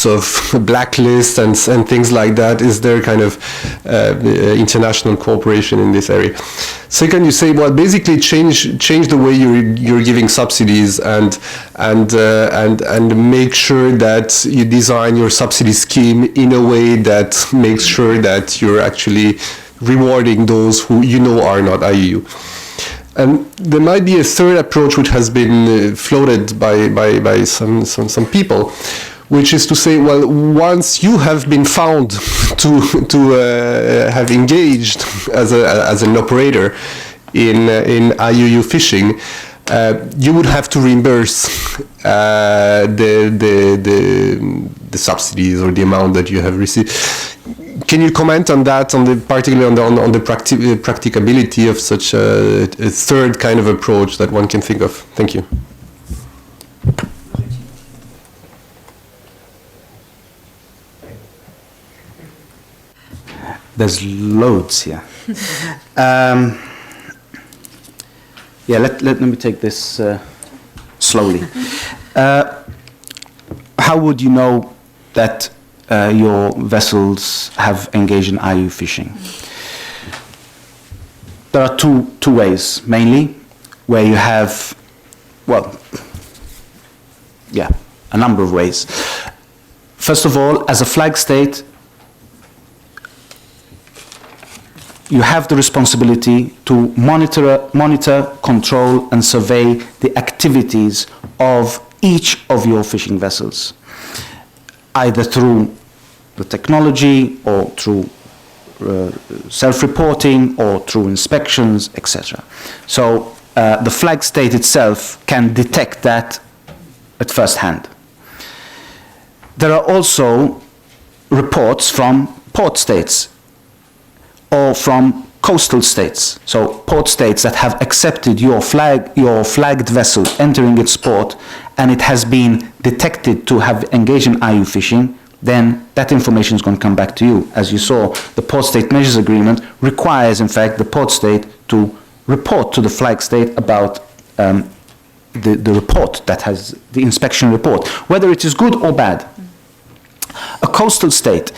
of blacklists and things like that? Is there kind of international cooperation in this area? Second, you say, well, basically change the way you're giving subsidies and make sure that you design your subsidy scheme in a way that makes sure that you're actually rewarding those who you know are not IUU. And there might be a third approach which has been floated by some people, which is to say, well, once you have been found to have engaged as an operator in IUU fishing, you would have to reimburse the subsidies or the amount that you have received. Can you comment on that, particularly on the practicability of such a third kind of approach that one can think of? Thank you. There's loads here. Yeah, let me take this slowly. How would you know that your vessels have engaged in IUU fishing? There are two ways, mainly, where you have, well, yeah, a number of ways. First of all, as a flag state, you have the responsibility to monitor, control, and survey the activities of each of your fishing vessels, either through the technology or through self-reporting or through inspections, etc. So the flag state itself can detect that at first hand. There are also reports from port states or from coastal states, so port states that have accepted your flagged vessel entering its port, and it has been detected to have engaged in IUU fishing, then that information is going to come back to you. As you saw, the Port State Measures Agreement requires, in fact, the port state to report to the flag state about the report that has the inspection report, whether it is good or bad. A coastal state,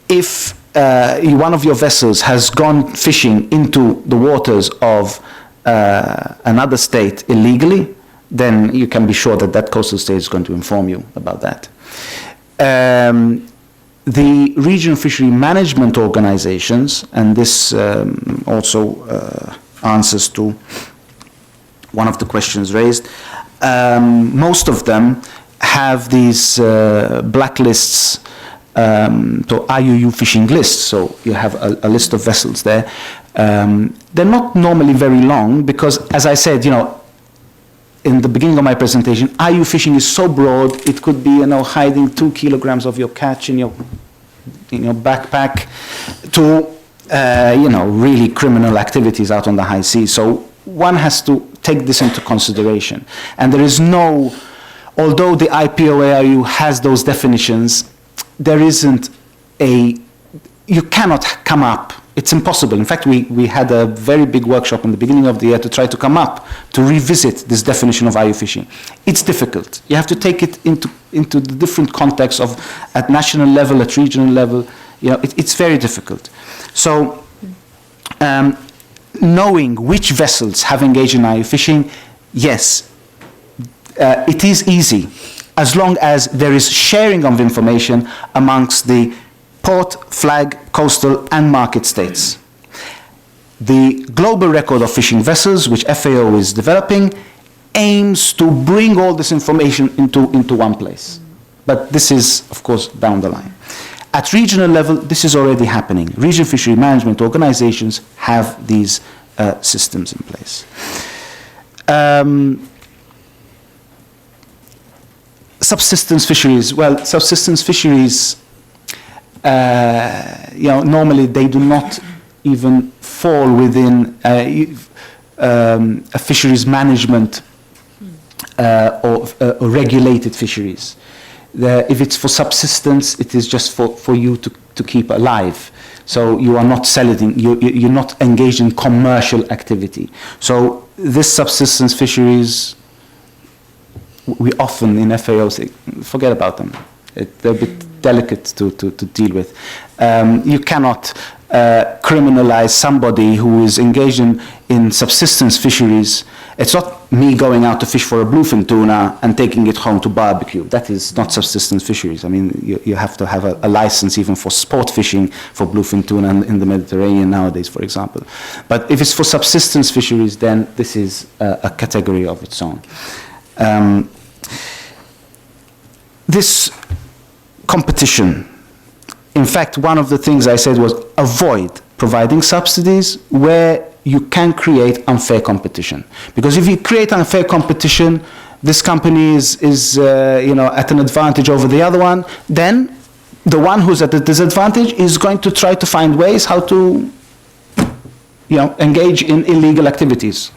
if one of your vessels has gone fishing into the waters of another state illegally, then you can be sure that that coastal state is going to inform you about that. The regional fishery management organizations, and this also answers to one of the questions raised, most of them have these blacklists to IUU fishing lists. So you have a list of vessels there. They're not normally very long because, as I said, in the beginning of my presentation, IUU fishing is so broad. It could be, hiding 2 kilograms of your catch in your backpack to, really criminal activities out on the high seas. So one has to take this into consideration. And there is no, although the IPOAIU has those definitions, there isn't you cannot come up. It's impossible. In fact, we had a very big workshop in the beginning of the year to try to come up, to revisit this definition of IUU fishing. It's difficult. You have to take it into the different contexts of at national level, at regional level. It's very difficult. So knowing which vessels have engaged in IUU fishing, yes, it is easy, as long as there is sharing of information amongst the port, flag, coastal, and market states. The global record of fishing vessels, which FAO is developing, aims to bring all this information into one place. But this is, of course, down the line. At regional level, this is already happening. Regional fishery management organizations have these systems in place. Subsistence fisheries. Well, subsistence fisheries, normally they do not even fall within a fisheries management or regulated fisheries. If it's for subsistence, it is just for you to keep alive. So you are not selling, you're not engaged in commercial activity. So this subsistence fisheries, we often in FAO say, forget about them. They're a bit delicate to deal with. You cannot criminalize somebody who is engaged in subsistence fisheries. It's not me going out to fish for a bluefin tuna and taking it home to barbecue. That is not subsistence fisheries. I mean, you have to have a license even for sport fishing for bluefin tuna in the Mediterranean nowadays, for example. But if it's for subsistence fisheries, then this is a category of its own. This competition, in fact, one of the things I said was avoid providing subsidies where you can create unfair competition. Because if you create unfair competition, this company is at an advantage over the other one, then the one who's at a disadvantage is going to try to find ways how to engage in illegal activities.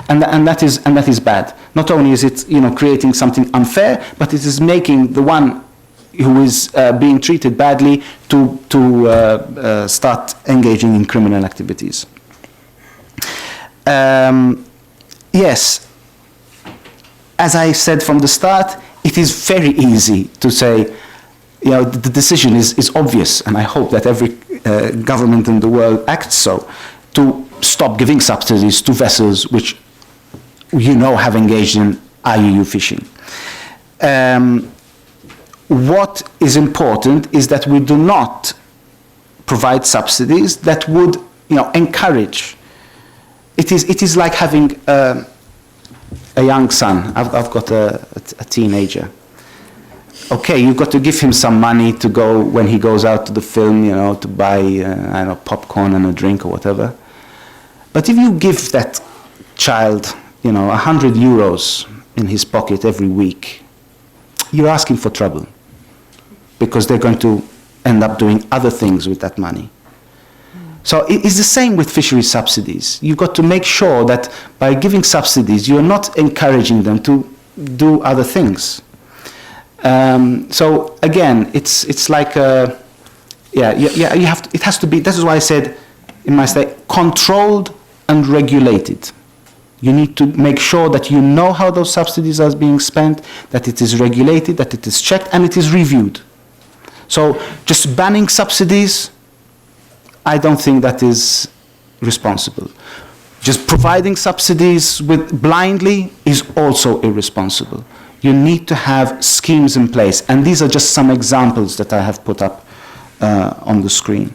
And that is bad. Not only is it creating something unfair, but it is making the one who is being treated badly to start engaging in criminal activities. Yes, as I said from the start, it is very easy to say, the decision is obvious, and I hope that every government in the world acts so, to stop giving subsidies to vessels which have engaged in IUU fishing. What is important is that we do not provide subsidies that would encourage. It is like having a young son. I've got a teenager. Okay, you've got to give him some money to go when he goes out to the film, to buy popcorn and a drink or whatever. But if you give that child, 100 euros in his pocket every week, you're asking for trouble, because they're going to end up doing other things with that money. So it's the same with fisheries subsidies. You've got to make sure that by giving subsidies, you're not encouraging them to do other things. So again, it's like you have to, it has to be. This is why I said in my slide, controlled and regulated. You need to make sure that you know how those subsidies are being spent, that it is regulated, that it is checked, and it is reviewed. So just banning subsidies, I don't think that is responsible. Just providing subsidies blindly is also irresponsible. You need to have schemes in place, and these are just some examples that I have put up on the screen.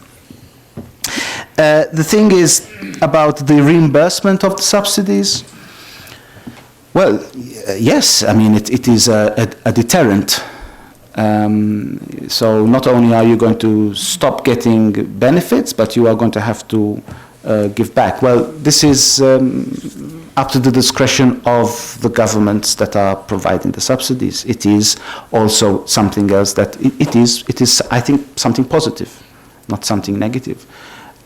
The thing is about the reimbursement of the subsidies. Well, yes, I mean, it is a deterrent. So not only are you going to stop getting benefits, but you are going to have to give back. Well, this is up to the discretion of the governments that are providing the subsidies. It is also something else that it is, I think, something positive, not something negative.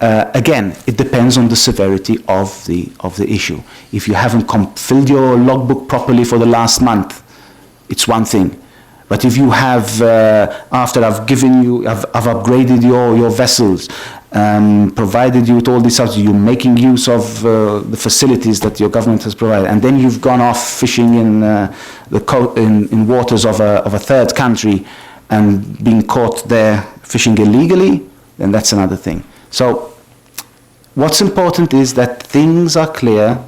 Again, it depends on the severity of the issue. If you haven't filled your logbook properly for the last month, it's one thing. But if you have, after I've upgraded your vessels, provided you with all these subsidies, you're making use of the facilities that your government has provided, and then you've gone off fishing in waters of a third country and being caught there fishing illegally, then that's another thing. So what's important is that things are clear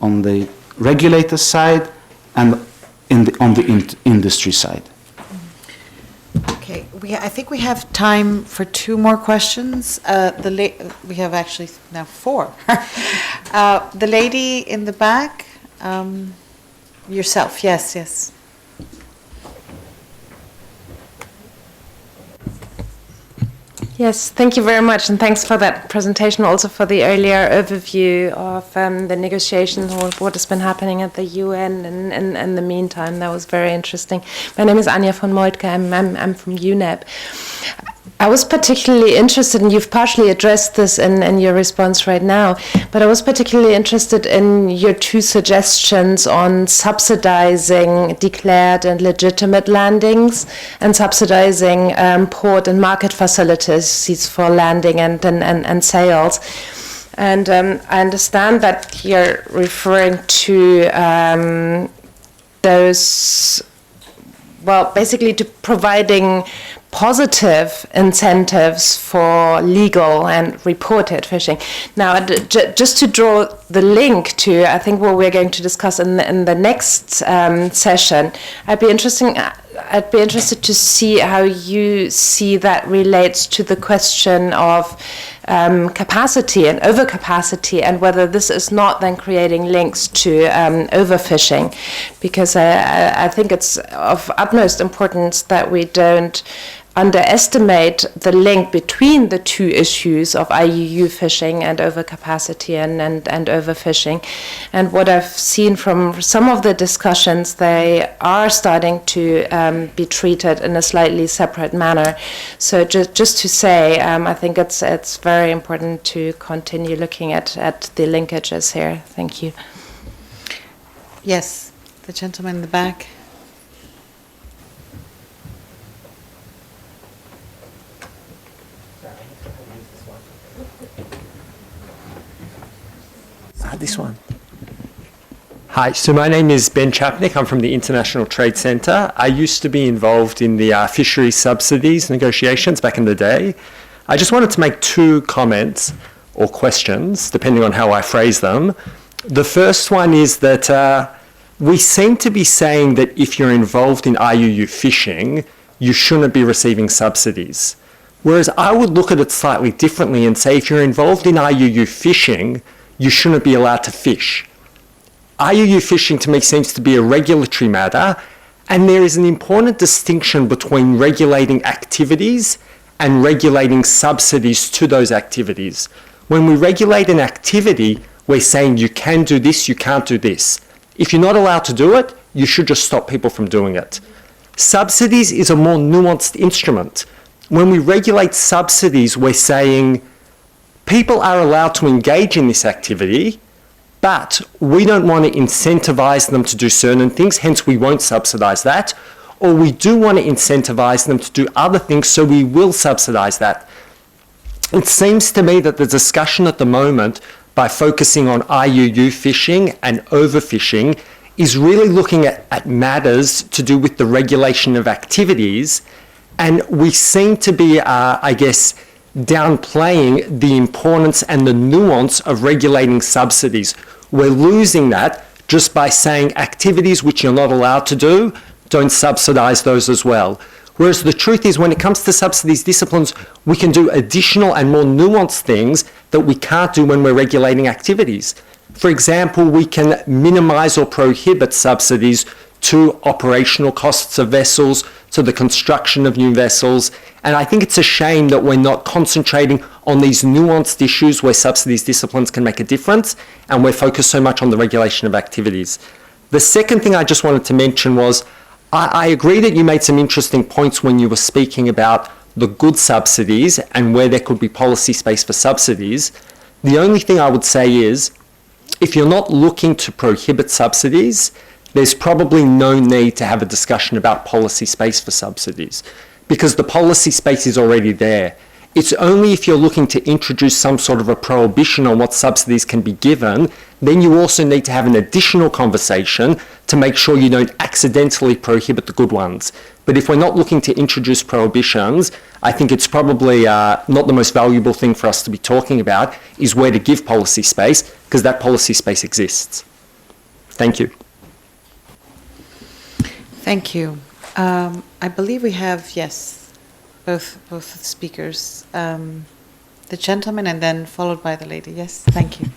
on the regulator side and on the industry side. Okay, I think we have time for two more questions. We have actually now four. The lady in the back, yourself, yes. Yes, thank you very much, and thanks for that presentation, also for the earlier overview of the negotiations or what has been happening at the UN and in the meantime. That was very interesting. My name is Anja von Moltke. I'm from UNEP. I was particularly interested, and you've partially addressed this in your response right now, but I was particularly interested in your two suggestions on subsidizing declared and legitimate landings and subsidizing port and market facilities for landing and sales. And I understand that you're referring to those well, basically to providing positive incentives for legal and reported fishing. Now, just to draw the link to, I think, what we're going to discuss in the next session, I'd be interested to see how you see that relates to the question of capacity and overcapacity, and whether this is not then creating links to overfishing, because I think it's of utmost importance that we don't underestimate the link between the two issues of IUU fishing and overcapacity and overfishing. And what I've seen from some of the discussions, they are starting to be treated in a slightly separate manner. So just to say, I think it's very important to continue looking at the linkages here. Thank you. Yes, the gentleman in the back. This one. Hi, so my name is Ben Chapnick. I'm from the International Trade Centre. I used to be involved in the Fisheries Subsidies negotiations back in the day. I just wanted to make two comments or questions, depending on how I phrase them. The first one is that we seem to be saying that if you're involved in IUU fishing, you shouldn't be receiving subsidies. Whereas I would look at it slightly differently and say if you're involved in IUU fishing, you shouldn't be allowed to fish. IUU fishing to me seems to be a regulatory matter, and there is an important distinction between regulating activities and regulating subsidies to those activities. When we regulate an activity, we're saying you can do this, you can't do this. If you're not allowed to do it, you should just stop people from doing it. Subsidies is a more nuanced instrument. When we regulate subsidies, we're saying people are allowed to engage in this activity, but we don't want to incentivize them to do certain things, hence we won't subsidize that, or we do want to incentivize them to do other things, so we will subsidize that. It seems to me that the discussion at the moment, by focusing on IUU fishing and overfishing, is really looking at matters to do with the regulation of activities, and we seem to be, I guess, downplaying the importance and the nuance of regulating subsidies. We're losing that just by saying activities which you're not allowed to do, don't subsidize those as well. Whereas the truth is, when it comes to subsidies disciplines, we can do additional and more nuanced things that we can't do when we're regulating activities. For example, we can minimize or prohibit subsidies to operational costs of vessels, to the construction of new vessels. And I think it's a shame that we're not concentrating on these nuanced issues where subsidies disciplines can make a difference, and we're focused so much on the regulation of activities. The second thing I just wanted to mention was, I agree that you made some interesting points when you were speaking about the good subsidies and where there could be policy space for subsidies. The only thing I would say is, if you're not looking to prohibit subsidies, there's probably no need to have a discussion about policy space for subsidies, because the policy space is already there. It's only if you're looking to introduce some sort of a prohibition on what subsidies can be given, then you also need to have an additional conversation to make sure you don't accidentally prohibit the good ones. But if we're not looking to introduce prohibitions, I think it's probably not the most valuable thing for us to be talking about is where to give policy space, because that policy space exists. Thank you. Thank you. I believe we have, yes, both speakers. The gentleman and then followed by the lady. Yes, thank you.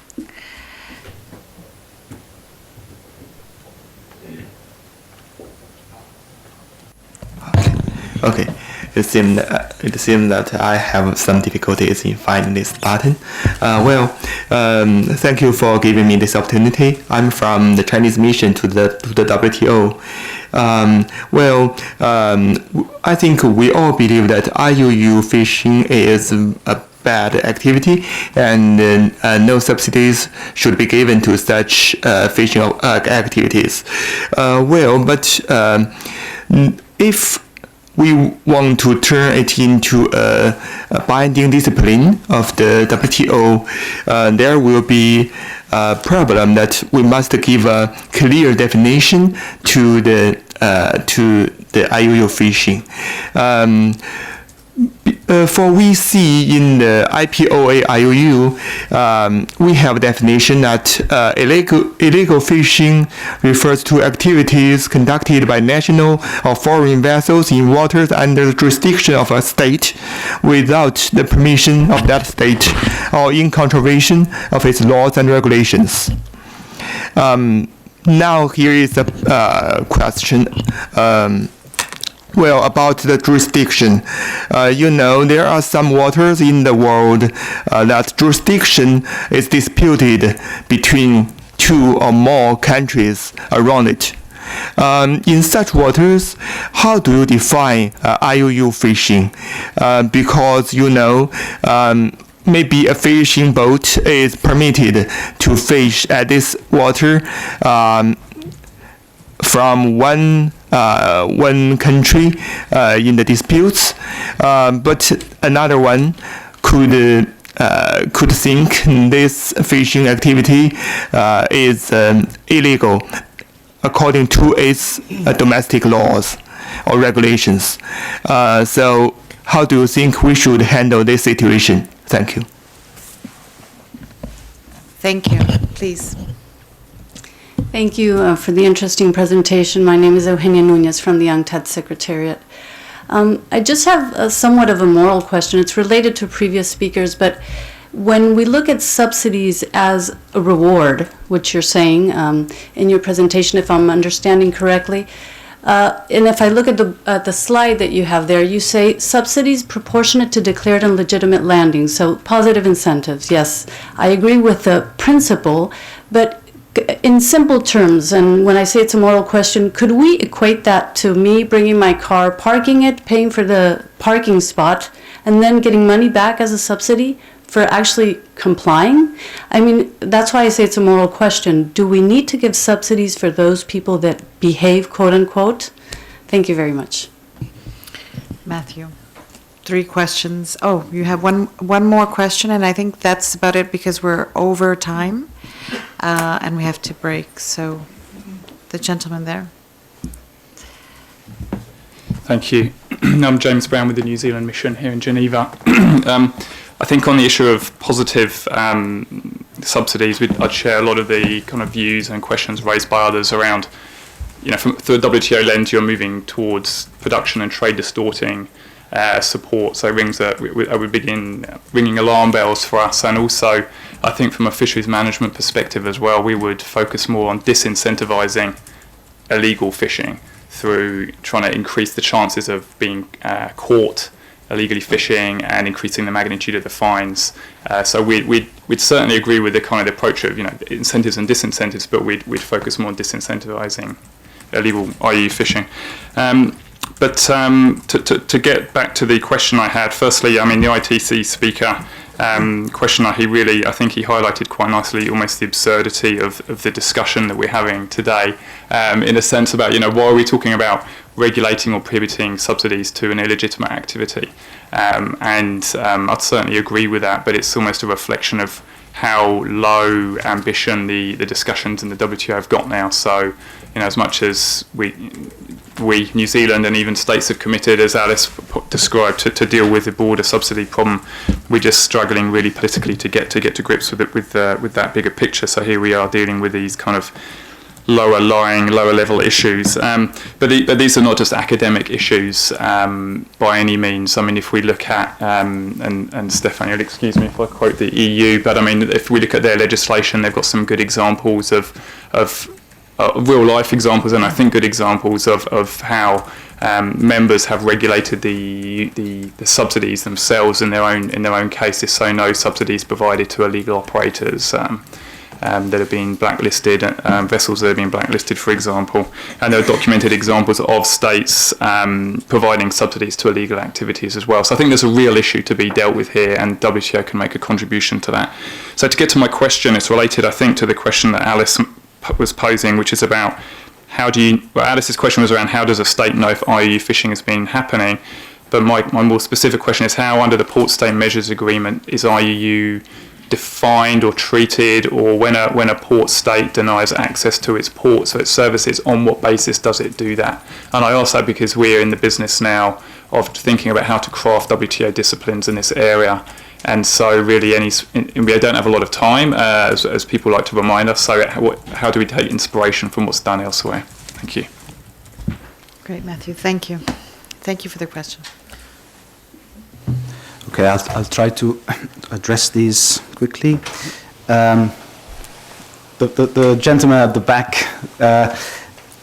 Okay. It seems that I have some difficulties in finding this button. Thank you for giving me this opportunity. I'm from the Chinese mission to the WTO. I think we all believe that IUU fishing is a bad activity, and no subsidies should be given to such fishing activities. If we want to turn it into a binding discipline of the WTO, there will be a problem that we must give a clear definition to the IUU fishing. For we see in the IPOA IUU, we have a definition that illegal fishing refers to activities conducted by national or foreign vessels in waters under the jurisdiction of a state without the permission of that state or in contravention of its laws and regulations. Now here is a question. Well, about the jurisdiction, there are some waters in the world that jurisdiction is disputed between two or more countries around it. In such waters, how do you define IUU fishing? Because maybe a fishing boat is permitted to fish at this water from one country in the disputes, but another one could think this fishing activity is illegal according to its domestic laws or regulations. So how do you think we should handle this situation? Thank you. Thank you. Please. Thank you for the interesting presentation. My name is Eugenia Nunez from the UNCTAD Secretariat. I just have somewhat of a moral question. It's related to previous speakers, but when we look at subsidies as a reward, which you're saying in your presentation, if I'm understanding correctly, and if I look at the slide that you have there, you say subsidies proportionate to declared and legitimate landings, so positive incentives. Yes, I agree with the principle, but in simple terms, and when I say it's a moral question, could we equate that to me bringing my car, parking it, paying for the parking spot, and then getting money back as a subsidy for actually complying? I mean, that's why I say it's a moral question. Do we need to give subsidies for those people that behave, quote unquote? Thank you very much. Matthew, 3 questions. Oh, you have one more question, and I think that's about it because we're over time. And we have to break. So, the gentleman there. Thank you. I'm James Brown with the New Zealand Mission here in Geneva. I think on the issue of positive subsidies, I'd share a lot of the kind of views and questions raised by others around, through the WTO lens, you're moving towards production and trade distorting support. So I would begin ringing alarm bells for us, and also I think from a fisheries management perspective as well, we would focus more on disincentivizing illegal fishing through trying to increase the chances of being caught illegally fishing and increasing the magnitude of the fines. So we'd certainly agree with the kind of the approach of incentives and disincentives, but we'd focus more on disincentivizing illegal IUU fishing. But to get back to the question I had, firstly, I mean, the ITC speaker questioner, I think he highlighted quite nicely almost the absurdity of the discussion that we're having today, in a sense about, why are we talking about regulating or prohibiting subsidies to an illegitimate activity? And I'd certainly agree with that, but it's almost a reflection of how low ambition the discussions in the WTO have got now. So, as much as we, New Zealand and even states have committed, as Alice described, to deal with the border subsidy problem, we're just struggling really politically to get to grips with it, with that bigger picture. So here we are dealing with these kind of lower level issues. But these are not just academic issues by any means. I mean, if we look at, and Stefan, you'll excuse me if I quote the EU, but I mean, if we look at their legislation, they've got some good examples of real life examples, and I think good examples of how members have regulated the subsidies themselves in their own cases. So no subsidies provided to illegal operators that have been blacklisted, vessels that have been blacklisted, for example. And there are documented examples of states providing subsidies to illegal activities as well. So I think there's a real issue to be dealt with here, and WTO can make a contribution to that. So to get to my question, it's related, I think, to the question that Alice was posing, which is about Alice's question was around how does a state know if IUU fishing has been happening, but my more specific question is how, under the Port State Measures Agreement, is IUU defined or treated, or when a port state denies access to its port, so its services, on what basis does it do that? And I ask that because we're in the business now of thinking about how to craft WTO disciplines in this area. And so really we don't have a lot of time, as people like to remind us, so how do we take inspiration from what's done elsewhere? Thank you. Great, Matthew. Thank you. Thank you for the question. Okay, I'll try to address these quickly. The gentleman at the back,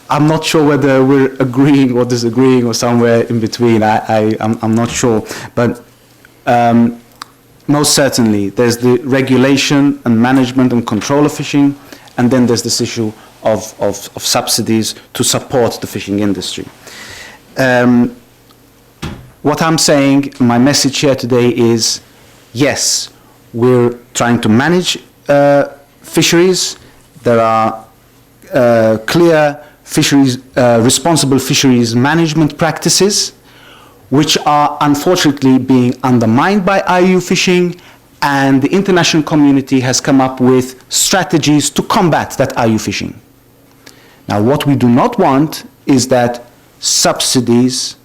I'm not sure whether we're agreeing or disagreeing or somewhere in between. I'm not sure, but most certainly there's the regulation and management and control of fishing, and then there's this issue of subsidies to support the fishing industry. What I'm saying, my message here today is, yes, we're trying to manage fisheries. There are clear fisheries, responsible fisheries management practices, which are unfortunately being undermined by IUU fishing, and the international community has come up with strategies to combat that IUU fishing. Now, what we do not want is that subsidies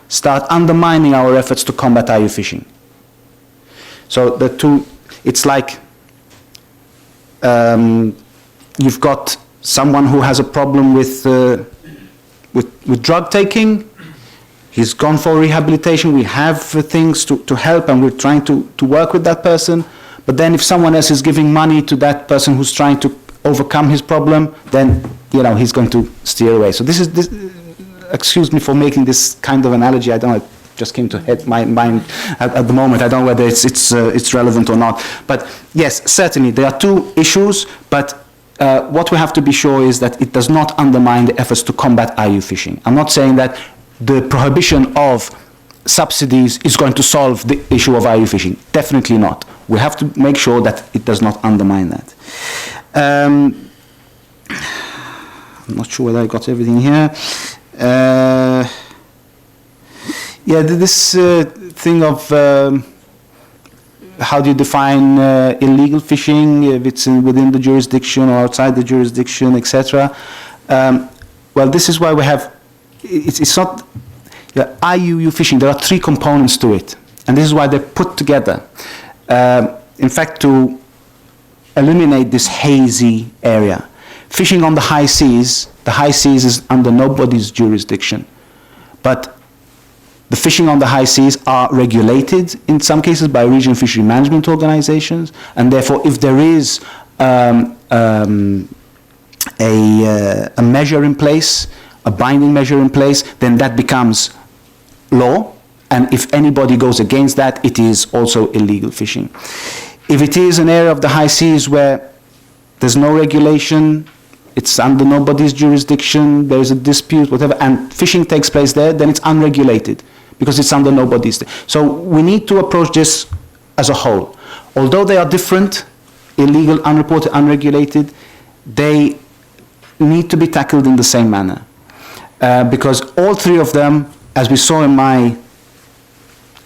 start undermining our efforts to combat IUU fishing. So the two, it's like you've got someone who has a problem with drug taking. He's gone for rehabilitation. We have things to help, and we're trying to work with that person. But then if someone else is giving money to that person who's trying to overcome his problem, then he's going to steer away. So this. Excuse me for making this kind of analogy. I don't know, it just came to my mind at the moment. I don't know whether it's relevant or not. But yes, certainly there are two issues, but what we have to be sure is that it does not undermine the efforts to combat IUU fishing. I'm not saying that the prohibition of subsidies is going to solve the issue of IUU fishing. Definitely not. We have to make sure that it does not undermine that. I'm not sure whether I got everything here. This thing of how do you define illegal fishing, if it's within the jurisdiction or outside the jurisdiction, etc. Well, this is why we have, it's not IUU fishing. There are three components to it, and this is why they're put together. In fact, to eliminate this hazy area. Fishing on the high seas is under nobody's jurisdiction. But the fishing on the high seas are regulated in some cases by regional fishery management organizations, and therefore if there is a measure in place, a binding measure in place, then that becomes law, and if anybody goes against that, it is also illegal fishing. If it is an area of the high seas where there's no regulation, it's under nobody's jurisdiction, there's a dispute, whatever, and fishing takes place there, then it's unregulated because it's under nobody's. So we need to approach this as a whole. Although they are different, illegal, unreported, unregulated, they need to be tackled in the same manner. Because all three of them, as we saw in my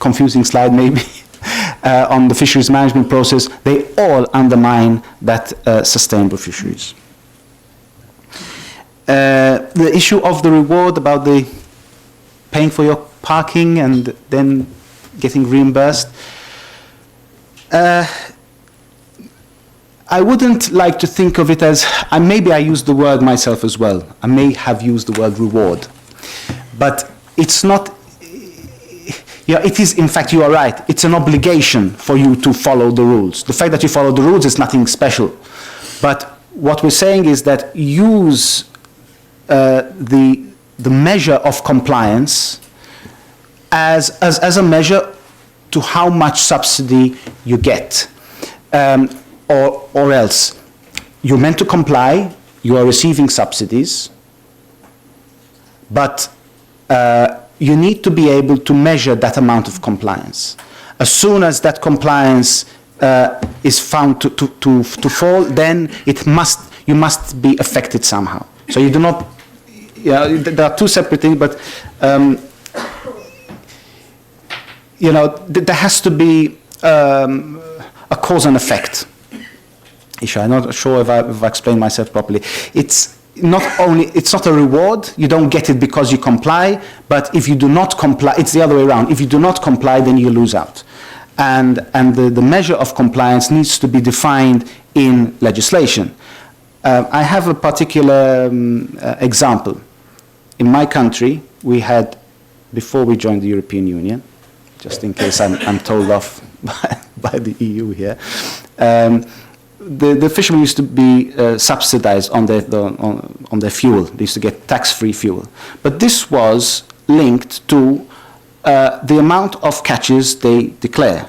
confusing slide maybe, on the fisheries management process, they all undermine that sustainable fisheries. The issue of the reward about the paying for your parking and then getting reimbursed. I wouldn't like to think of it as, maybe I used the word myself as well. I may have used the word reward. But it's not, it is, in fact, you are right. It's an obligation for you to follow the rules. The fact that you follow the rules is nothing special. But what we're saying is that use the measure of compliance as a measure to how much subsidy you get. Or else, you're meant to comply, you are receiving subsidies, but you need to be able to measure that amount of compliance. As soon as that compliance is found to fall, then you must be affected somehow. So you do not, there are two separate things, but there has to be a cause and effect. issue. I'm not sure if I've explained myself properly. It's not a reward. You don't get it because you comply, but if you do not comply, it's the other way around. If you do not comply, then you lose out. And the measure of compliance needs to be defined in legislation. I have a particular example. In my country, we had, before we joined the European Union, just in case I'm told off by the EU here, the fishermen used to be subsidized on their fuel. They used to get tax-free fuel. But this was linked to the amount of catches they declare.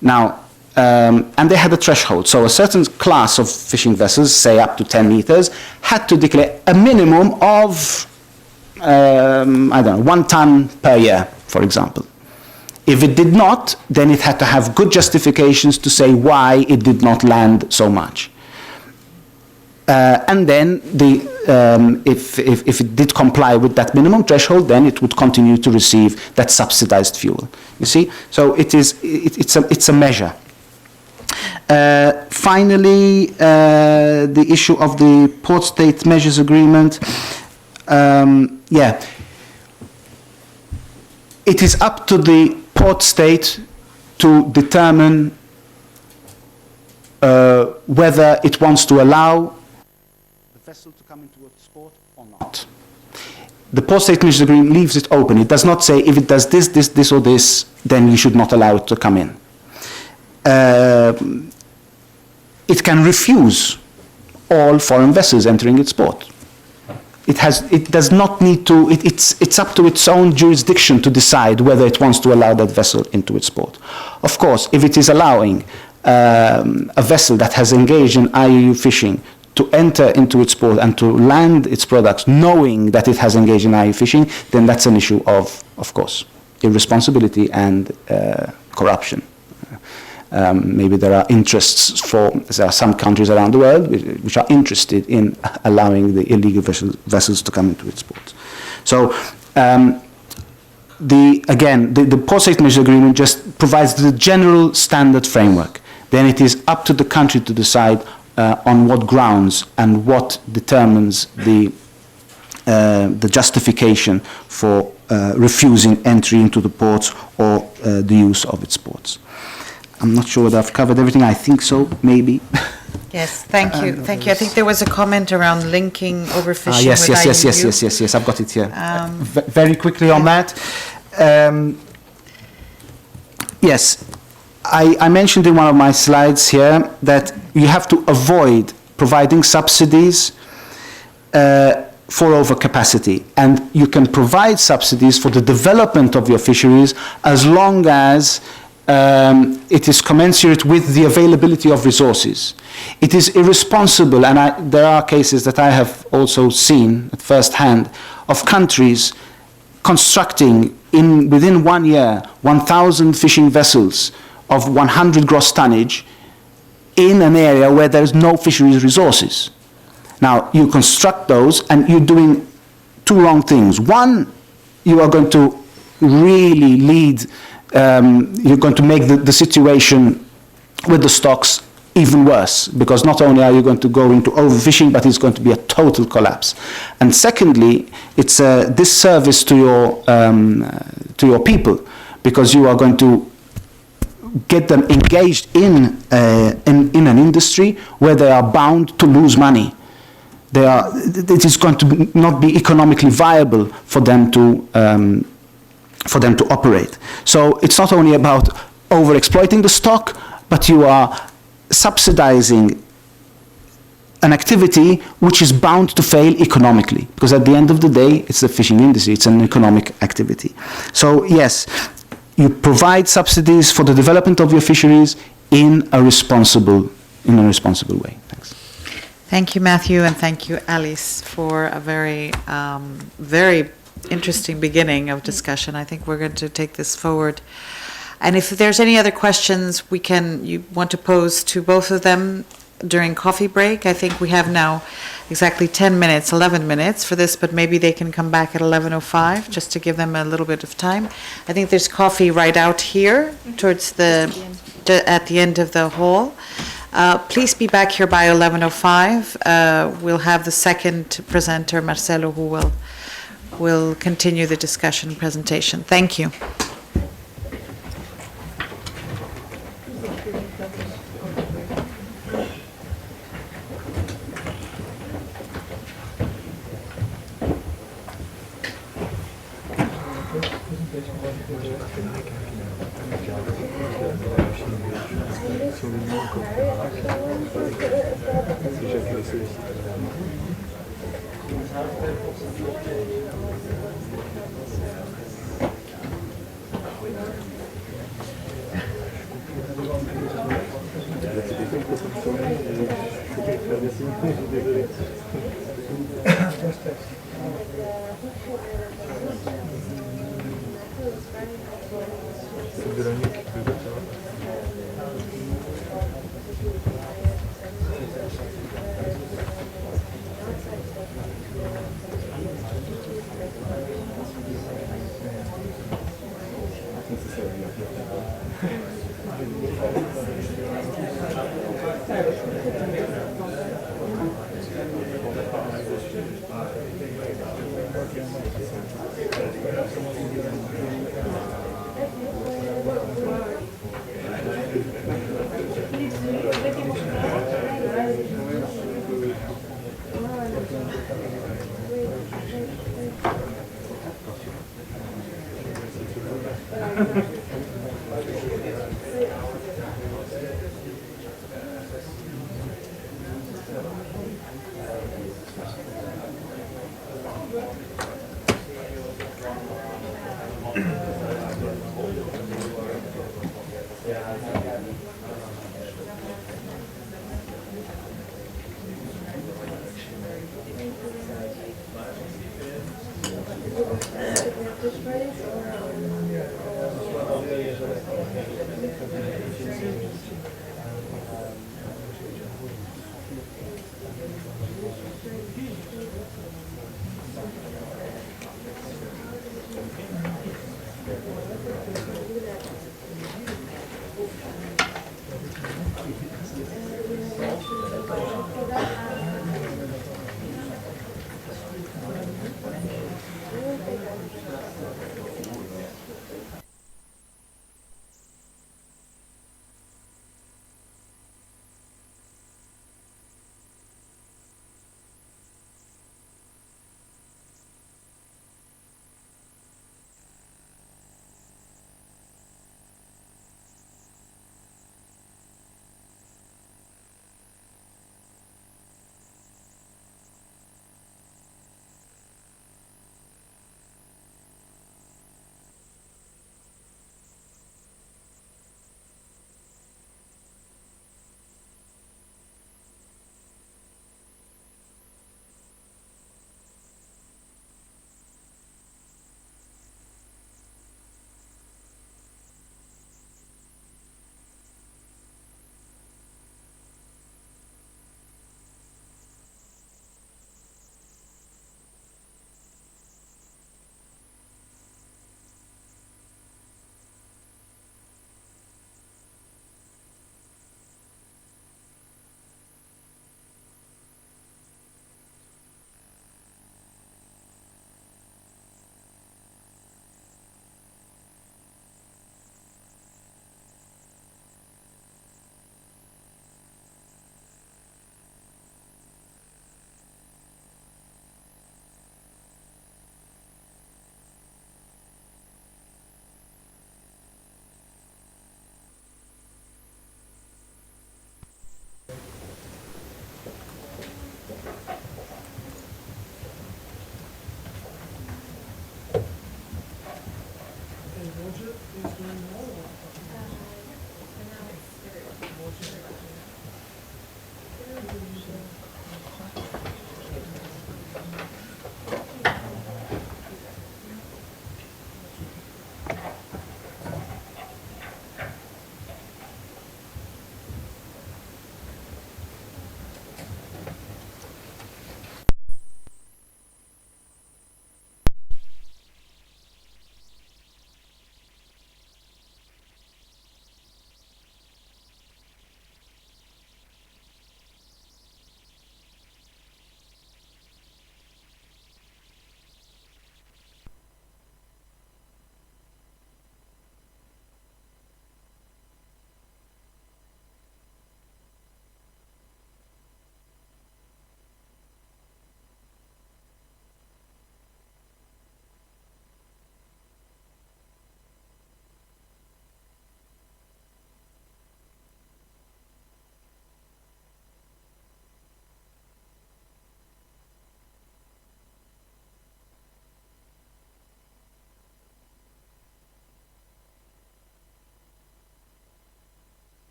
Now, and they had a threshold. So a certain class of fishing vessels, say up to 10 meters, had to declare a minimum of, 1 ton per year, for example. If it did not, then it had to have good justifications to say why it did not land so much. And then if it did comply with that minimum threshold, then it would continue to receive that subsidized fuel. You see? So it's a measure. Finally, the issue of the Port State Measures Agreement. It is up to the port state to determine whether it wants to allow the vessel to come into its port or not. The Port State Measures Agreement leaves it open. It does not say if it does this or this, then you should not allow it to come in. It can refuse all foreign vessels entering its port. It does not need to, it's up to its own jurisdiction to decide whether it wants to allow that vessel into its port. Of course, if it is allowing a vessel that has engaged in IUU fishing to enter into its port and to land its products knowing that it has engaged in IUU fishing, then that's an issue of course, irresponsibility and corruption. Maybe there are there are some countries around the world which are interested in allowing the illegal vessels to come into its ports. So, the Port State Measures Agreement just provides the general standard framework. Then it is up to the country to decide on what grounds and what determines the justification for refusing entry into the ports or the use of its ports. I'm not sure whether I've covered everything. I think so, maybe. Yes, thank you. Thank you. I think there was a comment around linking overfishing yes, with IUU. Yes. I've got it here. Very quickly on that. Yes, I mentioned in one of my slides here that you have to avoid providing subsidies for overcapacity. And you can provide subsidies for the development of your fisheries as long as it is commensurate with the availability of resources. It is irresponsible, and there are cases that I have also seen at first hand, of countries constructing within 1 year 1,000 fishing vessels of 100 gross tonnage in an area where there is no fisheries resources. Now, you construct those and you're doing two wrong things. One, you are going to really lead you're going to make the situation with the stocks even worse, because not only are you going to go into overfishing, but it's going to be a total collapse. And secondly, it's a disservice to your people, because you are going to get them engaged in an industry where they are bound to lose money. It is going to not be economically viable for them to operate. So it's not only about over-exploiting the stock, but you are subsidizing an activity which is bound to fail economically, because at the end of the day, it's the fishing industry, it's an economic activity. So yes, you provide subsidies for the development of your fisheries in a responsible way. Thanks. Thank you, Matthew, and thank you, Alice, for a very, very interesting beginning of discussion. I think we're going to take this forward. And if there's any other questions you want to pose to both of them during coffee break, I think we have now exactly 11 minutes for this, but maybe they can come back at 11:05 just to give them a little bit of time. I think there's coffee right out here towards at the end of the hall. Please be back here by 11:05. We'll have the second presenter, Marcelo, who will continue the discussion presentation. Thank you.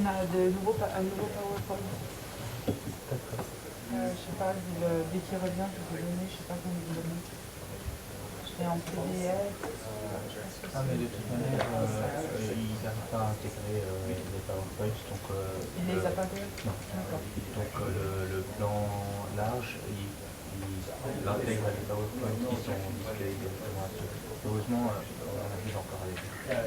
on a un nouveau PowerPoint. Je sais pas, dès qu'il revient, je peux donner, je sais pas comment vous donner. Je l'ai en PDF. Ah, mais de toute manière, ils n'arrivent pas à intégrer les PowerPoints, donc... il les a pas fait? Non. Donc le plan large, il intègre les PowerPoints qui sont displayés directement à ceux. Heureusement, on arrive encore à les voir.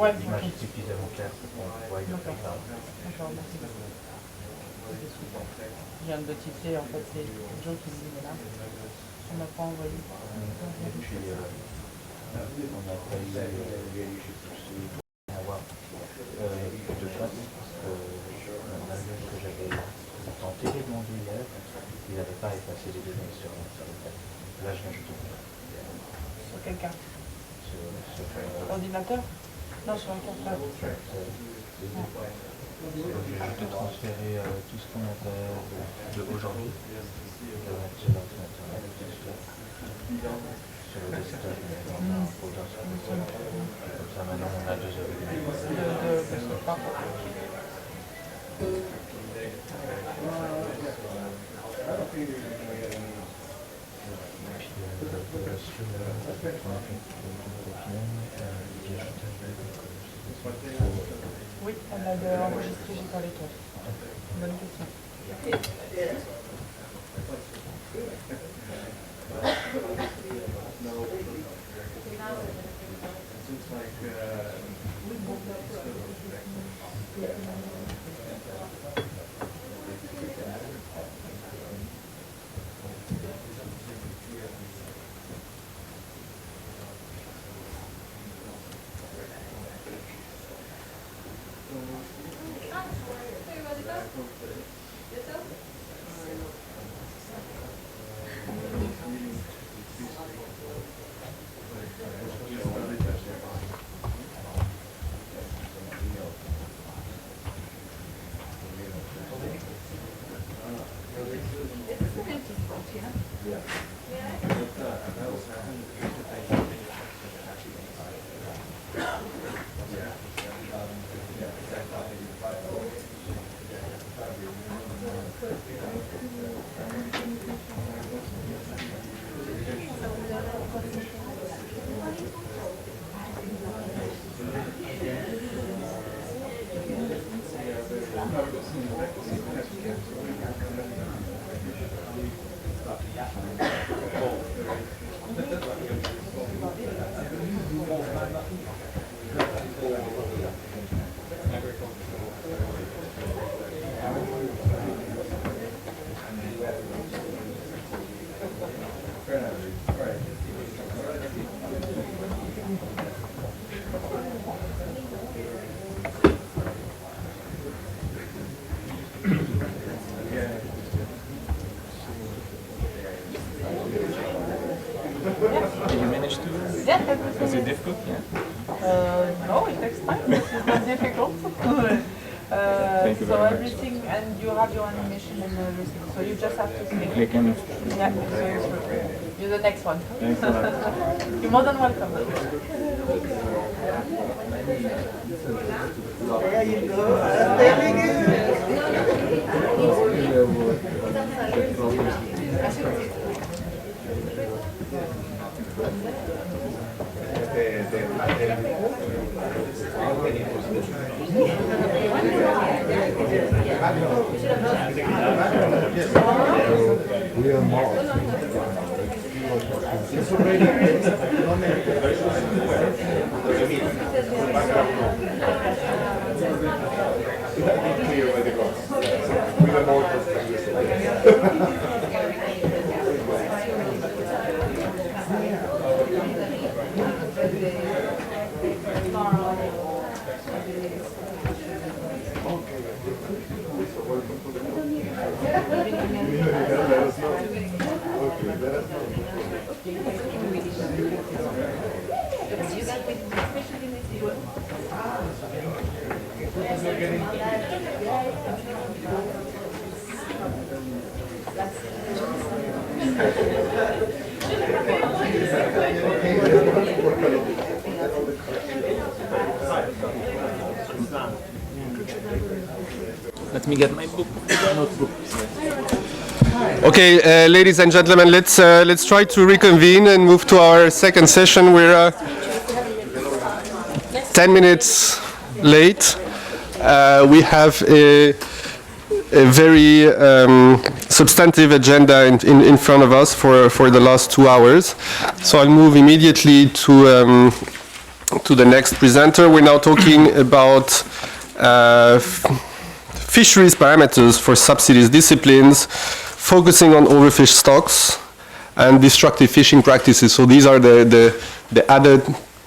L'image est suffisamment claire pour qu'on voit le plan. D'accord, merci. Je viens de notifier, en fait, c'est Joe qui me dit, mais là, on n'a pas envoyé. Et puis, on a failli avoir plus de place, parce que malgré que j'avais tenté de demander hier, il n'avait pas effacé les données sur le thème. Là, je viens de tout. Sur quelle carte? Sur ordinateur? Non, sur un carte. J'ai juste transféré tout ce qu'on avait d'aujourd'hui sur l'ordinateur, sur le desktop, on a un folder sur le desktop. Comme ça, maintenant, on a 2 heures et demie. Oui, on a enregistré, j'ai pas les cas. Bonne question. Was it difficult? No, it takes time. It's not difficult. Thank you So very much. everything, and you have your animation and everything. So you just have to click. Click and Yeah, so you're the next one. thanks a lot. You're more than welcome. There you go. Very Let me get my book. Notebook. Okay, ladies and gentlemen, let's try to reconvene and move to our second session. We're 10 minutes late. We have a very substantive agenda in front of us for the last 2 hours. So I'll move immediately to the next presenter. We're now talking about fisheries parameters for subsidies disciplines, focusing on overfished stocks and destructive fishing practices. So these are the other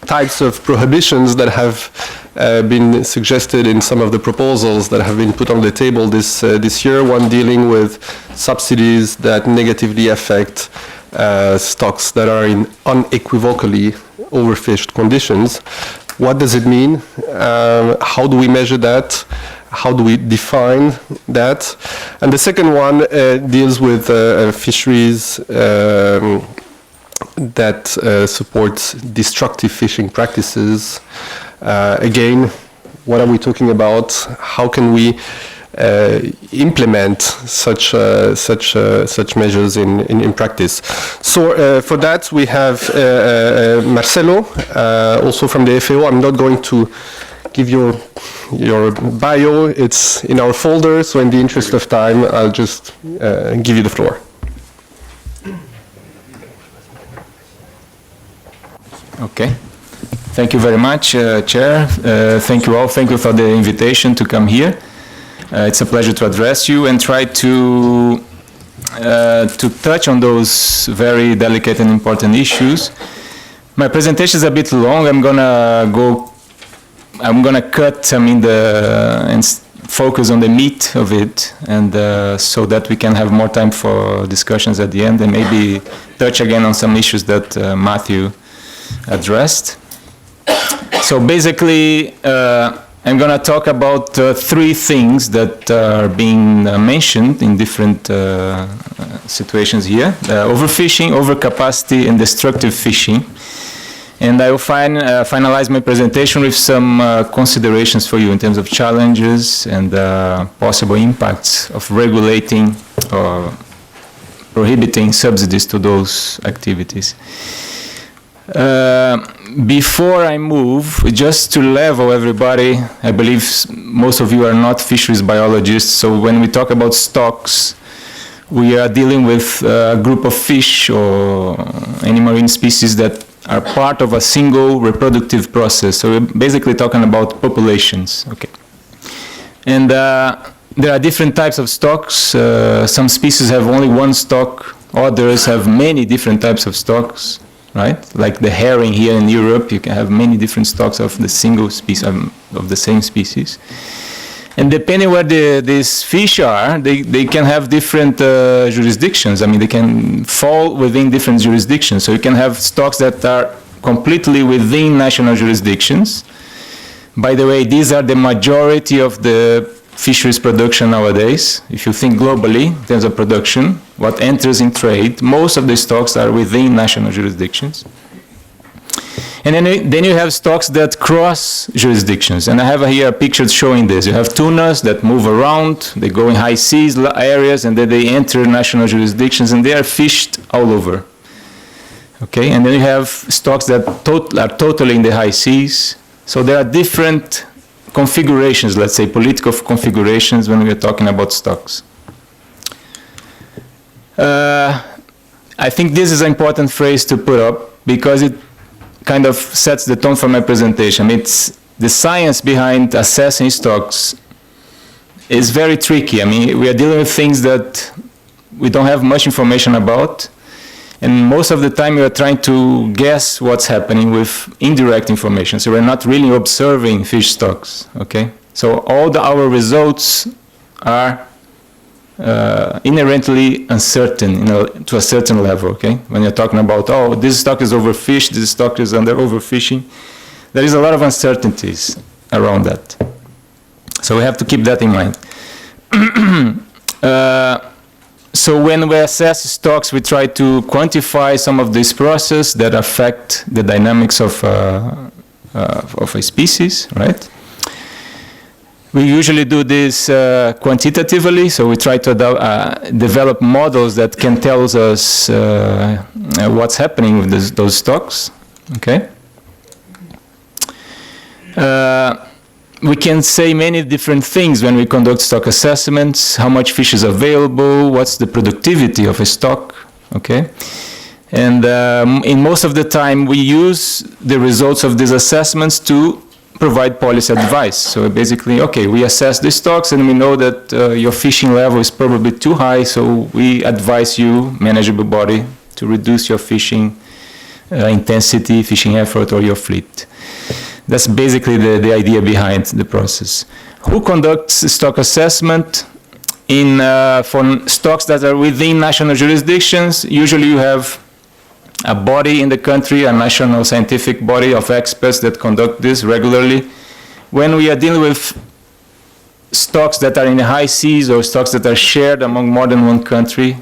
types of prohibitions that have been suggested in some of the proposals that have been put on the table this year. One dealing with subsidies that negatively affect stocks that are in unequivocally overfished conditions. What does it mean? How do we measure that? How do we define that? And the second one deals with fisheries that supports destructive fishing practices. Again, what are we talking about? How can we implement such measures in practice? So for that we have Marcelo, also from the FAO. I'm not going to give your bio. It's in our folder. So in the interest of time, I'll just give you the floor. Okay. Thank you very much, Chair. Thank you all. Thank you for the invitation to come here. It's a pleasure to address you and try to touch on those very delicate and important issues. My presentation is a bit long. I'm gonna cut and focus on the meat of it, and so that we can have more time for discussions at the end, and maybe touch again on some issues that Matthew addressed. So basically, I'm going to talk about 3 things that are being mentioned in different situations here: overfishing, overcapacity, and destructive fishing. And I will finalize my presentation with some considerations for you in terms of challenges and possible impacts of regulating or prohibiting subsidies to those activities. Before I move, just to level everybody, I believe most of you are not fisheries biologists, so when we talk about stocks, we are dealing with a group of fish or any marine species that are part of a single reproductive process. So we're basically talking about populations. Okay. And there are different types of stocks. Some species have only one stock, others have many different types of stocks. Right? Like the herring here in Europe, you can have many different stocks of the single species, of the same species. And depending where these fish are, they can have different jurisdictions. I mean, they can fall within different jurisdictions. So you can have stocks that are completely within national jurisdictions. By the way, these are the majority of the fisheries production nowadays. If you think globally in terms of production, what enters in trade, most of the stocks are within national jurisdictions. And then you have stocks that cross jurisdictions. And I have here a picture showing this. You have tunas that move around, they go in high seas areas, and then they enter national jurisdictions, and they are fished all over. Okay, and then you have stocks that are totally in the high seas. So there are different configurations, let's say, political configurations when we're talking about stocks. I think this is an important phrase to put up because it kind of sets the tone for my presentation. It's the science behind assessing stocks is very tricky. I mean, we are dealing with things that we don't have much information about, and most of the time we are trying to guess what's happening with indirect information. So we're not really observing fish stocks, okay? So all our results are inherently uncertain, to a certain level, okay? When you're talking about, oh, this stock is overfished, this stock is under overfishing, there is a lot of uncertainties around that. So we have to keep that in mind. So when we assess stocks, we try to quantify some of these processes that affect the dynamics of a species, right? We usually do this quantitatively, so we try to develop models that can tell us what's happening with those stocks. Okay. We can say many different things when we conduct stock assessments: how much fish is available, what's the productivity of a stock. Okay. And in most of the time, we use the results of these assessments to provide policy advice. So basically, okay, we assess the stocks and we know that your fishing level is probably too high, so we advise you, manageable body, to reduce your fishing intensity, fishing effort, or your fleet. That's basically the idea behind the process. Who conducts stock assessment? For stocks that are within national jurisdictions, usually you have a body in the country, a national scientific body of experts that conduct this regularly. When we are dealing with stocks that are in the high seas or stocks that are shared among more than one country,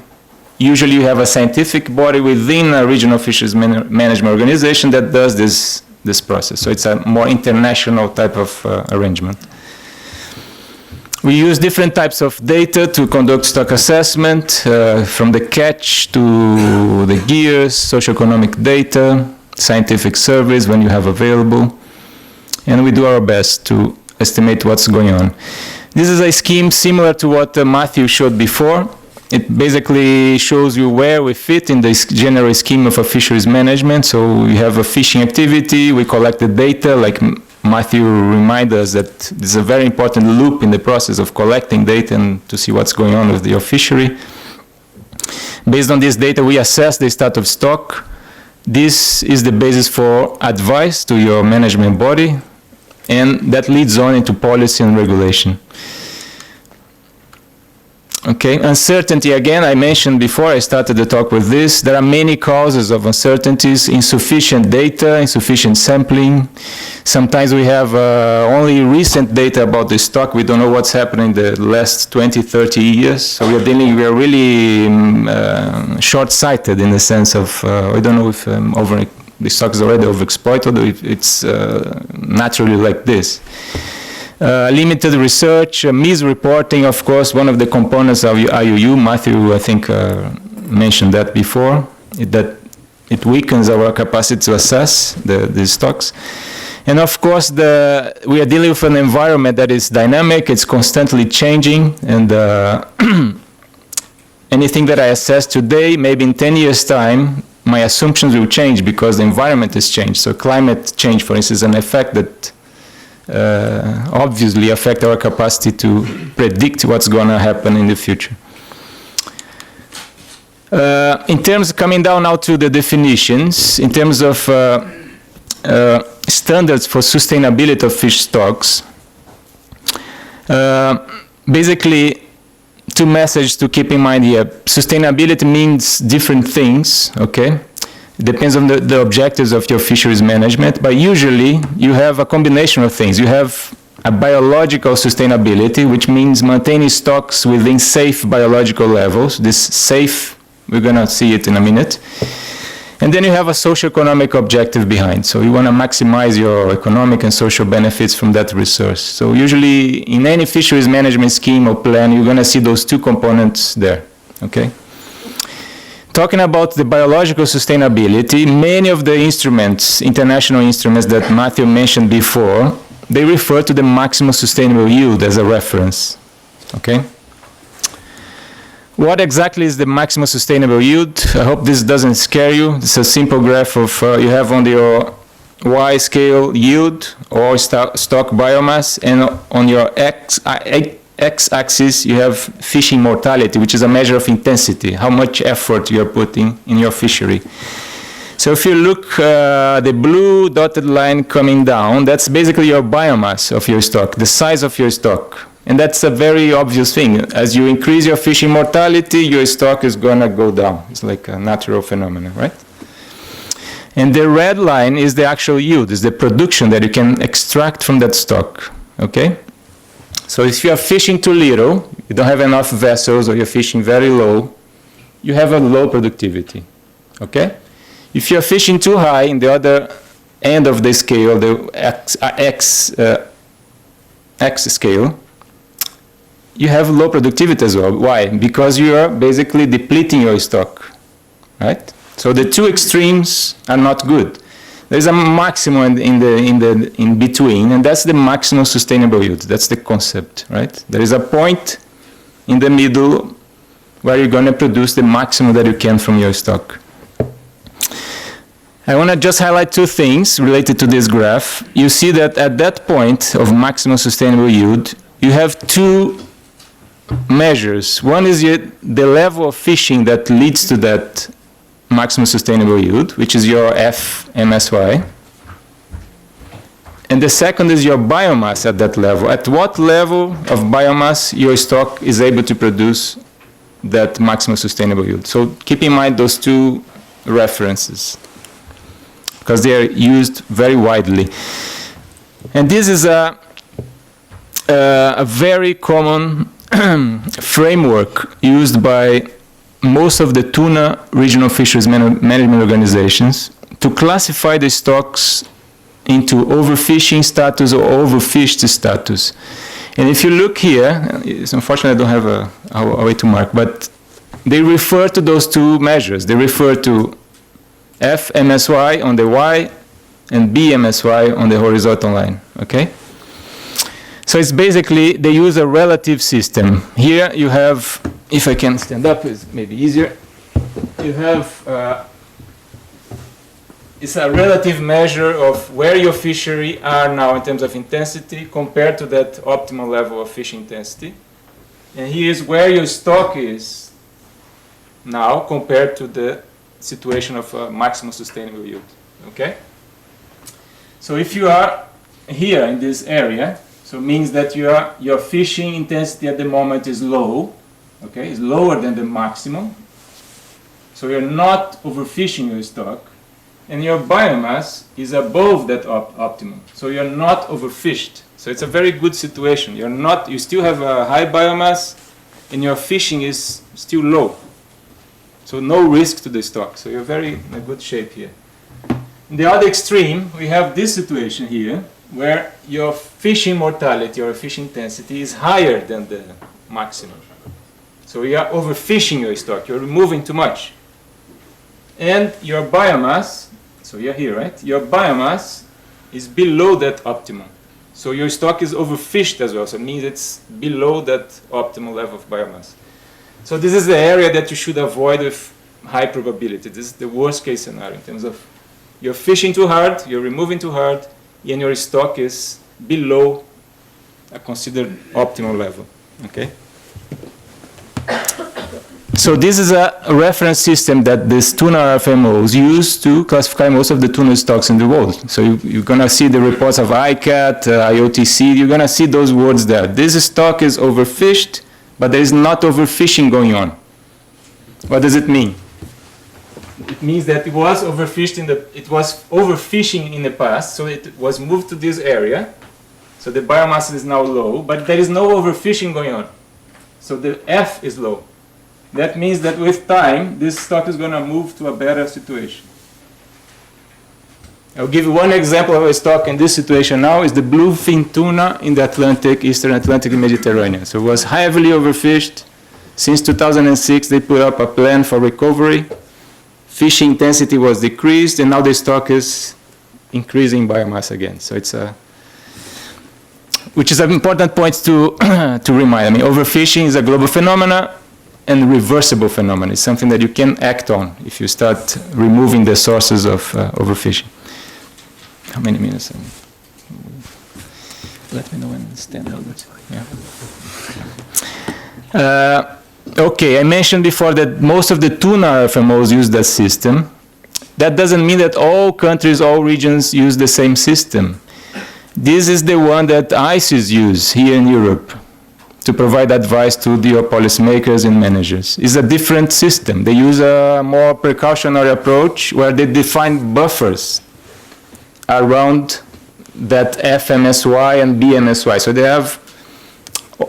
usually you have a scientific body within a regional fisheries management organization that does this process. So it's a more international type of arrangement. We use different types of data to conduct stock assessment, from the catch to the gears, socioeconomic data, scientific surveys when you have available, and we do our best to estimate what's going on. This is a scheme similar to what Matthew showed before. It basically shows you where we fit in the general scheme of a fisheries management. So we have a fishing activity, we collect the data, like Matthew reminded us that this is a very important loop in the process of collecting data and to see what's going on with your fishery. Based on this data, we assess the state of stock. This is the basis for advice to your management body, and that leads on into policy and regulation. Okay, uncertainty, again, I mentioned before I started the talk with this, there are many causes of uncertainties: insufficient data, insufficient sampling. Sometimes we have only recent data about the stock. We don't know what's happening in the last 20, 30 years. So we are really short-sighted in the sense of, we don't know if the stock is already overexploited or if it's naturally like this. Limited research, misreporting, of course, one of the components of IUU. Matthew, I think, mentioned that before, that it weakens our capacity to assess the stocks. And of course, we are dealing with an environment that is dynamic, it's constantly changing, and anything that I assess today, maybe in 10 years' time, my assumptions will change because the environment has changed. So climate change, for instance, is an effect that obviously affect our capacity to predict what's going to happen in the future. In terms, coming down now to the definitions, in terms of standards for sustainability of fish stocks, basically two messages to keep in mind here. Sustainability means different things, okay? It depends on the objectives of your fisheries management, but usually you have a combination of things. You have a biological sustainability, which means maintaining stocks within safe biological levels. This safe, we're going to see it in a minute. And then you have a socio-economic objective behind. So you want to maximize your economic and social benefits from that resource. So usually in any fisheries management scheme or plan, you're going to see those two components there, okay? Talking about the biological sustainability, many of the instruments, international instruments that Matthew mentioned before, they refer to the maximum sustainable yield as a reference, okay? What exactly is the maximum sustainable yield? I hope this doesn't scare you. It's a simple graph of, you have on your Y scale yield or stock biomass, and on your X-axis, you have fishing mortality, which is a measure of intensity, how much effort you're putting in your fishery. So if you look, the blue dotted line coming down, that's basically your biomass of your stock, the size of your stock. And that's a very obvious thing. As you increase your fishing mortality, your stock is going to go down. It's like a natural phenomenon, right? And the red line is the actual yield, is the production that you can extract from that stock, okay? So if you are fishing too little, you don't have enough vessels, or you're fishing very low, you have a low productivity, okay? If you're fishing too high, in the other end of the scale, the X scale, you have low productivity as well. Why? Because you are basically depleting your stock, right? So the two extremes are not good. There's a maximum in between, and that's the maximum sustainable yield. That's the concept, right? There is a point in the middle where you're going to produce the maximum that you can from your stock. I want to just highlight two things related to this graph. You see that at that point of maximum sustainable yield, you have two measures. One is the level of fishing that leads to that maximum sustainable yield, which is your FMSY. And the second is your biomass at that level. At what level of biomass your stock is able to produce that maximum sustainable yield. So keep in mind those two references, because they are used very widely. And this is a very common framework used by most of the tuna regional fisheries management organizations to classify the stocks into overfishing status or overfished status. And if you look here, it's unfortunately I don't have a way to mark, but they refer to those two measures. They refer to FMSY on the Y and BMSY on the horizontal line, okay? So it's basically, they use a relative system. Here you have, if I can stand up, it's maybe easier. You have, it's a relative measure of where your fishery are now in terms of intensity compared to that optimal level of fish intensity. And here's where your stock is now compared to the situation of maximum sustainable yield, okay? So if you are here in this area, so it means that your fishing intensity at the moment is low, okay? It's lower than the maximum. So you're not overfishing your stock, and your biomass is above that optimum. So you're not overfished. So it's a very good situation. You still have a high biomass, and your fishing is still low. So no risk to the stock. So you're very in a good shape here. In the other extreme, we have this situation here, where your fishing mortality or fishing intensity is higher than the maximum. So you are overfishing your stock. You're removing too much. And your biomass, so you're here, right? Your biomass is below that optimum. So your stock is overfished as well. So it means it's below that optimal level of biomass. So this is the area that you should avoid with high probability. This is the worst case scenario in terms of you're fishing too hard, you're removing too hard, and your stock is below a considered optimal level, okay? So this is a reference system that these tuna RFMOs use to classify most of the tuna stocks in the world. So you're gonna see the reports of ICAT, IOTC, you're gonna see those words there. This stock is overfished, but there is not overfishing going on. What does it mean? It means that it was overfishing in the past, so it was moved to this area. So the biomass is now low, but there is no overfishing going on. So the F is low. That means that with time, this stock is going to move to a better situation. I'll give you one example of a stock in this situation now is the bluefin tuna in the Atlantic, Eastern Atlantic and Mediterranean. So it was heavily overfished. Since 2006, they put up a plan for recovery. Fishing intensity was decreased, and now the stock is increasing biomass again. So it's which is an important point to remind. I mean, overfishing is a global phenomenon and reversible phenomenon. It's something that you can act on if you start removing the sources of overfishing. How many minutes? Let me know when it's 10. Yeah. Okay, I mentioned before that most of the tuna RFMOs use that system. That doesn't mean that all countries, all regions use the same system. This is the one that ICES use here in Europe to provide advice to the policymakers and managers. It's a different system. They use a more precautionary approach where they define buffers around that FMSY and BMSY. So they have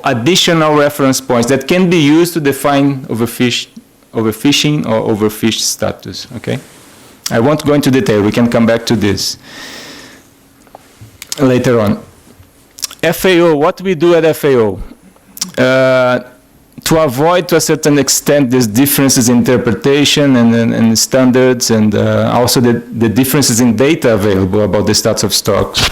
additional reference points that can be used to define overfishing or overfished status, okay? I won't go into detail. We can come back to this later on. FAO, what we do at FAO? to avoid, to a certain extent, these differences in interpretation and standards, and also the differences in data available about the status of stocks.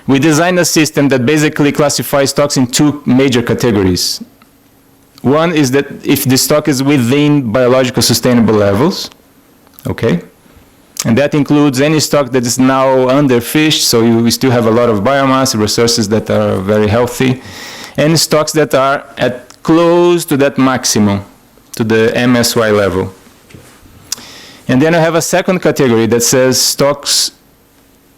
We designed a system that basically classifies stocks in two major categories. One is that if the stock is within biological sustainable levels, okay? And that includes any stock that is now underfished, so we still have a lot of biomass, resources that are very healthy, and stocks that are at close to that maximum, to the MSY level. And then I have a second category that says stocks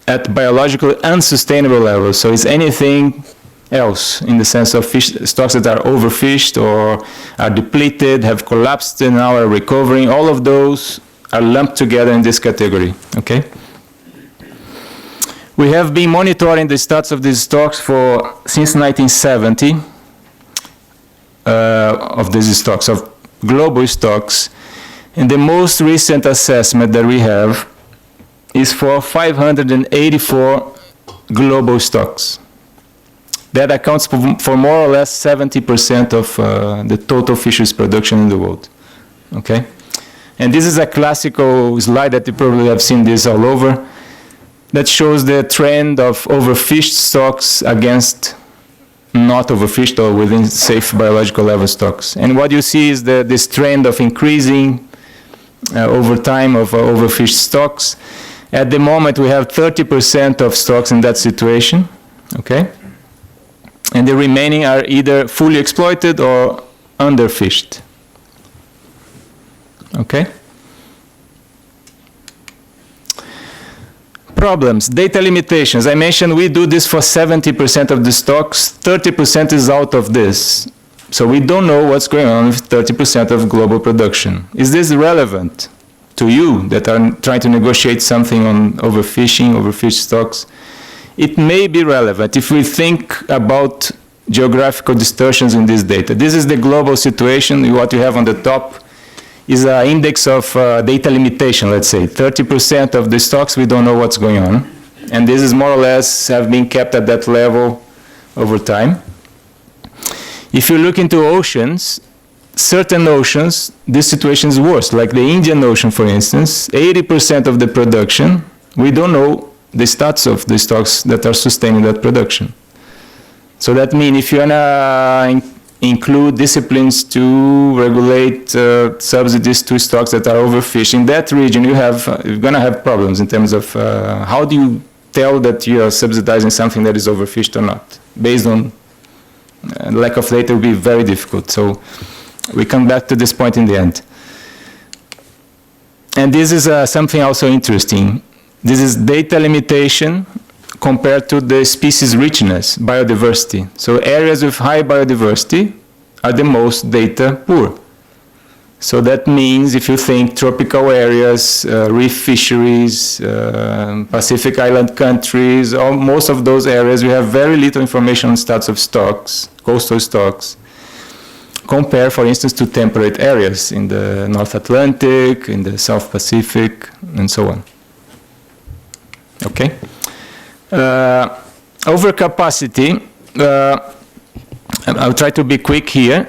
at biologically unsustainable levels. So it's anything else in the sense of stocks that are overfished or are depleted, have collapsed and now are recovering. All of those are lumped together in this category, okay? We have been monitoring the status of these stocks since 1970, of these stocks, of global stocks. And the most recent assessment that we have is for 584 global stocks. That accounts for more or less 70% of the total fisheries production in the world, okay? And this is a classical slide that you probably have seen this all over, that shows the trend of overfished stocks against not overfished or within safe biological level stocks. And what you see is this trend of increasing over time of overfished stocks. At the moment, we have 30% of stocks in that situation, okay? And the remaining are either fully exploited or underfished, okay? Problems, data limitations. I mentioned we do this for 70% of the stocks, 30% is out of this. So we don't know what's going on with 30% of global production. Is this relevant to you that are trying to negotiate something on overfishing, overfished stocks? It may be relevant if we think about geographical distortions in this data. This is the global situation. What you have on the top is an index of data limitation, let's say. 30% of the stocks, we don't know what's going on. And this is more or less have been kept at that level over time. If you look into oceans, certain oceans, this situation is worse. Like the Indian Ocean, for instance, 80% of the production, we don't know the status of the stocks that are sustaining that production. So that means if you want to include disciplines to regulate subsidies to stocks that are overfished, in that region you're going to have problems in terms of how do you tell that you are subsidizing something that is overfished or not. Based on lack of data will be very difficult. So we come back to this point in the end. And this is something also interesting. This is data limitation compared to the species richness, biodiversity. So areas with high biodiversity are the most data poor. So that means if you think tropical areas, reef fisheries, Pacific Island countries, most of those areas, we have very little information on status of stocks, coastal stocks, compared, for instance, to temperate areas in the North Atlantic, in the South Pacific, and so on. Okay? Overcapacity, I'll try to be quick here.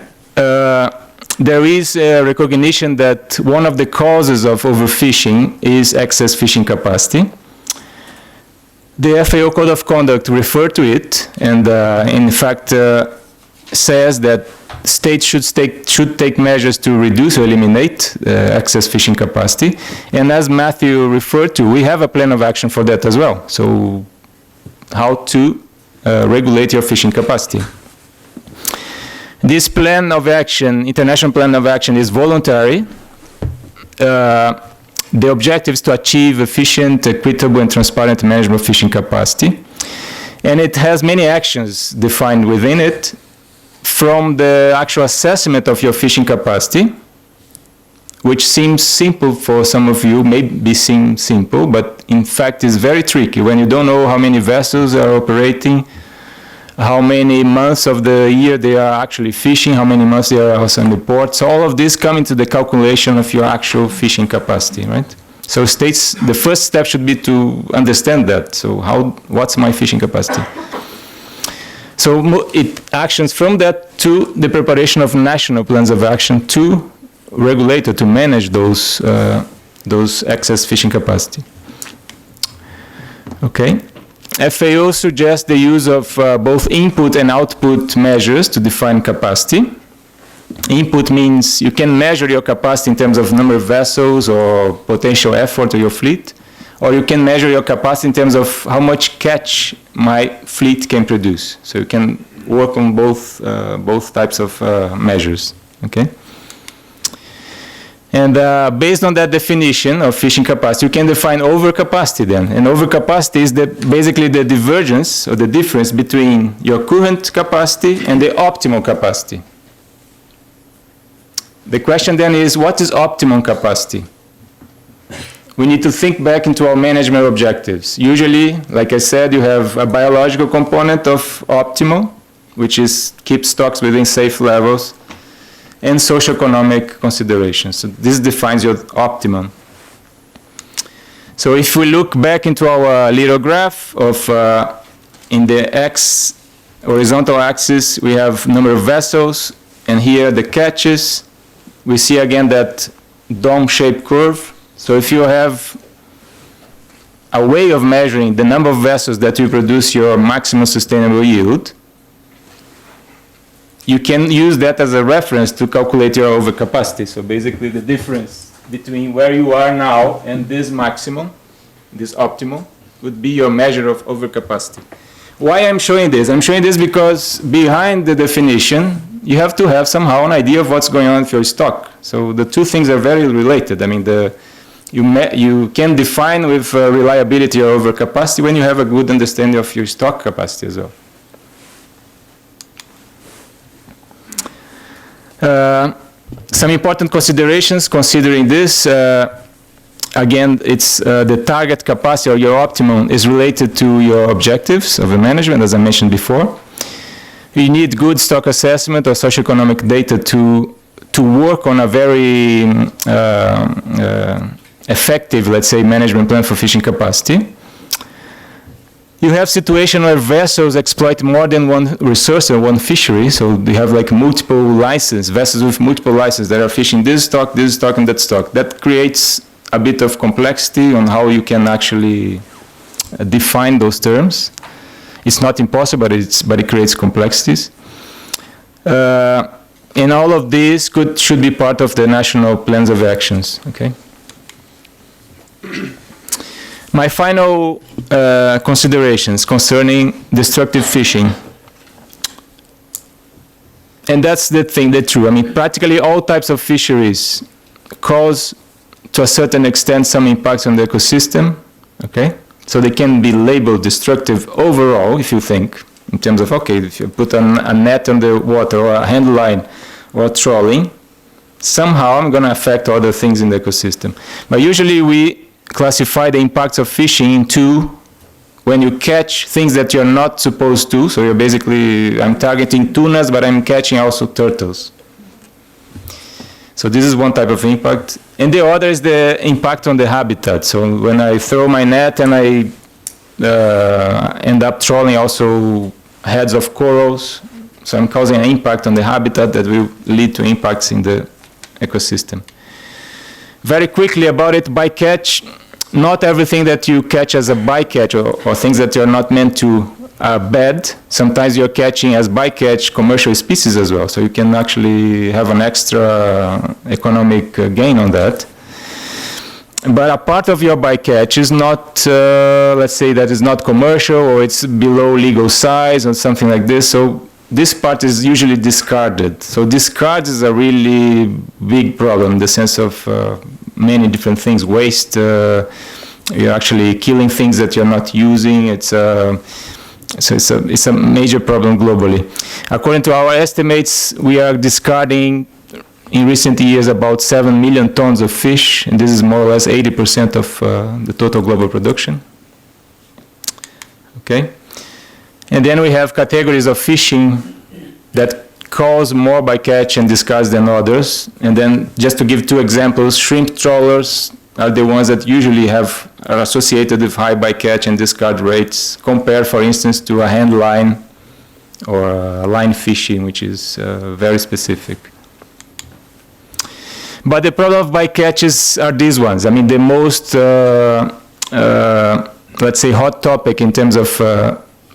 There is a recognition that one of the causes of overfishing is excess fishing capacity. The FAO Code of Conduct referred to it, and in fact says that states should take measures to reduce or eliminate excess fishing capacity. And as Matthew referred to, we have a plan of action for that as well. So how to regulate your fishing capacity. This plan of action, international plan of action, is voluntary. The objective is to achieve efficient, equitable, and transparent management of fishing capacity. And it has many actions defined within it, from the actual assessment of your fishing capacity, which seems simple for some of you, maybe seem simple, but in fact is very tricky when you don't know how many vessels are operating, how many months of the year they are actually fishing, how many months they are also in the port. So all of this come into the calculation of your actual fishing capacity, right? So states, the first step should be to understand that. So what's my fishing capacity? So it actions from that to the preparation of national plans of action to regulator to manage those excess fishing capacity. Okay. FAO suggests the use of both input and output measures to define capacity. Input means you can measure your capacity in terms of number of vessels or potential effort of your fleet, or you can measure your capacity in terms of how much catch my fleet can produce. So you can work on both types of measures. Okay. And based on that definition of fishing capacity, you can define overcapacity then. And overcapacity is basically the divergence or the difference between your current capacity and the optimal capacity. The question then is, what is optimum capacity? We need to think back into our management objectives. Usually, like I said, you have a biological component of optimal, which is keep stocks within safe levels, and socioeconomic considerations. So this defines your optimum. So if we look back into our little graph of in the X horizontal axis, we have number of vessels, and here the catches. We see again that dome-shaped curve. So if you have a way of measuring the number of vessels that you produce your maximum sustainable yield, you can use that as a reference to calculate your overcapacity. So basically the difference between where you are now and this maximum, this optimal, would be your measure of overcapacity. Why I'm showing this? I'm showing this because behind the definition, you have to have somehow an idea of what's going on with your stock. So the two things are very related. I mean, you can define with reliability or overcapacity when you have a good understanding of your stock capacity as well. Some important considerations considering this. Again, it's the target capacity or your optimum is related to your objectives of the management, as I mentioned before. You need good stock assessment or socioeconomic data to work on a very effective, let's say, management plan for fishing capacity. You have situation where vessels exploit more than one resource or one fishery, so you have like multiple licenses, vessels with multiple licenses that are fishing this stock, and that stock. That creates a bit of complexity on how you can actually define those terms. It's not impossible, but it creates complexities. And all of these should be part of the national plans of actions. Okay. My final considerations concerning destructive fishing. And that's the thing, that's true. I mean, practically all types of fisheries cause, to a certain extent, some impacts on the ecosystem. Okay? So they can be labeled destructive overall, if you think, in terms of, okay, if you put a net on the water or a hand line or trawling, somehow I'm going to affect other things in the ecosystem. But usually we classify the impacts of fishing into when you catch things that you're not supposed to. So you're basically, I'm targeting tunas, but I'm catching also turtles. So this is one type of impact. And the other is the impact on the habitat. So when I throw my net and I end up trawling also heads of corals, so I'm causing an impact on the habitat that will lead to impacts in the ecosystem. Very quickly about it, bycatch, not everything that you catch as a bycatch or things that you're not meant to are bad. Sometimes you're catching as bycatch commercial species as well, so you can actually have an extra economic gain on that. But a part of your bycatch is not, let's say that is not commercial or it's below legal size or something like this, so this part is usually discarded. So discard is a really big problem in the sense of many different things. Waste, you're actually killing things that you're not using. It's a major problem globally. According to our estimates, we are discarding in recent years about 7 million tons of fish, and this is more or less 80% of the total global production. Okay. And then we have categories of fishing that cause more bycatch and discards than others. And then just to give two examples, shrimp trawlers are the ones that usually are associated with high bycatch and discard rates compared, for instance, to a hand line or line fishing, which is very specific. But the problem of bycatches are these ones. I mean, the most, let's say, hot topic in terms of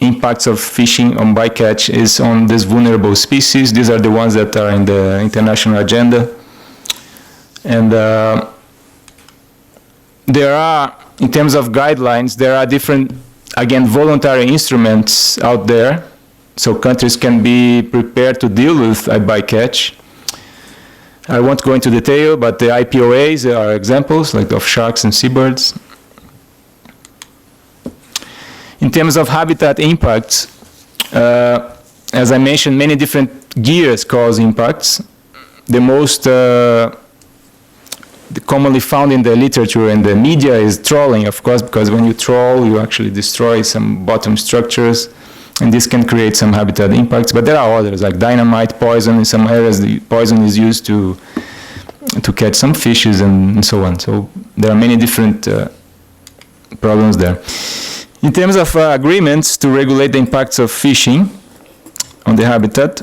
impacts of fishing on bycatch is on these vulnerable species. These are the ones that are in the international agenda. And there are, in terms of guidelines, there are different, again, voluntary instruments out there. So countries can be prepared to deal with a bycatch. I won't go into detail, but the IPOAs are examples, like of sharks and seabirds. In terms of habitat impacts, as I mentioned, many different gears cause impacts. The most commonly found in the literature and the media is trawling, of course, because when you trawl, you actually destroy some bottom structures, and this can create some habitat impacts. But there are others, like dynamite, poison. In some areas, the poison is used to catch some fishes and so on. So there are many different problems there. In terms of agreements to regulate the impacts of fishing on the habitat,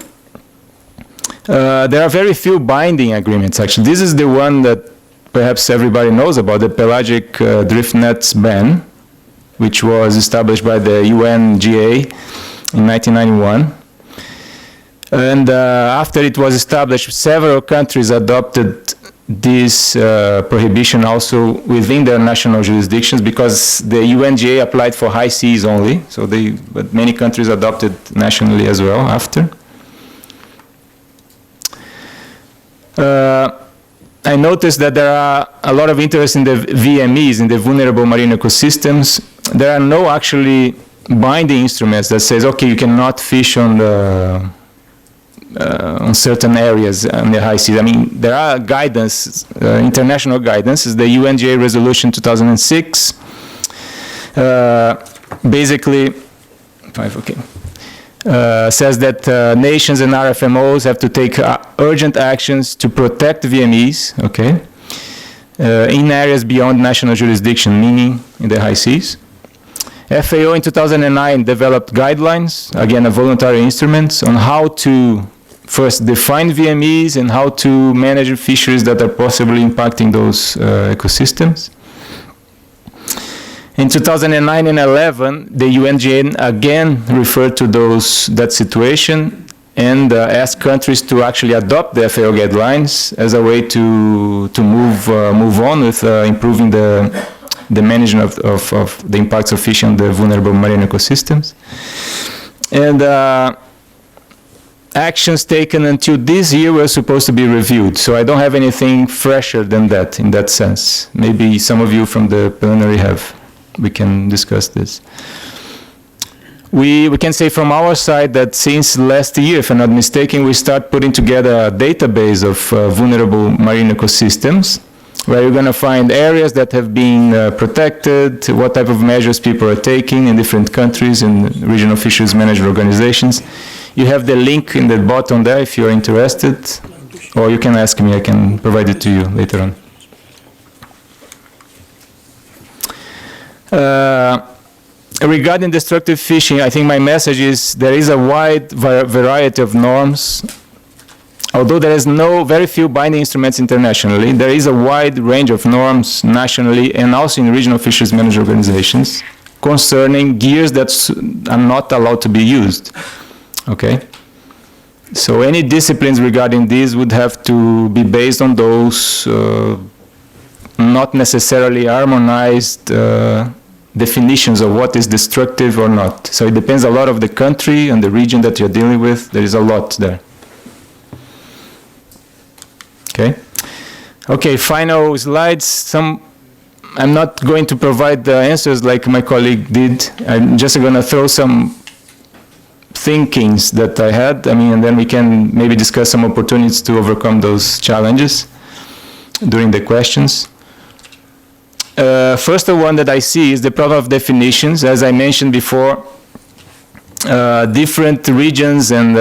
there are very few binding agreements, actually. This is the one that perhaps everybody knows about, the pelagic drift nets ban, which was established by the UNGA in 1991. And after it was established, several countries adopted this prohibition also within their national jurisdictions, because the UNGA applied for high seas only, but many countries adopted nationally as well after. I noticed that there are a lot of interest in the VMEs, in the vulnerable marine ecosystems. There are no actually binding instruments that says, okay, you cannot fish on the on certain areas on the high seas. I mean, there are guidance, international guidance, is the UNGA resolution 2006. Basically, says that nations and RFMOs have to take urgent actions to protect VMEs, okay, in areas beyond national jurisdiction, meaning in the high seas. FAO in 2009 developed guidelines, again, a voluntary instruments, on how to first define VMEs and how to manage fisheries that are possibly impacting those ecosystems. In 2009 and 11, the UNGA again referred to that situation and asked countries to actually adopt the FAO guidelines as a way to move on with improving the management of the impacts of fishing on the vulnerable marine ecosystems. And actions taken until this year were supposed to be reviewed. So I don't have anything fresher than that in that sense. Maybe some of you from the plenary have. We can discuss this. We can say from our side that since last year, if I'm not mistaken, we start putting together a database of vulnerable marine ecosystems, where you're going to find areas that have been protected, what type of measures people are taking in different countries and regional fisheries management organizations. You have the link in the bottom there if you're interested, or you can ask me, I can provide it to you later on. Regarding destructive fishing, I think my message is there is a wide variety of norms. Although there is very few binding instruments internationally, there is a wide range of norms nationally and also in regional fisheries management organizations concerning gears that are not allowed to be used. Okay? So any disciplines regarding these would have to be based on those not necessarily harmonized definitions of what is destructive or not. So it depends a lot of the country and the region that you're dealing with. There is a lot there. Okay. Okay, final slides. I'm not going to provide the answers like my colleague did. I'm just going to throw some thinkings that I had. I mean, and then we can maybe discuss some opportunities to overcome those challenges during the questions. First one that I see is the problem of definitions. As I mentioned before, different regions and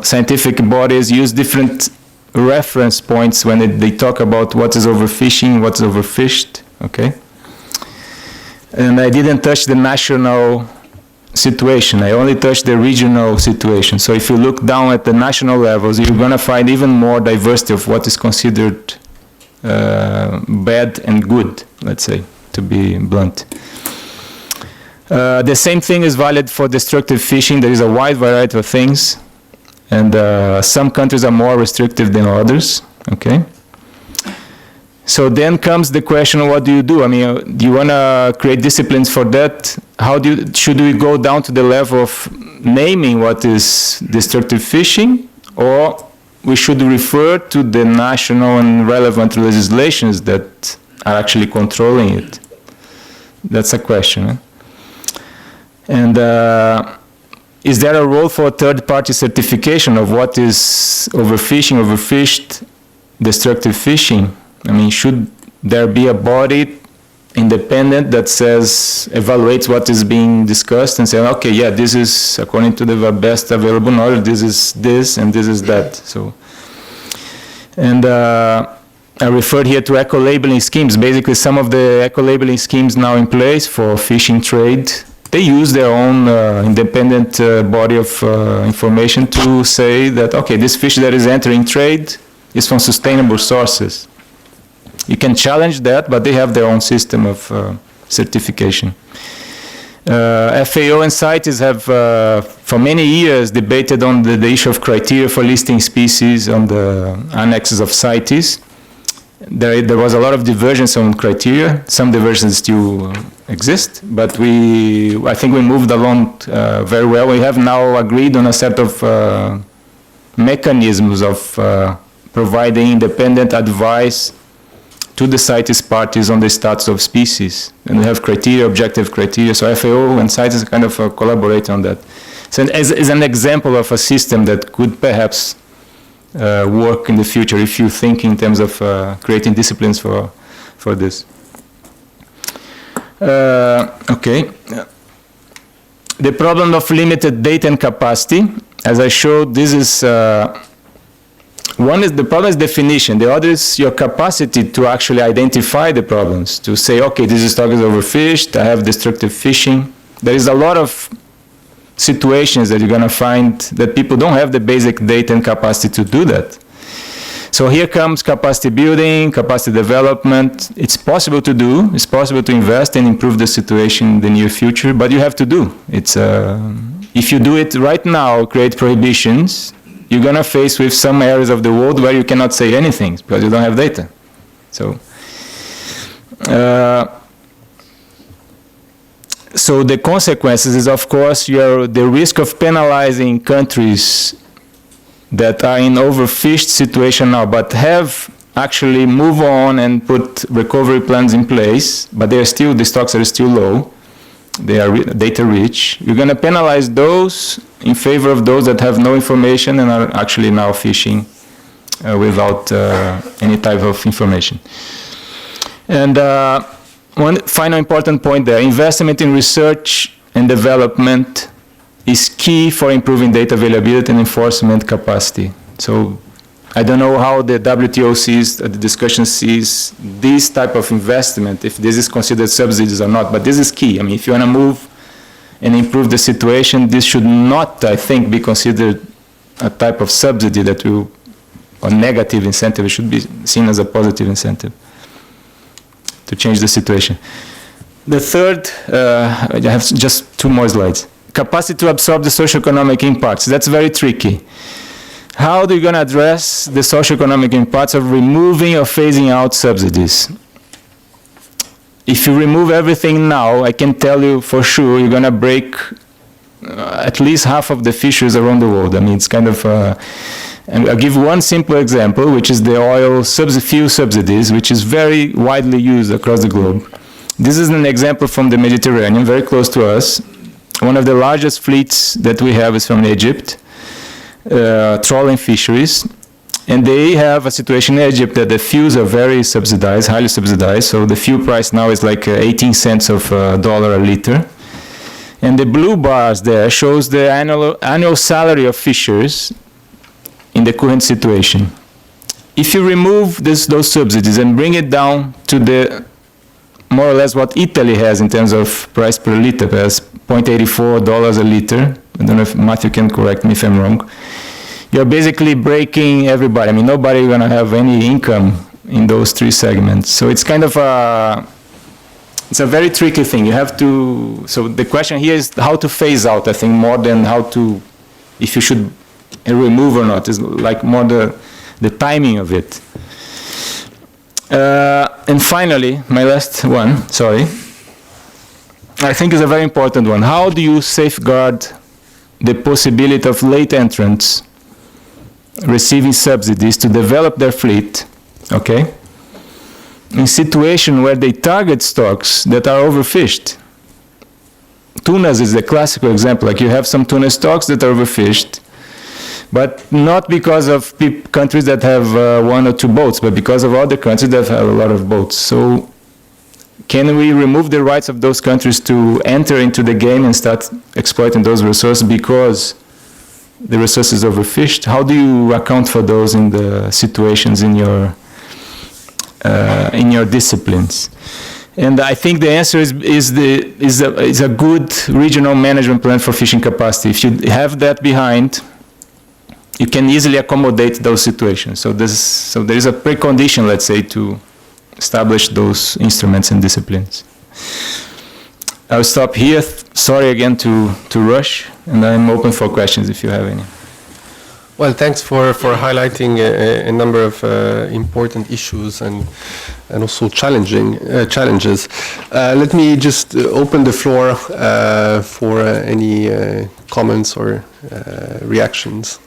scientific bodies use different reference points when they talk about what is overfishing, what is overfished, okay? And I didn't touch the national situation. I only touched the regional situation. So if you look down at the national levels, you're going to find even more diversity of what is considered bad and good, let's say, to be blunt. The same thing is valid for destructive fishing. There is a wide variety of things, and some countries are more restrictive than others, okay? So then comes the question, what do you do? I mean, do you want to create disciplines for that? Should we go down to the level of naming what is destructive fishing, or we should refer to the national and relevant legislations that are actually controlling it? That's a question. And is there a role for third-party certification of what is overfishing, overfished, destructive fishing? I mean, should there be a body independent that evaluates what is being discussed and say, okay, yeah, this is according to the best available knowledge, this is this and this is that. So, and I referred here to eco-labeling schemes. Basically, some of the eco-labeling schemes now in place for fishing trade, they use their own independent body of information to say that, okay, this fish that is entering trade is from sustainable sources. You can challenge that, but they have their own system of certification. FAO and CITES have, for many years, debated on the issue of criteria for listing species on the annexes of CITES. There was a lot of divergence on criteria. Some diversions still exist, but I think we moved along very well. We have now agreed on a set of mechanisms of providing independent advice to the CITES parties on the status of species. And we have criteria, objective criteria. So FAO and CITES kind of collaborate on that. So as an example of a system that could perhaps work in the future if you think in terms of creating disciplines for this. Okay. The problem of limited data and capacity, as I showed, this is the problem is definition. The other is your capacity to actually identify the problems, to say, okay, this stock is overfished, I have destructive fishing. There is a lot of situations that you're going to find that people don't have the basic data and capacity to do that. So here comes capacity building, capacity development. It's possible to do. It's possible to invest and improve the situation in the near future, but you have to do. If you do it right now, create prohibitions, you're going to face with some areas of the world where you cannot say anything because you don't have data. So the consequences is, of course, the risk of penalizing countries that are in overfished situation now, but have actually moved on and put recovery plans in place, but the stocks are still low. They are data rich. You're going to penalize those in favor of those that have no information and are actually now fishing without any type of information. And one final important point there, investment in research and development is key for improving data availability and enforcement capacity. So I don't know how the WTO sees, the discussion sees this type of investment, if this is considered subsidies or not, but this is key. I mean, if you want to move and improve the situation, this should not, I think, be considered a type of subsidy that will, or negative incentive. It should be seen as a positive incentive to change the situation. The third, I have just 2 more slides. Capacity to absorb the socioeconomic impacts. That's very tricky. How are you going to address the socioeconomic impacts of removing or phasing out subsidies? If you remove everything now, I can tell you for sure you're going to break at least half of the fisheries around the world. I mean, it's kind of, and I'll give one simple example, which is the oil fuel subsidies, which is very widely used across the globe. This is an example from the Mediterranean, very close to us. One of the largest fleets that we have is from Egypt. Trawling fisheries, and they have a situation in Egypt that the fuels are very subsidized, highly subsidized, so the fuel price now is like 18 cents of dollar a liter. And the blue bars there shows the annual salary of fishers in the current situation. If you remove those subsidies and bring it down to the more or less what Italy has in terms of price per liter, $0.84 a liter. I don't know if Matthew can correct me if I'm wrong. You're basically breaking everybody. I mean, nobody going to have any income in those three segments. So it's kind of it's a very tricky thing. You have to, so the question here is how to phase out, I think, more than how to, if you should remove or not, is like more the timing of it. And finally, my last one, sorry, I think is a very important one. How do you safeguard the possibility of late entrants receiving subsidies to develop their fleet, okay, in situation where they target stocks that are overfished? Tunas is the classical example. Like you have some tuna stocks that are overfished, but not because of countries that have one or two boats, but because of other countries that have a lot of boats. So can we remove the rights of those countries to enter into the game and start exploiting those resources because the resource is overfished? How do you account for those in the situations in your disciplines? And I think the answer is a good regional management plan for fishing capacity. If you have that behind, you can easily accommodate those situations. So there is a precondition, let's say, to establish those instruments and disciplines. I'll stop here. Sorry again to rush, and I'm open for questions if you have any. Well, thanks for highlighting a number of important issues and also challenges. Let me just open the floor for any comments or reactions.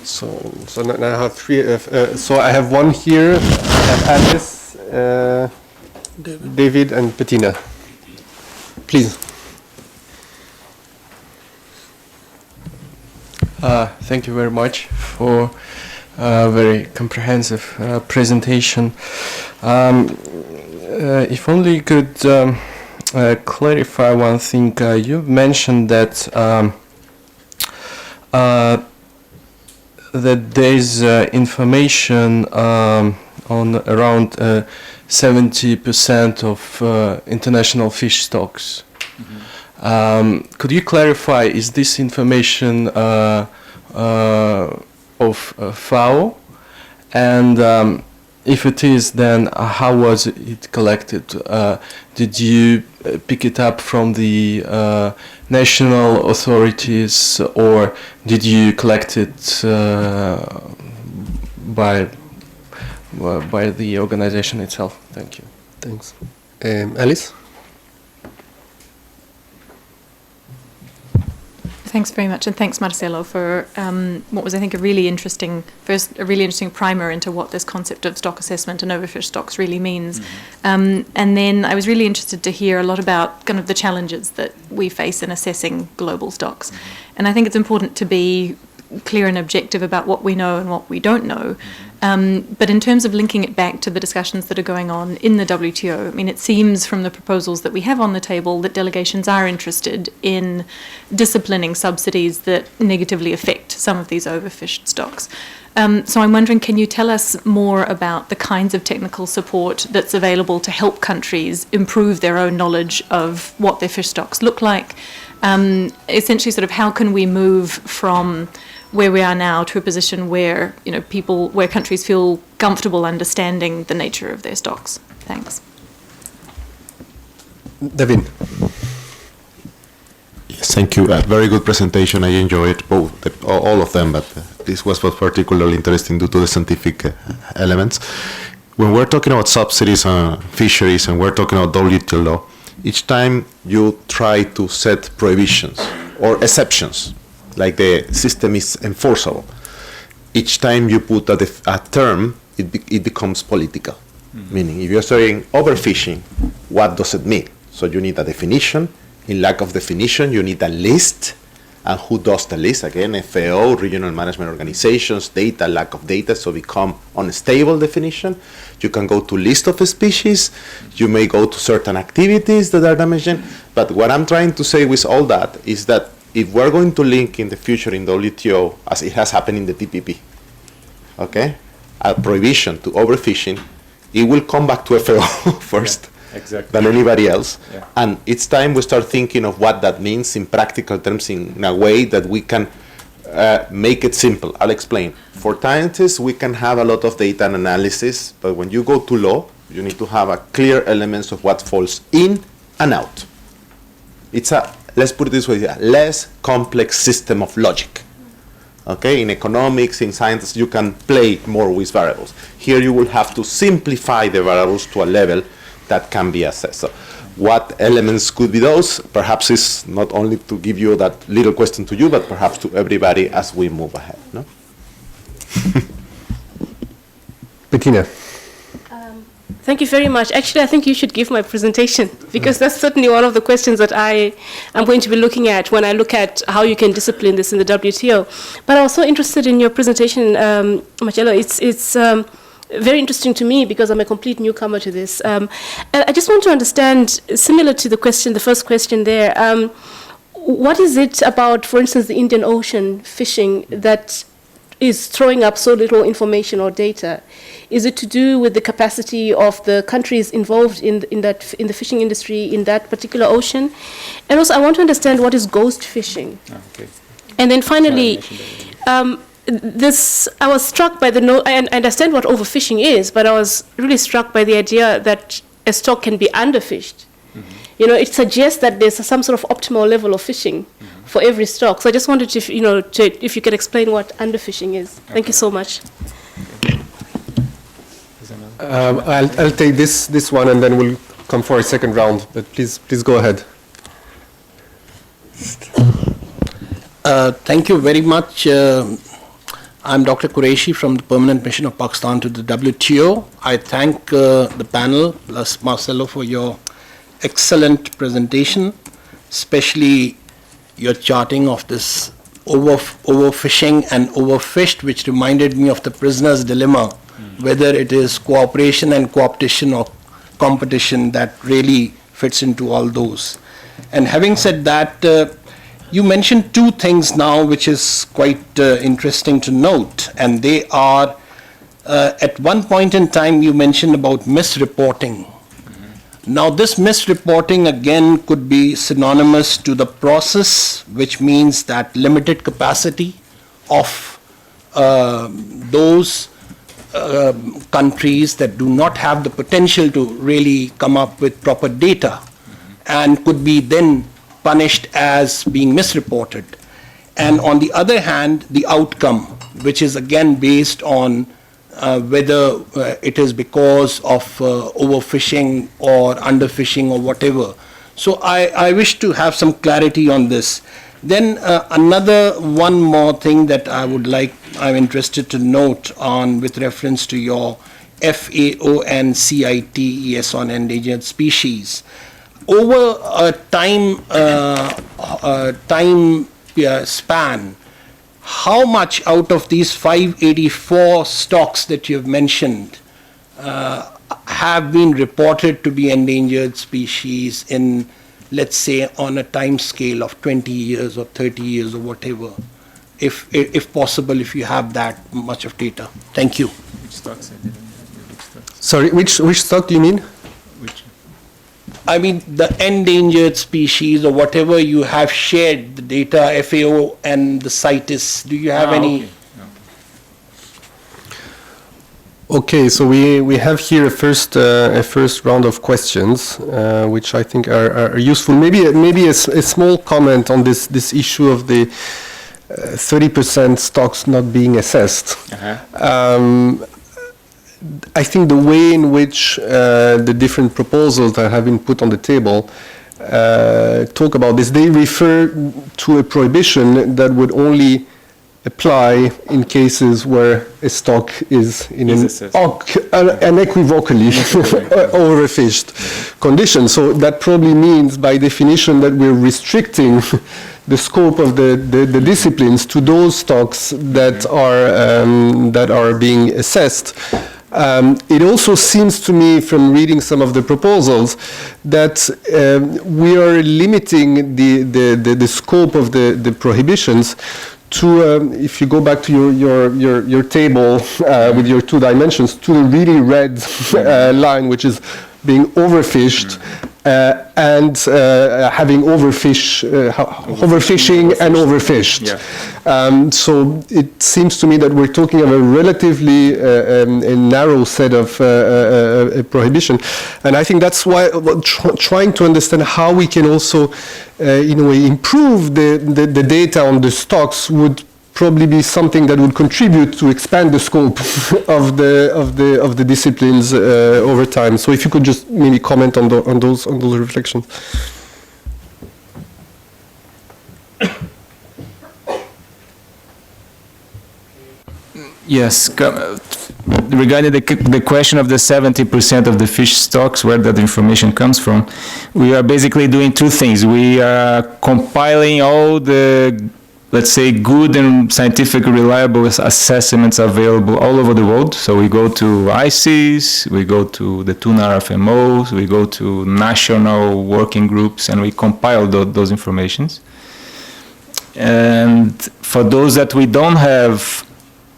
So now I have three. So I have one here. I have Alice, David, and Bettina. Please. Thank you very much for a very comprehensive presentation. If only you could clarify one thing. You mentioned that that there is information on around 70% of international fish stocks. Mm-hmm. Could you clarify, is this information of FAO? And if it is, then how was it collected? Did you pick it up from the national authorities, or did you collect it by the organization itself? Thank you. Thanks. Alice? Thanks very much, and thanks, Marcelo, for what was, I think, a really interesting primer into what this concept of stock assessment and overfish stocks really means. Mm-hmm. And then I was really interested to hear a lot about kind of the challenges that we face in assessing global stocks. Mm-hmm. And I think it's important to be clear and objective about what we know and what we don't know. Mm-hmm. But in terms of linking it back to the discussions that are going on in the WTO, I mean, it seems from the proposals that we have on the table that delegations are interested in disciplining subsidies that negatively affect some of these overfished stocks. So I'm wondering, can you tell us more about the kinds of technical support that's available to help countries improve their own knowledge of what their fish stocks look like? Essentially, sort of, how can we move from where we are now to a position where, you know, where countries feel comfortable understanding the nature of their stocks? Thanks. David. Yes, thank you. Very good presentation. I enjoyed all of them, but this was particularly interesting due to the scientific elements. When we're talking about subsidies on fisheries and we're talking about WTO law, each time you try to set prohibitions or exceptions, like the system is enforceable, each time you put a term, it becomes political. Mm-hmm. Meaning, if you're saying overfishing, what does it mean? So you need a definition. In lack of definition, you need a list. And who does the list? Again, FAO, regional management organizations, data, lack of data, so become unstable definition. You can go to list of species. You may go to certain activities that are damaging. But what I'm trying to say with all that is that if we're going to link in the future in WTO, as it has happened in the TPP, okay, a prohibition to overfishing, it will come back to FAO first than anybody else. Yeah. And it's time we start thinking of what that means in practical terms in a way that we can make it simple. I'll explain. For scientists, we can have a lot of data and analysis, but when you go to law, you need to have a clear elements of what falls in and out. It's a, let's put it this way, a less complex system of logic. Okay, in economics, in science, you can play more with variables. Here you will have to simplify the variables to a level that can be assessed. So what elements could be those? Perhaps it's not only to give you that little question to you, but perhaps to everybody as we move ahead. No? Bettina. Thank you very much. Actually, I think you should give my presentation because that's certainly one of the questions that I am going to be looking at when I look at how you can discipline this in the WTO. But I was so interested in your presentation, Marcello. It's very interesting to me because I'm a complete newcomer to this. And I just want to understand, similar to the question, the first question there, what is it about, for instance, the Indian Ocean fishing that is throwing up so little information or data? Is it to do with the capacity of the countries involved in the fishing industry in that particular ocean? And also, I want to understand what is ghost fishing. Okay. And then finally, I was struck by I understand what overfishing is, but I was really struck by the idea that a stock can be underfished. You know, it suggests that there's some sort of optimal level of fishing for every stock. So I just wanted to, if you could explain what underfishing is. Thank you so much. I'll take this one and then we'll come for a second round. But please go ahead. Thank you very much. I'm Dr. Qureshi from the Permanent Mission of Pakistan to the WTO. I thank the panel plus Marcello for your excellent presentation, especially your charting of this overfishing and overfished, which reminded me of the prisoner's dilemma, whether it is cooperation and cooptation or competition that really fits into all those. And having said that, you mentioned two things now which is quite interesting to note, and they are, at one point in time you mentioned about misreporting. Now this misreporting again could be synonymous to the process, which means that limited capacity of those countries that do not have the potential to really come up with proper data and could be then punished as being misreported. And on the other hand, the outcome, which is again based on whether it is because of overfishing or underfishing or whatever. So I wish to have some clarity on this. Then one more thing that I'm interested to note on with reference to your FAO and CITES on endangered species. Over a time span, how much out of these 584 stocks that you've mentioned have been reported to be endangered species in, let's say, on a time scale of 20 years or 30 years or whatever, if possible, if you have that much of data? Thank you. Sorry, which stock do you mean? I mean the endangered species or whatever you have shared the data, FAO and the CITES. Do you have any? Okay. Okay, so we have here a first round of questions, which I think are useful. Maybe a small comment on this issue of the 30% stocks not being assessed. I think the way in which the different proposals that have been put on the table talk about this, they refer to a prohibition that would only apply in cases where a stock is in an unequivocally overfished condition. So that probably means by definition that we're restricting the scope of the disciplines to those stocks that are being assessed. It also seems to me from reading some of the proposals that we are limiting the scope of the prohibitions if you go back to your table with your 2 dimensions, to the really red line, which is being overfished and having overfishing and overfished. Yeah. So it seems to me that we're talking of a relatively a narrow set of prohibition, and I think that's why trying to understand how we can also, in a way, improve the data on the stocks would probably be something that would contribute to expand the scope of the disciplines over time. So if you could just maybe comment on those reflections. Yes, regarding the question of the 70% of the fish stocks, where that information comes from, we are basically doing 2 things. We are compiling all the, let's say, good and scientific reliable assessments available all over the world. So we go to ICES, we go to the tuna RFMOs, we go to national working groups, and we compile those informations. And for those that we don't have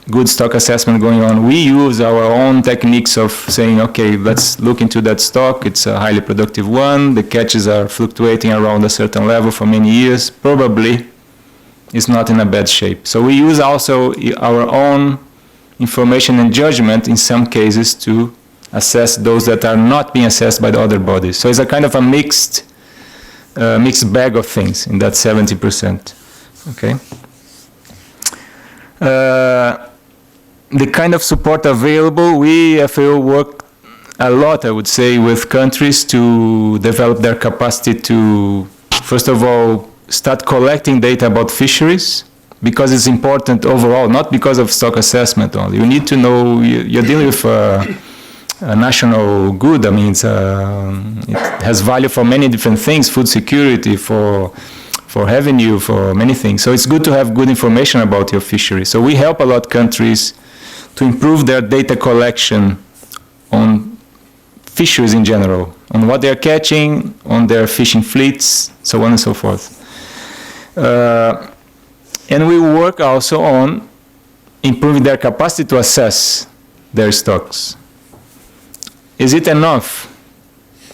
good stock assessment going on, we use our own techniques of saying, okay, let's look into that stock. It's a highly productive one. The catches are fluctuating around a certain level for many years. Probably it's not in a bad shape. So we use also our own information and judgment in some cases to assess those that are not being assessed by the other bodies. So it's a kind of a mixed bag of things in that 70%. Okay. The kind of support available, we FAO work a lot, I would say, with countries to develop their capacity to, first of all, start collecting data about fisheries, because it's important overall, not because of stock assessment only. You need to know, you're dealing with a national good. I mean, it has value for many different things, food security, for revenue, for many things. So it's good to have good information about your fishery. So we help a lot countries to improve their data collection on fisheries in general, on what they're catching, on their fishing fleets, so on and so forth. And we work also on improving their capacity to assess their stocks. Is it enough?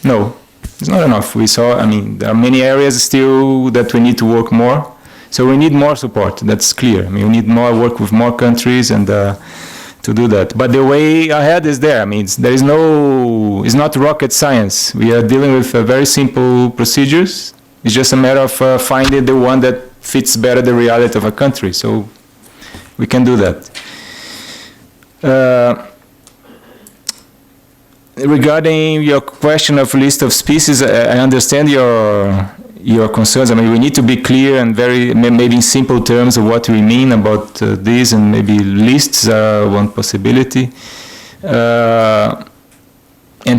No, it's not enough. We saw, I mean, there are many areas still that we need to work more. So we need more support, that's clear. I mean, we need more work with more countries and to do that. But the way ahead is there. I mean, it's not rocket science. We are dealing with very simple procedures. It's just a matter of finding the one that fits better the reality of a country. So we can do that. Regarding your question of list of species, I understand your concerns. I mean, we need to be clear and very, maybe in simple terms of what we mean about this, and maybe lists are one possibility. And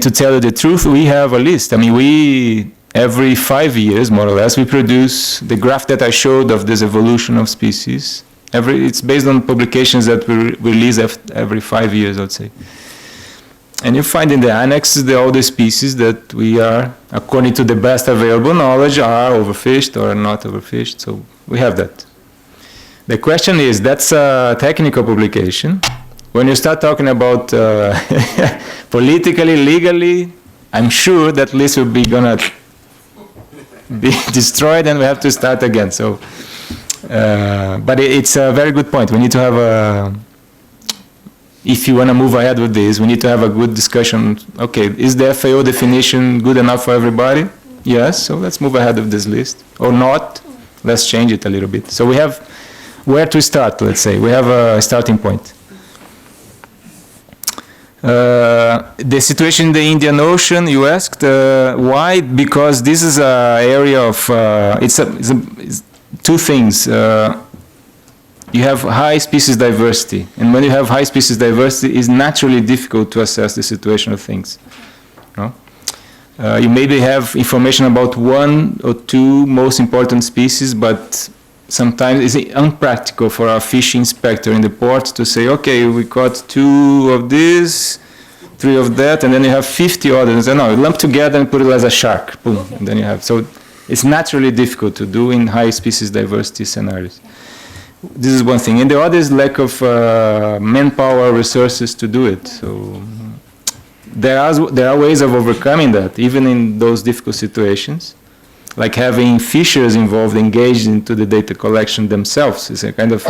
to tell you the truth, we have a list. I mean, every 5 years, more or less, we produce the graph that I showed of this evolution of species. It's based on publications that we release every 5 years, I'd say. And you find in the annexes all the species that we are, according to the best available knowledge, are overfished or not overfished. So we have that. The question is, that's a technical publication. When you start talking about politically, legally, I'm sure that list will be gonna be destroyed and we have to start again. So, but it's a very good point. We need to have if you want to move ahead with this, we need to have a good discussion. Okay, is the FAO definition good enough for everybody? Yes, so let's move ahead with this list. Or not, let's change it a little bit. So we have where to start, let's say. We have a starting point. The situation in the Indian Ocean, you asked, why? Because this is an area of, it's two things. You have high species diversity, and when you have high species diversity, it's naturally difficult to assess the situation of things. No? You maybe have information about 1 or 2 most important species, but sometimes it's unpractical for a fish inspector in the port to say, okay, we caught 2 of this, 3 of that, and then you have 50 others. No, lump together and put it as a shark. Boom, and then you have. So it's naturally difficult to do in high species diversity scenarios. this is one thing. And the other is lack of manpower resources to do it. So there are ways of overcoming that, even in those difficult situations. Like having fishers involved, engaged into the data collection themselves is a kind of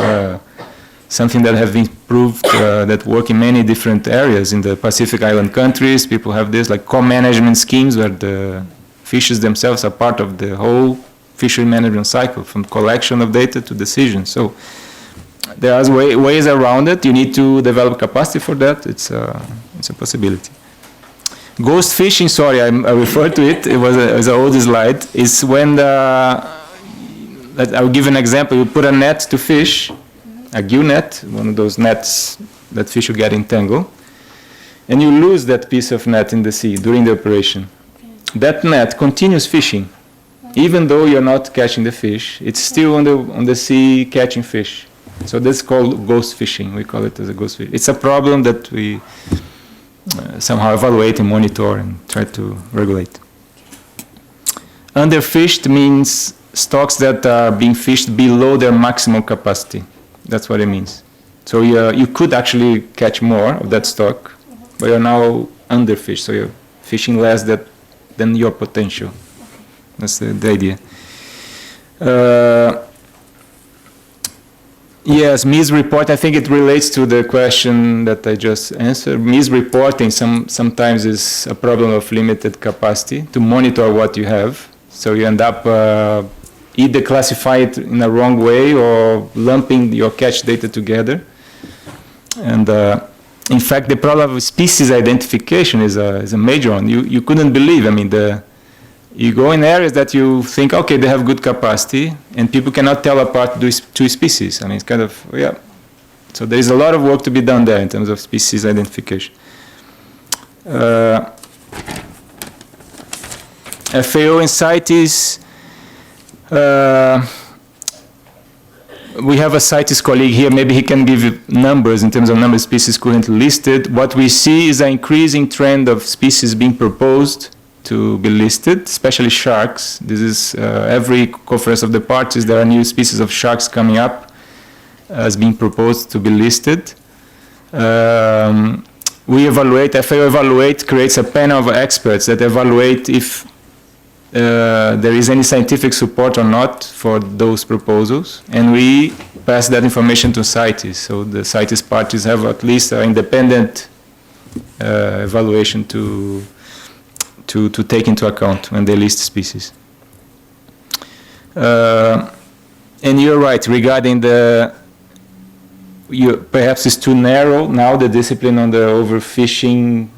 something that have been proved that work in many different areas. In the Pacific Island countries, people have this like co-management schemes where the fishers themselves are part of the whole fishery management cycle, from collection of data to decision. So there are ways around it. You need to develop capacity for that. It's a possibility. Ghost fishing, sorry, I referred to it. It was an old slide. It's when I'll give an example. You put a net to fish, a gill net, one of those nets that fish will get entangled, and you lose that piece of net in the sea during the operation. That net continues fishing, even though you're not catching the fish. It's still on the sea catching fish. So that's called ghost fishing. We call it as a ghost fish. It's a problem that we somehow evaluate and monitor and try to regulate. Underfished means stocks that are being fished below their maximum capacity. That's what it means. So you could actually catch more of that stock, but you're now underfished. So you're fishing less than your potential. That's the idea. Yes, misreport. I think it relates to the question that I just answered. Misreporting sometimes is a problem of limited capacity to monitor what you have. So you end up either classify it in a wrong way or lumping your catch data together. And in fact, the problem of species identification is a major one. You couldn't believe. I mean, you go in areas that you think, okay, they have good capacity, and people cannot tell apart two species. I mean, it's kind of, yeah. So there is a lot of work to be done there in terms of species identification. FAO and CITES, we have a CITES colleague here, maybe he can give you numbers in terms of number of species currently listed. What we see is an increasing trend of species being proposed to be listed, especially sharks. This is every conference of the parties, there are new species of sharks coming up as being proposed to be listed. We evaluate, FAO Evaluate creates a panel of experts that evaluate if there is any scientific support or not for those proposals, and we pass that information to CITES. So the CITES parties have at least an independent evaluation to take into account when they list species. And you're right, regarding perhaps it's too narrow now, the discipline on the overfishing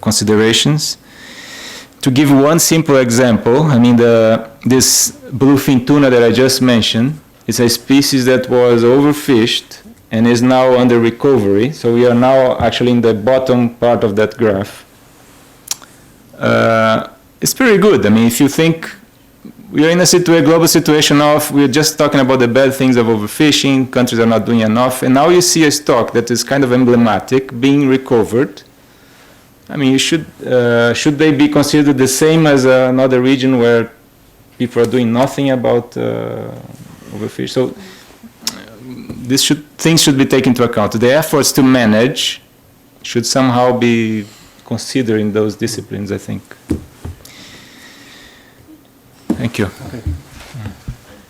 considerations. To give one simple example, I mean, this bluefin tuna that I just mentioned is a species that was overfished and is now under recovery. So we are now actually in the bottom part of that graph. It's pretty good. I mean, if you think we are in a global situation of, we're just talking about the bad things of overfishing, countries are not doing enough, and now you see a stock that is kind of emblematic being recovered. I mean, should they be considered the same as another region where people are doing nothing about overfish? So things should be taken into account. The efforts to manage should somehow be considered in those disciplines, I think. Thank you. Okay.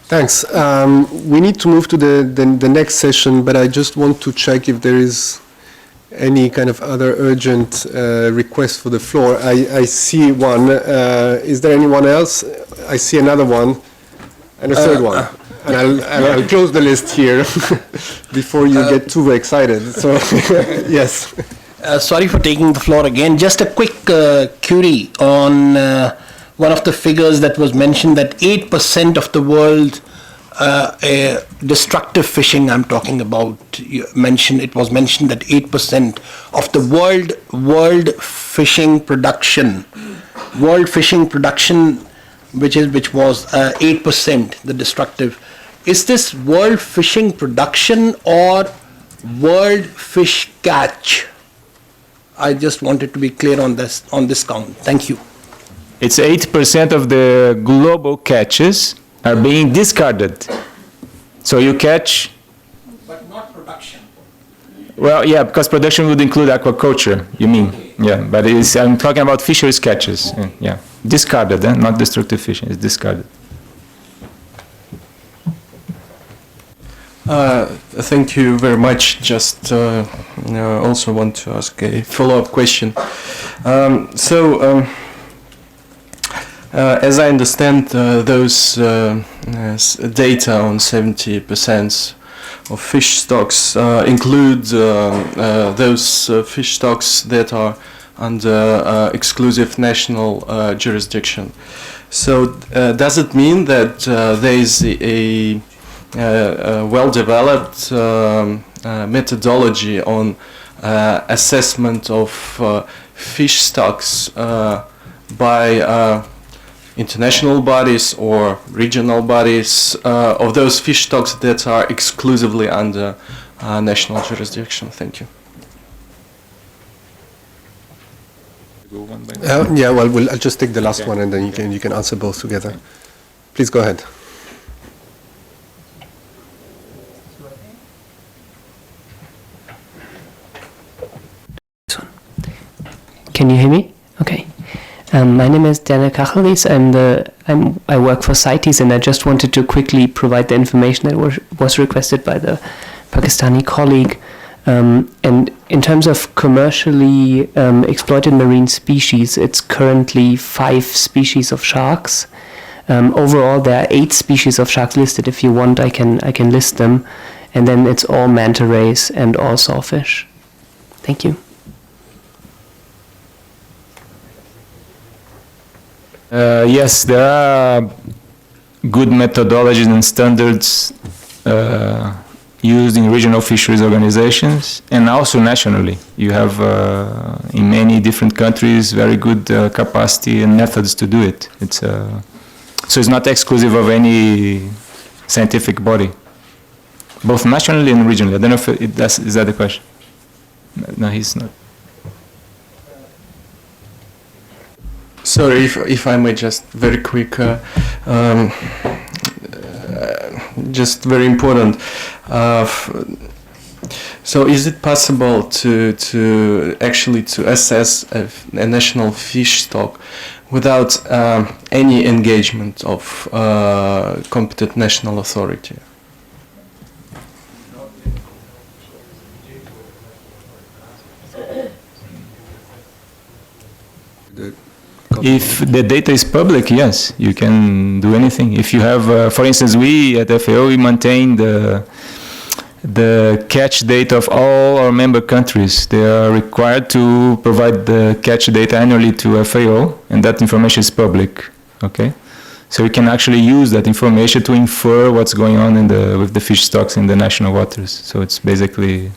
Thanks. We need to move to the next session, but I just want to check if there is any kind of other urgent request for the floor. I see one. Is there anyone else? I see another one and a third one. And I'll close the list here before you get too excited. So, yes. Sorry for taking the floor again. Just a quick query on one of the figures that was mentioned, that 8% of the world destructive fishing I'm talking about. It was mentioned that 8% of the world fishing production, which was 8%, the destructive. Is this world fishing production or world fish catch? I just wanted to be clear on this count. Thank you. It's 8% of the global catches, are being discarded. So you catch. But not production. Well, yeah, because production would include aquaculture, you mean. Yeah, but I'm talking about fisheries catches. Yeah, discarded, not destructive fishing, it's discarded. Thank you very much. Just also want to ask a follow-up question. As I understand, those data on 70% of fish stocks include those fish stocks that are under exclusive national jurisdiction. So does it mean that there is a well-developed methodology on assessment of fish stocks by international bodies or regional bodies of those fish stocks that are exclusively under national jurisdiction? Thank you. I'll just take the last one, and then you can answer both together. Please go ahead. Can you hear me? Okay. My name is Daniel Kachelis. I work for CITES, and I just wanted to quickly provide the information that was requested by the Pakistani colleague. And in terms of commercially exploited marine species, it's currently 5 species of sharks. Overall, there are 8 species of sharks listed. If you want, I can list them. And then it's all manta rays and all sawfish. Thank you. Yes, there are good methodologies and standards used in regional fisheries organizations and also nationally. You have in many different countries very good capacity and methods to do it. So it's not exclusive of any scientific body, both nationally and regionally. I don't know if is that the question? No, he's not. Sorry, if I may, just very quick, just very important. So, is it possible to actually assess a national fish stock without any engagement of competent national authority? If the data is public, yes, you can do anything. If you have, for instance, we at FAO, we maintain the catch data of all our member countries. They are required to provide the catch data annually to FAO, and that information is public. Okay, so we can actually use that information to infer what's going on with the fish stocks in the national waters. So it's basically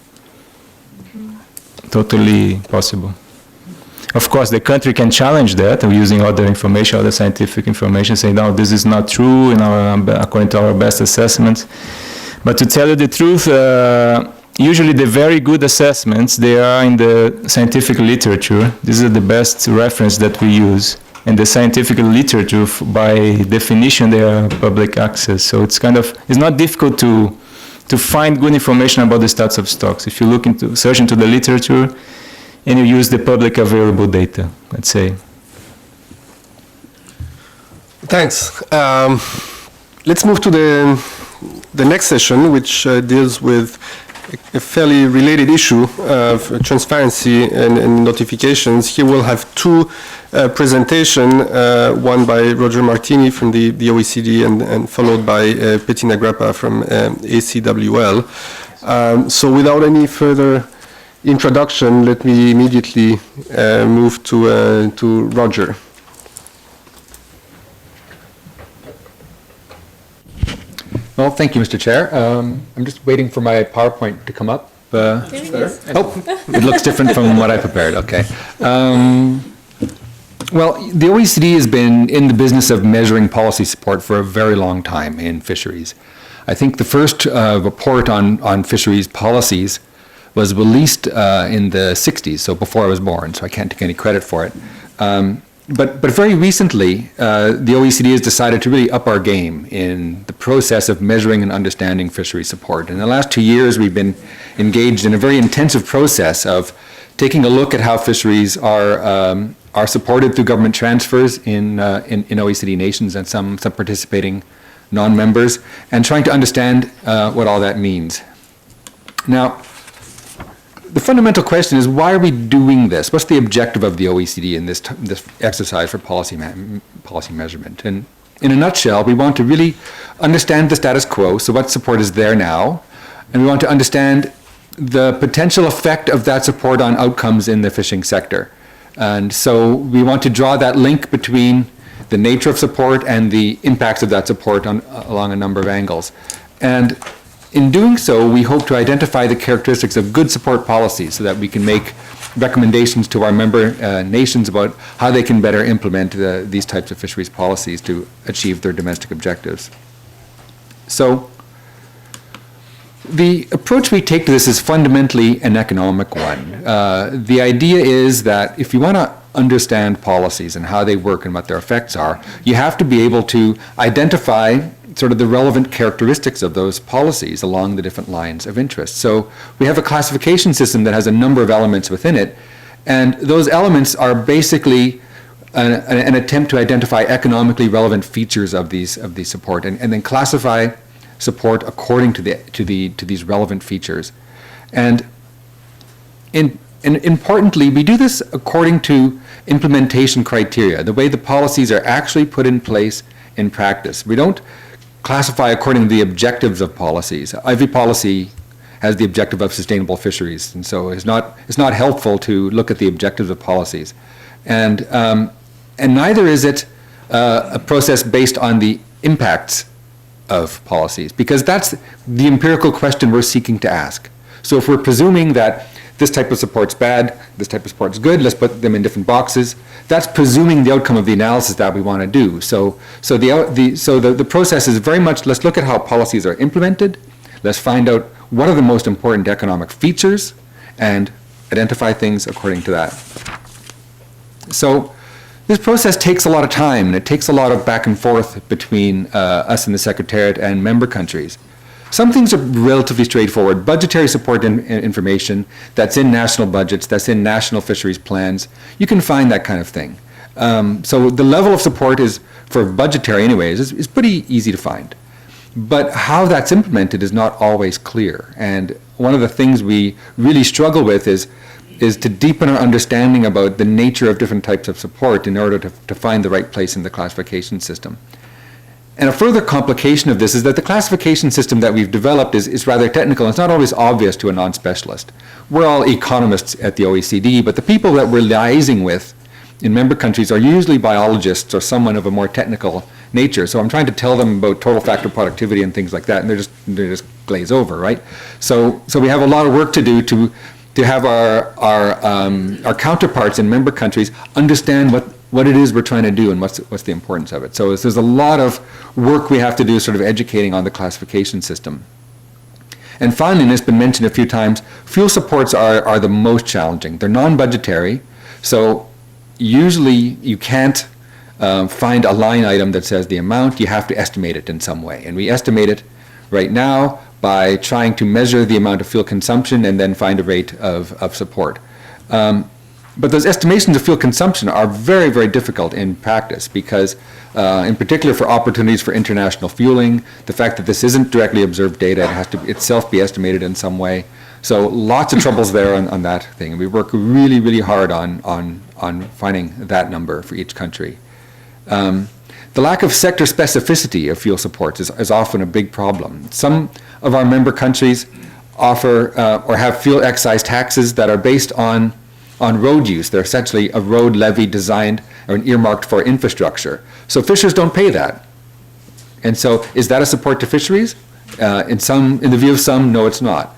totally possible. Of course, the country can challenge that using other information, other scientific information, saying, no, this is not true according to our best assessments. But to tell you the truth, usually the very good assessments, they are in the scientific literature. These are the best reference that we use. And the scientific literature, by definition, they are public access. So it's it's not difficult to find good information about the stats of stocks. If you search into the literature, and you use the public available data, let's say. Thanks. Let's move to the next session, which deals with a fairly related issue of transparency and notifications. Here we'll have 2 presentations, one by Roger Martini from the OECD and followed by Bettina Grappa from ACWL. So without any further introduction, let me immediately move to Roger. Well, thank you, Mr. Chair. I'm just waiting for my PowerPoint to come up. It looks different from what I prepared. Okay. Well, the OECD has been in the business of measuring policy support for a very long time in fisheries. I think the first report on fisheries policies was released in the 60s, so before I was born, so I can't take any credit for it. but very recently, the OECD has decided to really up our game in the process of measuring and understanding fisheries support. In the last 2 years, we've been engaged in a very intensive process of taking a look at how fisheries are supported through government transfers in OECD nations and some participating non-members, and trying to understand what all that means. Now, the fundamental question is, why are we doing this? What's the objective of the OECD in this exercise for policy measurement? And in a nutshell, we want to really understand the status quo, so what support is there now, and we want to understand the potential effect of that support on outcomes in the fishing sector. And so we want to draw that link between the nature of support and the impacts of that support along a number of angles. And in doing so, we hope to identify the characteristics of good support policies so that we can make recommendations to our member nations about how they can better implement these types of fisheries policies to achieve their domestic objectives. So the approach we take to this is fundamentally an economic one. The idea is that if you want to understand policies and how they work and what their effects are, you have to be able to identify sort of the relevant characteristics of those policies along the different lines of interest. So we have a classification system that has a number of elements within it, and those elements are basically an attempt to identify economically relevant features of these support, and then classify support according to these relevant features. And importantly, we do this according to implementation criteria, the way the policies are actually put in place in practice. We don't classify according to the objectives of policies. Every policy has the objective of sustainable fisheries, and so it's not helpful to look at the objectives of policies. And neither is it a process based on the impacts of policies, because that's the empirical question we're seeking to ask. So if we're presuming that this type of support's bad, this type of support's good, let's put them in different boxes, that's presuming the outcome of the analysis that we want to do. So the process is very much, let's look at how policies are implemented, let's find out what are the most important economic features, and identify things according to that. So this process takes a lot of time, and it takes a lot of back and forth between us and the Secretariat and member countries. Some things are relatively straightforward. Budgetary support information that's in national budgets, that's in national fisheries plans, you can find that kind of thing. So the level of support is, for budgetary anyways, is pretty easy to find. But how that's implemented is not always clear. And one of the things we really struggle with is to deepen our understanding about the nature of different types of support in order to find the right place in the classification system. And a further complication of this is that the classification system that we've developed is rather technical. It's not always obvious to a non-specialist. We're all economists at the OECD, but the people that we're liaising with in member countries are usually biologists or someone of a more technical nature. So I'm trying to tell them about total factor productivity and things like that, and they just glaze over, right? So we have a lot of work to do to have our counterparts in member countries understand what it is we're trying to do and what's the importance of it. So there's a lot of work we have to do sort of educating on the classification system. And finally, and it's been mentioned a few times, fuel supports are the most challenging. They're non-budgetary, so usually you can't find a line item that says the amount. You have to estimate it in some way. And we estimate it right now by trying to measure the amount of fuel consumption and then find a rate of support. But those estimations of fuel consumption are very, very difficult in practice because, in particular for opportunities for international fueling, the fact that this isn't directly observed data, it has to itself be estimated in some way. So lots of troubles there on that thing. And we work really, really hard on finding that number for each country. The lack of sector specificity of fuel supports is often a big problem. Some of our member countries offer or have fuel excise taxes that are based on road use. They're essentially a road levy designed or earmarked for infrastructure. So fishers don't pay that. And so is that a support to fisheries? In the view of some, no, it's not.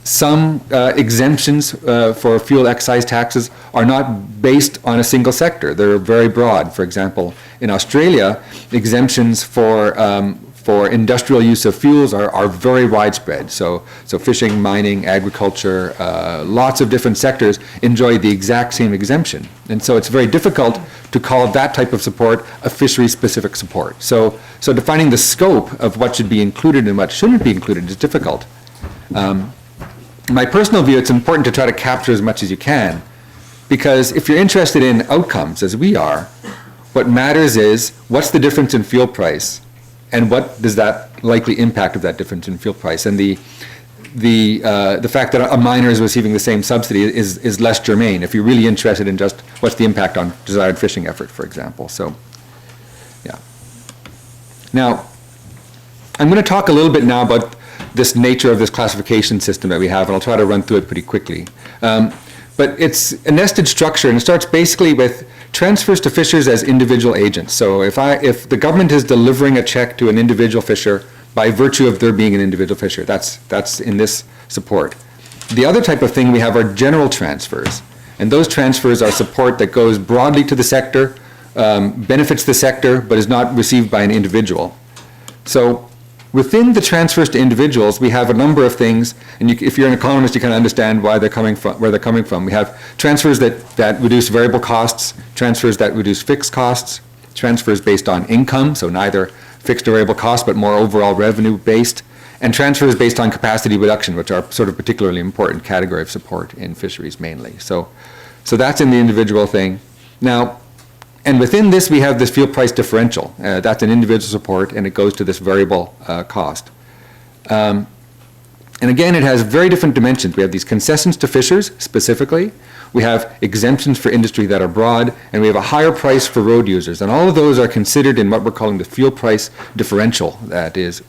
Some exemptions for fuel excise taxes are not based on a single sector. They're very broad. For example, in Australia, exemptions for for industrial use of fuels are very widespread. So fishing, mining, agriculture, lots of different sectors enjoy the exact same exemption. And so it's very difficult to call that type of support a fishery-specific support. So defining the scope of what should be included and what shouldn't be included is difficult. My personal view, it's important to try to capture as much as you can, because if you're interested in outcomes, as we are, what matters is what's the difference in fuel price, and what does that likely impact of that difference in fuel price. And the fact that a miner is receiving the same subsidy is less germane if you're really interested in just what's the impact on desired fishing effort, for example. So, yeah. Now, I'm going to talk a little bit now about this nature of this classification system that we have, and I'll try to run through it pretty quickly. But it's a nested structure, and it starts basically with transfers to fishers as individual agents. So if the government is delivering a check to an individual fisher by virtue of their being an individual fisher, that's in this support. The other type of thing we have are general transfers, and those transfers are support that goes broadly to the sector, benefits the sector, but is not received by an individual. So within the transfers to individuals, we have a number of things, and if you're an economist, you kind of understand why they're coming from, where they're coming from. We have transfers that reduce variable costs, transfers that reduce fixed costs, transfers based on income, so neither fixed or variable costs, but more overall revenue based, and transfers based on capacity reduction, which are sort of particularly important category of support in fisheries mainly. So that's in the individual thing. Now, and within this, we have this fuel price differential. That's an individual support, and it goes to this variable cost. And again, it has very different dimensions. We have these concessions to fishers, specifically. We have exemptions for industry that are broad, and we have a higher price for road users. And all of those are considered in what we're calling the fuel price differential that is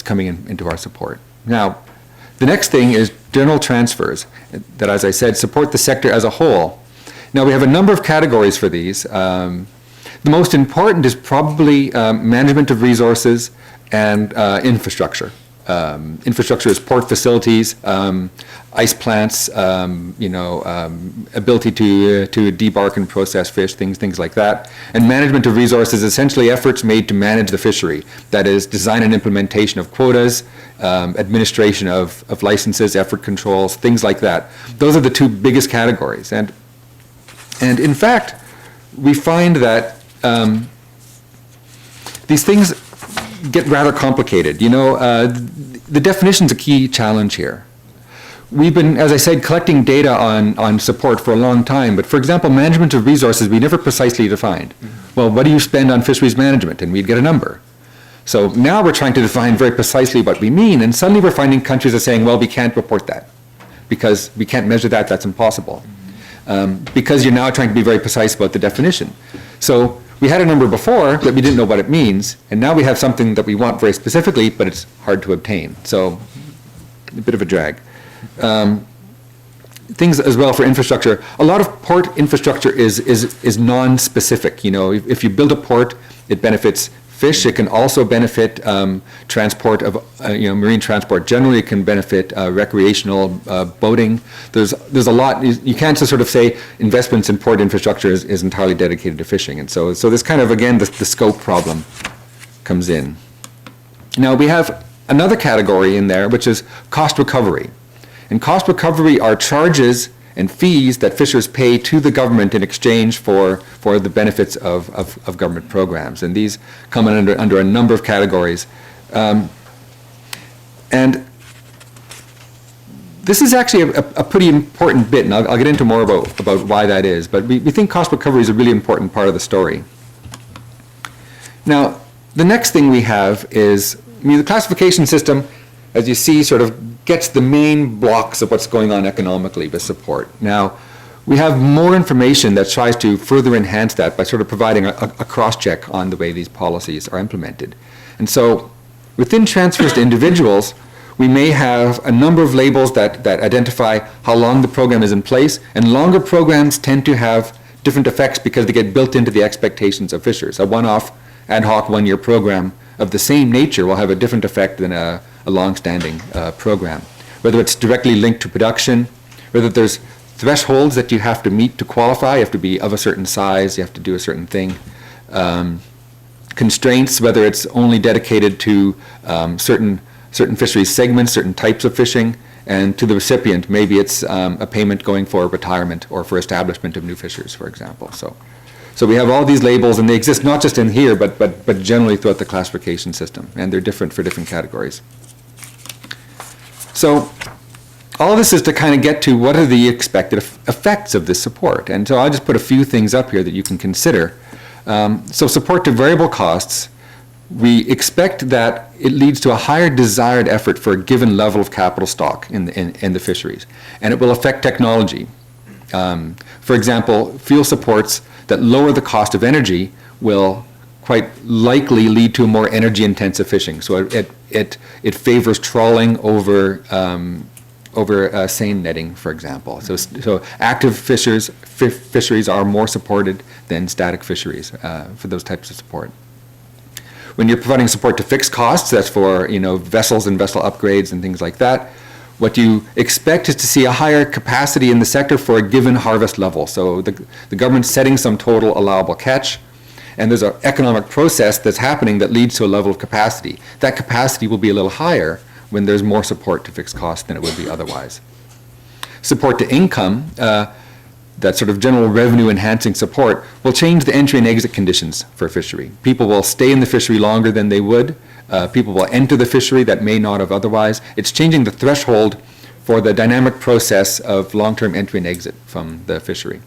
coming into our support. Now, the next thing is general transfers that, as I said, support the sector as a whole. Now, we have a number of categories for these. The most important is probably management of resources and infrastructure. Infrastructure is port facilities, ice plants, ability to debark and process fish, things like that. And management of resources, essentially efforts made to manage the fishery. That is, design and implementation of quotas, administration of licenses, effort controls, things like that. Those are the two biggest categories. And in fact, we find that these things get rather complicated. The definition's a key challenge here. We've been, as I said, collecting data on support for a long time, but for example, management of resources, we never precisely defined. Well, what do you spend on fisheries management? And we'd get a number. So now we're trying to define very precisely what we mean, and suddenly we're finding countries are saying, well, we can't report that because we can't measure that, that's impossible. Because you're now trying to be very precise about the definition. So we had a number before that we didn't know what it means, and now we have something that we want very specifically, but it's hard to obtain. So a bit of a drag. Things as well for infrastructure. A lot of port infrastructure is non-specific. If you build a port, it benefits fish. It can also benefit transport of marine transport. Generally, it can benefit recreational boating. There's a lot. You can't just sort of say investments in port infrastructure is entirely dedicated to fishing. And so this kind of, again, the scope problem comes in. Now we have another category in there, which is cost recovery. And cost recovery are charges and fees that fishers pay to the government in exchange for the benefits of government programs. And these come under a number of categories. And this is actually a pretty important bit, and I'll get into more about why that is, but we think cost recovery is a really important part of the story. Now, the next thing we have is, the classification system, as you see, sort of gets the main blocks of what's going on economically with support. Now, we have more information that tries to further enhance that by sort of providing a cross-check on the way these policies are implemented. And so, within transfers to individuals, we may have a number of labels that identify how long the program is in place, and longer programs tend to have different effects because they get built into the expectations of fishers. A one-off, ad hoc, one-year program of the same nature will have a different effect than a long-standing program. Whether it's directly linked to production, whether there's thresholds that you have to meet to qualify, you have to be of a certain size, you have to do a certain thing. constraints, whether it's only dedicated to certain fisheries segments, certain types of fishing, and to the recipient, maybe it's a payment going for retirement or for establishment of new fishers, for example. So we have all these labels, and they exist not just in here, but generally throughout the classification system, and they're different for different categories. So all of this is to kind of get to what are the expected effects of this support. And so I'll just put a few things up here that you can consider. So support to variable costs, we expect that it leads to a higher desired effort for a given level of capital stock in the fisheries, and it will affect technology. For example, fuel supports that lower the cost of energy will quite likely lead to a more energy-intensive fishing. So it favors trawling over seine netting, for example. So active fisheries are more supported than static fisheries for those types of support. When you're providing support to fixed costs, that's for vessels and vessel upgrades and things like that, what you expect is to see a higher capacity in the sector for a given harvest level. So the government's setting some total allowable catch, and there's an economic process that's happening that leads to a level of capacity. That capacity will be a little higher when there's more support to fixed costs than it would be otherwise. Support to income, that sort of general revenue enhancing support, will change the entry and exit conditions for a fishery. People will stay in the fishery longer than they would. People will enter the fishery that may not have otherwise. It's changing the threshold for the dynamic process of long-term entry and exit from the fishery.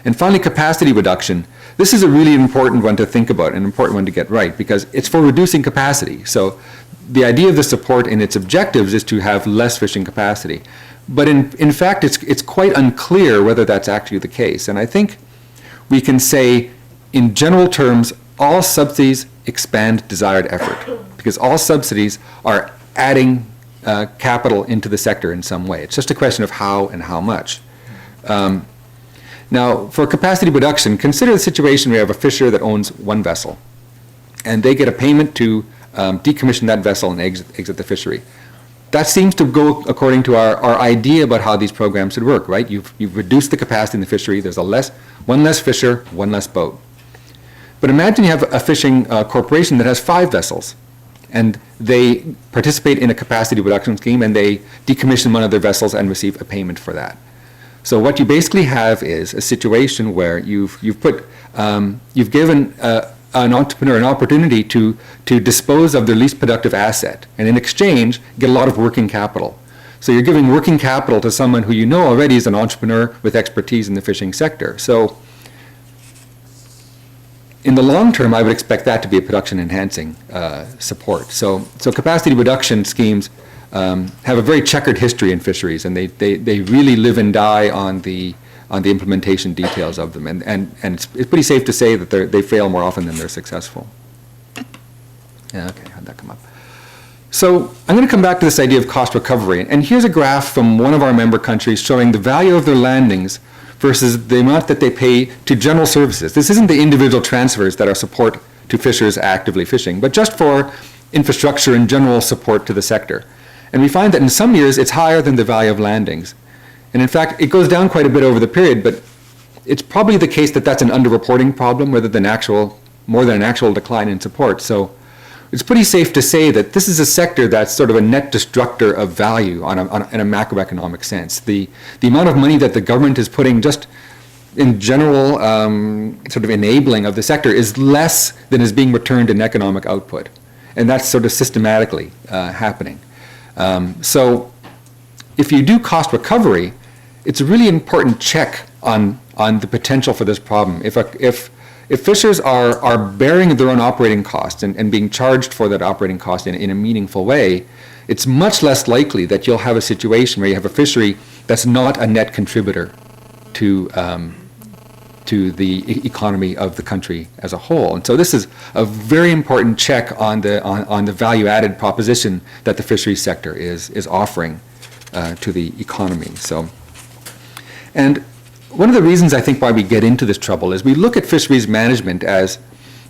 And finally, capacity reduction. This is a really important one to think about, an important one to get right, because it's for reducing capacity. So the idea of the support and its objectives is to have less fishing capacity. But in fact, it's quite unclear whether that's actually the case. And I think we can say, in general terms, all subsidies expand desired effort, because all subsidies are adding capital into the sector in some way. It's just a question of how and how much. Now, for capacity reduction, consider the situation where you have a fisher that owns one vessel, and they get a payment to decommission that vessel and exit the fishery. That seems to go according to our idea about how these programs should work, right? You've reduced the capacity in the fishery. There's one less fisher, one less boat. But imagine you have a fishing corporation that has 5 vessels, and they participate in a capacity reduction scheme, and they decommission one of their vessels and receive a payment for that. So what you basically have is a situation where you've given an entrepreneur an opportunity to dispose of their least productive asset, and in exchange get a lot of working capital. So you're giving working capital to someone who you know already is an entrepreneur with expertise in the fishing sector. So in the long term, I would expect that to be a production enhancing support. So capacity reduction schemes have a very checkered history in fisheries, and they really live and die on the implementation details of them, and it's pretty safe to say that they fail more often than they're successful. Yeah, okay, how'd that come up? So I'm going to come back to this idea of cost recovery, and here's a graph from one of our member countries showing the value of their landings versus the amount that they pay to general services. This isn't the individual transfers that are support to fishers actively fishing, but just for infrastructure and general support to the sector. And we find that in some years it's higher than the value of landings. And in fact, it goes down quite a bit over the period, but it's probably the case that that's an underreporting problem rather than more than an actual decline in support. So it's pretty safe to say that this is a sector that's sort of a net destructor of value in a macroeconomic sense. The amount of money that the government is putting just in general sort of enabling of the sector is less than is being returned in economic output. And that's sort of systematically happening. So if you do cost recovery, it's a really important check on the potential for this problem. If fishers are bearing their own operating costs and being charged for that operating cost in a meaningful way, it's much less likely that you'll have a situation where you have a fishery that's not a net contributor to the economy of the country as a whole. And so this is a very important check on the value-added proposition that the fisheries sector is offering to the economy. And one of the reasons I think why we get into this trouble is we look at fisheries management as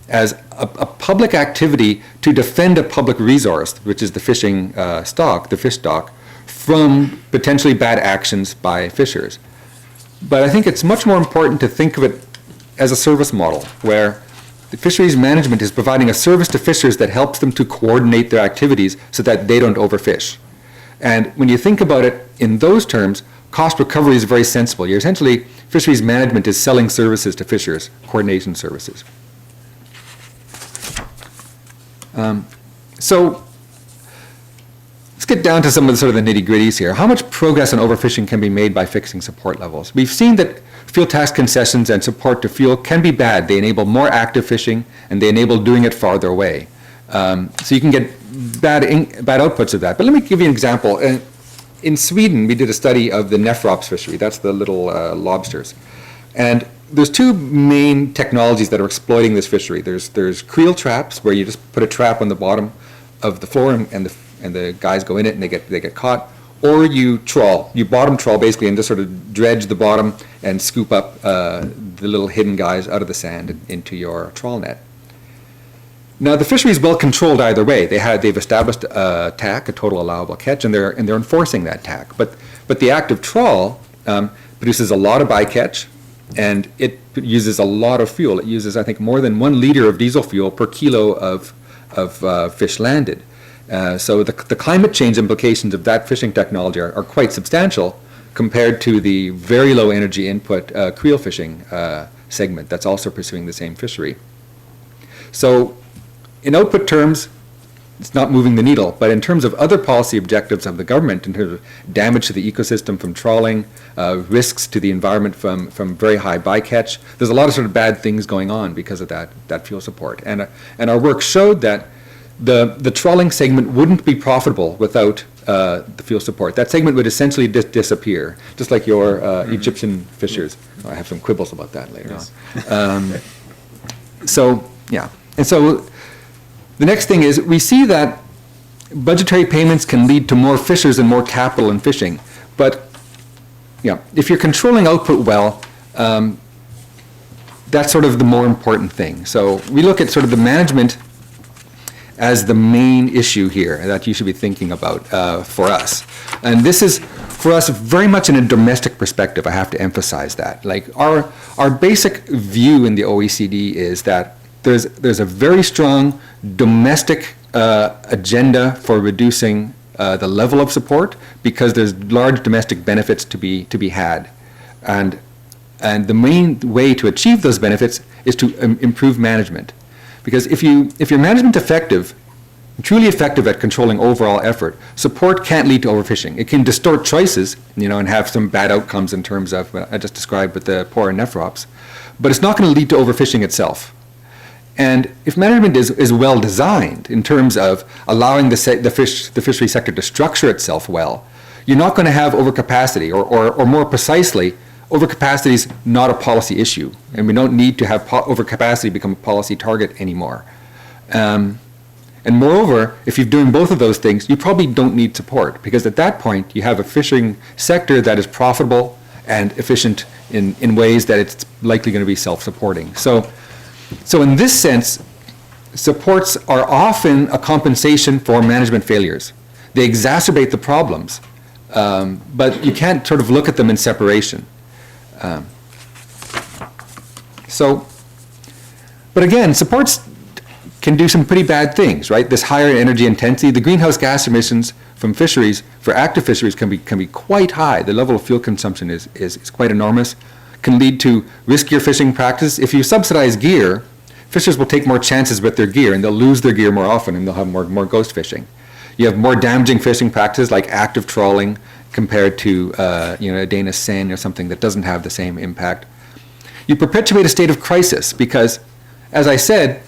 a public activity to defend a public resource, which is the fishing stock, the fish stock, from potentially bad actions by fishers. But I think it's much more important to think of it as a service model where fisheries management is providing a service to fishers that helps them to coordinate their activities so that they don't overfish. And when you think about it in those terms, cost recovery is very sensible. You're essentially, fisheries management is selling services to fishers, coordination services. So let's get down to some of the sort of the nitty-gritties here. How much progress on overfishing can be made by fixing support levels? We've seen that fuel tax concessions and support to fuel can be bad. They enable more active fishing and they enable doing it farther away. So you can get bad outputs of that. But let me give you an example. In Sweden, we did a study of the nephrops fishery. That's the little lobsters. And there's two main technologies that are exploiting this fishery. There's creel traps, where you just put a trap on the bottom of the floor and the guys go in it and they get caught. Or you trawl. You bottom trawl basically and just sort of dredge the bottom and scoop up the little hidden guys out of the sand into your trawl net. Now the fishery is well controlled either way. They've established a TAC, a total allowable catch, and they're enforcing that TAC. But the active trawl produces a lot of bycatch, and it uses a lot of fuel. It uses, I think, more than 1 liter of diesel fuel per kilo of fish landed. So the climate change implications of that fishing technology are quite substantial compared to the very low energy input creel fishing segment that's also pursuing the same fishery. So in output terms, it's not moving the needle, but in terms of other policy objectives of the government, in terms of damage to the ecosystem from trawling, risks to the environment from very high bycatch, there's a lot of sort of bad things going on because of that fuel support. And our work showed that the trawling segment wouldn't be profitable without the fuel support. That segment would essentially disappear, just like your Egyptian fishers. I have some quibbles about that later on. So, yeah. And so the next thing is we see that budgetary payments can lead to more fishers and more capital in fishing. But yeah, if you're controlling output well, that's sort of the more important thing. So we look at sort of the management as the main issue here that you should be thinking about for us. And this is, for us, very much in a domestic perspective. I have to emphasize that. Like our basic view in the OECD is that there's a very strong domestic agenda for reducing the level of support because there's large domestic benefits to be had. And the main way to achieve those benefits is to improve management. Because if you're management effective, truly effective at controlling overall effort, support can't lead to overfishing. It can distort choices, and have some bad outcomes in terms of what I just described with the poor nephrops, but it's not going to lead to overfishing itself. And if management is well designed in terms of allowing the fishery sector to structure itself well, you're not going to have overcapacity, or more precisely, overcapacity is not a policy issue, and we don't need to have overcapacity become a policy target anymore. And moreover, if you're doing both of those things, you probably don't need support, because at that point you have a fishing sector that is profitable and efficient in ways that it's likely going to be self-supporting. So in this sense, supports are often a compensation for management failures. They exacerbate the problems, but you can't sort of look at them in separation. But again, supports can do some pretty bad things, right? This higher energy intensity, the greenhouse gas emissions from fisheries, for active fisheries, can be quite high. The level of fuel consumption is quite enormous. Can lead to riskier fishing practice. If you subsidize gear, fishers will take more chances with their gear, and they'll lose their gear more often, and they'll have more ghost fishing. You have more damaging fishing practices like active trawling compared to a Danish seine or something that doesn't have the same impact. You perpetuate a state of crisis because, as I said,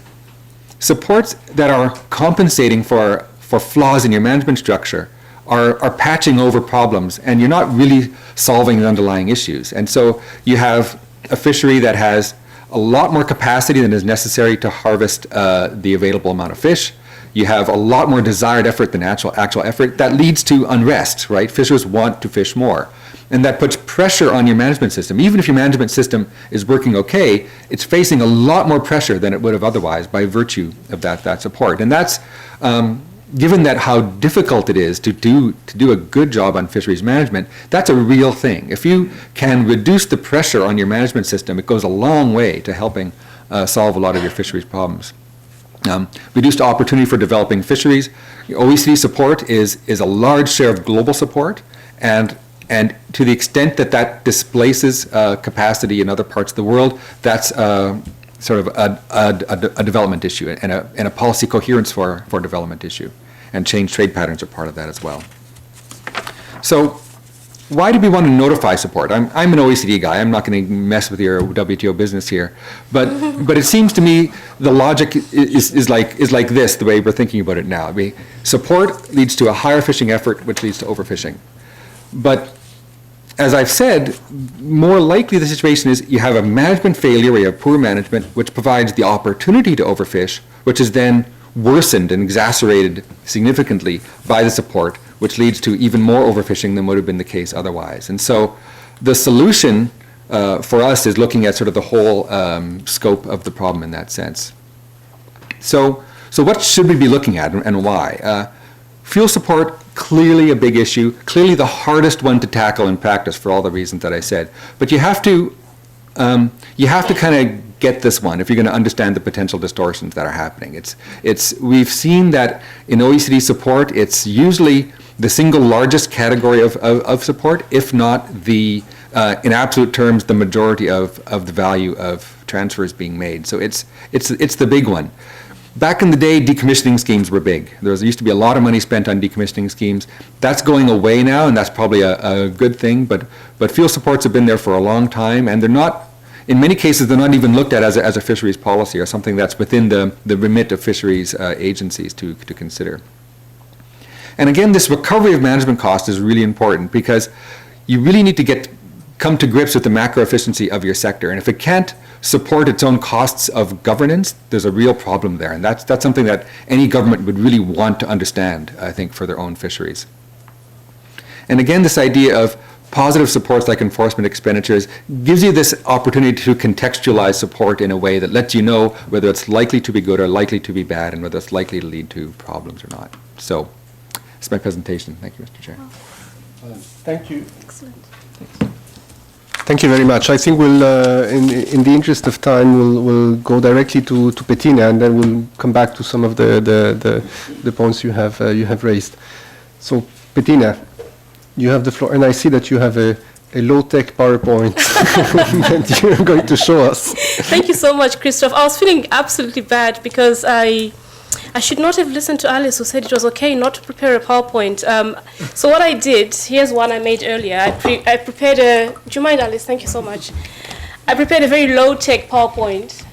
supports that are compensating for flaws in your management structure are patching over problems, and you're not really solving the underlying issues. And so you have a fishery that has a lot more capacity than is necessary to harvest the available amount of fish. You have a lot more desired effort than actual effort. That leads to unrest, right? Fishers want to fish more. And that puts pressure on your management system. Even if your management system is working okay, it's facing a lot more pressure than it would have otherwise by virtue of that support. And that's, given that how difficult it is to do a good job on fisheries management, that's a real thing. If you can reduce the pressure on your management system, it goes a long way to helping solve a lot of your fisheries problems. Reduced opportunity for developing fisheries. OECD support is a large share of global support, and to the extent that that displaces capacity in other parts of the world, that's sort of a development issue and a policy coherence for development issue. And change trade patterns are part of that as well. So why do we want to notify support? I'm an OECD guy. I'm not going to mess with your WTO business here. But it seems to me the logic is like this, the way we're thinking about it now. Support leads to a higher fishing effort, which leads to overfishing. But as I've said, more likely the situation is you have a management failure where you have poor management, which provides the opportunity to overfish, which is then worsened and exacerbated significantly by the support, which leads to even more overfishing than would have been the case otherwise. And so the solution for us is looking at sort of the whole scope of the problem in that sense. So what should we be looking at and why? Fuel support, clearly a big issue, clearly the hardest one to tackle in practice for all the reasons that I said. But you have to kind of get this one if you're going to understand the potential distortions that are happening. We've seen that in OECD support, it's usually the single largest category of support, if not in absolute terms, the majority of the value of transfers being made. So it's the big one. Back in the day, decommissioning schemes were big. There used to be a lot of money spent on decommissioning schemes. That's going away now, and that's probably a good thing. But fuel supports have been there for a long time, and they're not. In many cases, they're not even looked at as a fisheries policy or something that's within the remit of fisheries agencies to consider. And again, this recovery of management cost is really important because you really need to come to grips with the macro efficiency of your sector. And if it can't support its own costs of governance, there's a real problem there. And that's something that any government would really want to understand, I think, for their own fisheries. And again, this idea of positive supports like enforcement expenditures gives you this opportunity to contextualize support in a way that lets you know whether it's likely to be good or likely to be bad and whether it's likely to lead to problems or not. So that's my presentation. Thank you, Mr. Chair. Thank you. Excellent. Thank you very much. I think we'll, in the interest of time, we'll go directly to Bettina, and then we'll come back to some of the points you have raised. So, Bettina, you have the floor, and I see that you have a low-tech PowerPoint that you're going to show us. Thank you so much, Christoph. I was feeling absolutely bad because I should not have listened to Alice, who said it was okay not to prepare a PowerPoint. So what I did, here's one I made earlier. I prepared a, do you mind, Alice? Thank you so much. I prepared a very low-tech PowerPoint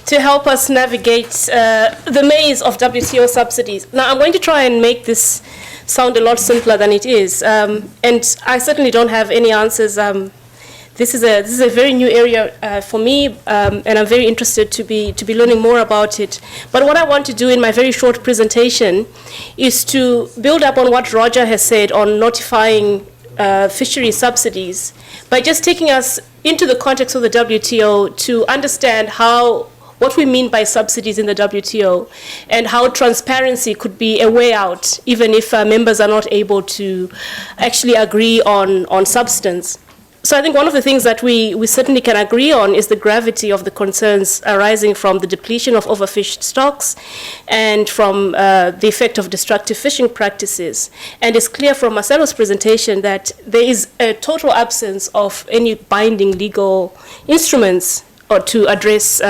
to help us navigate the maze of WTO subsidies. Now, I'm going to try and make this sound a lot simpler than it is. And I certainly don't have any answers. This is a very new area for me, and I'm very interested to be learning more about it. But what I want to do in my very short presentation is to build up on what Roger has said on notifying fishery subsidies by just taking us into the context of the WTO to understand what we mean by subsidies in the WTO and how transparency could be a way out, even if members are not able to actually agree on substance. So I think one of the things that we certainly can agree on is the gravity of the concerns arising from the depletion of overfished stocks and from the effect of destructive fishing practices. And it's clear from Marcelo's presentation that there is a total absence of any binding legal instruments or to address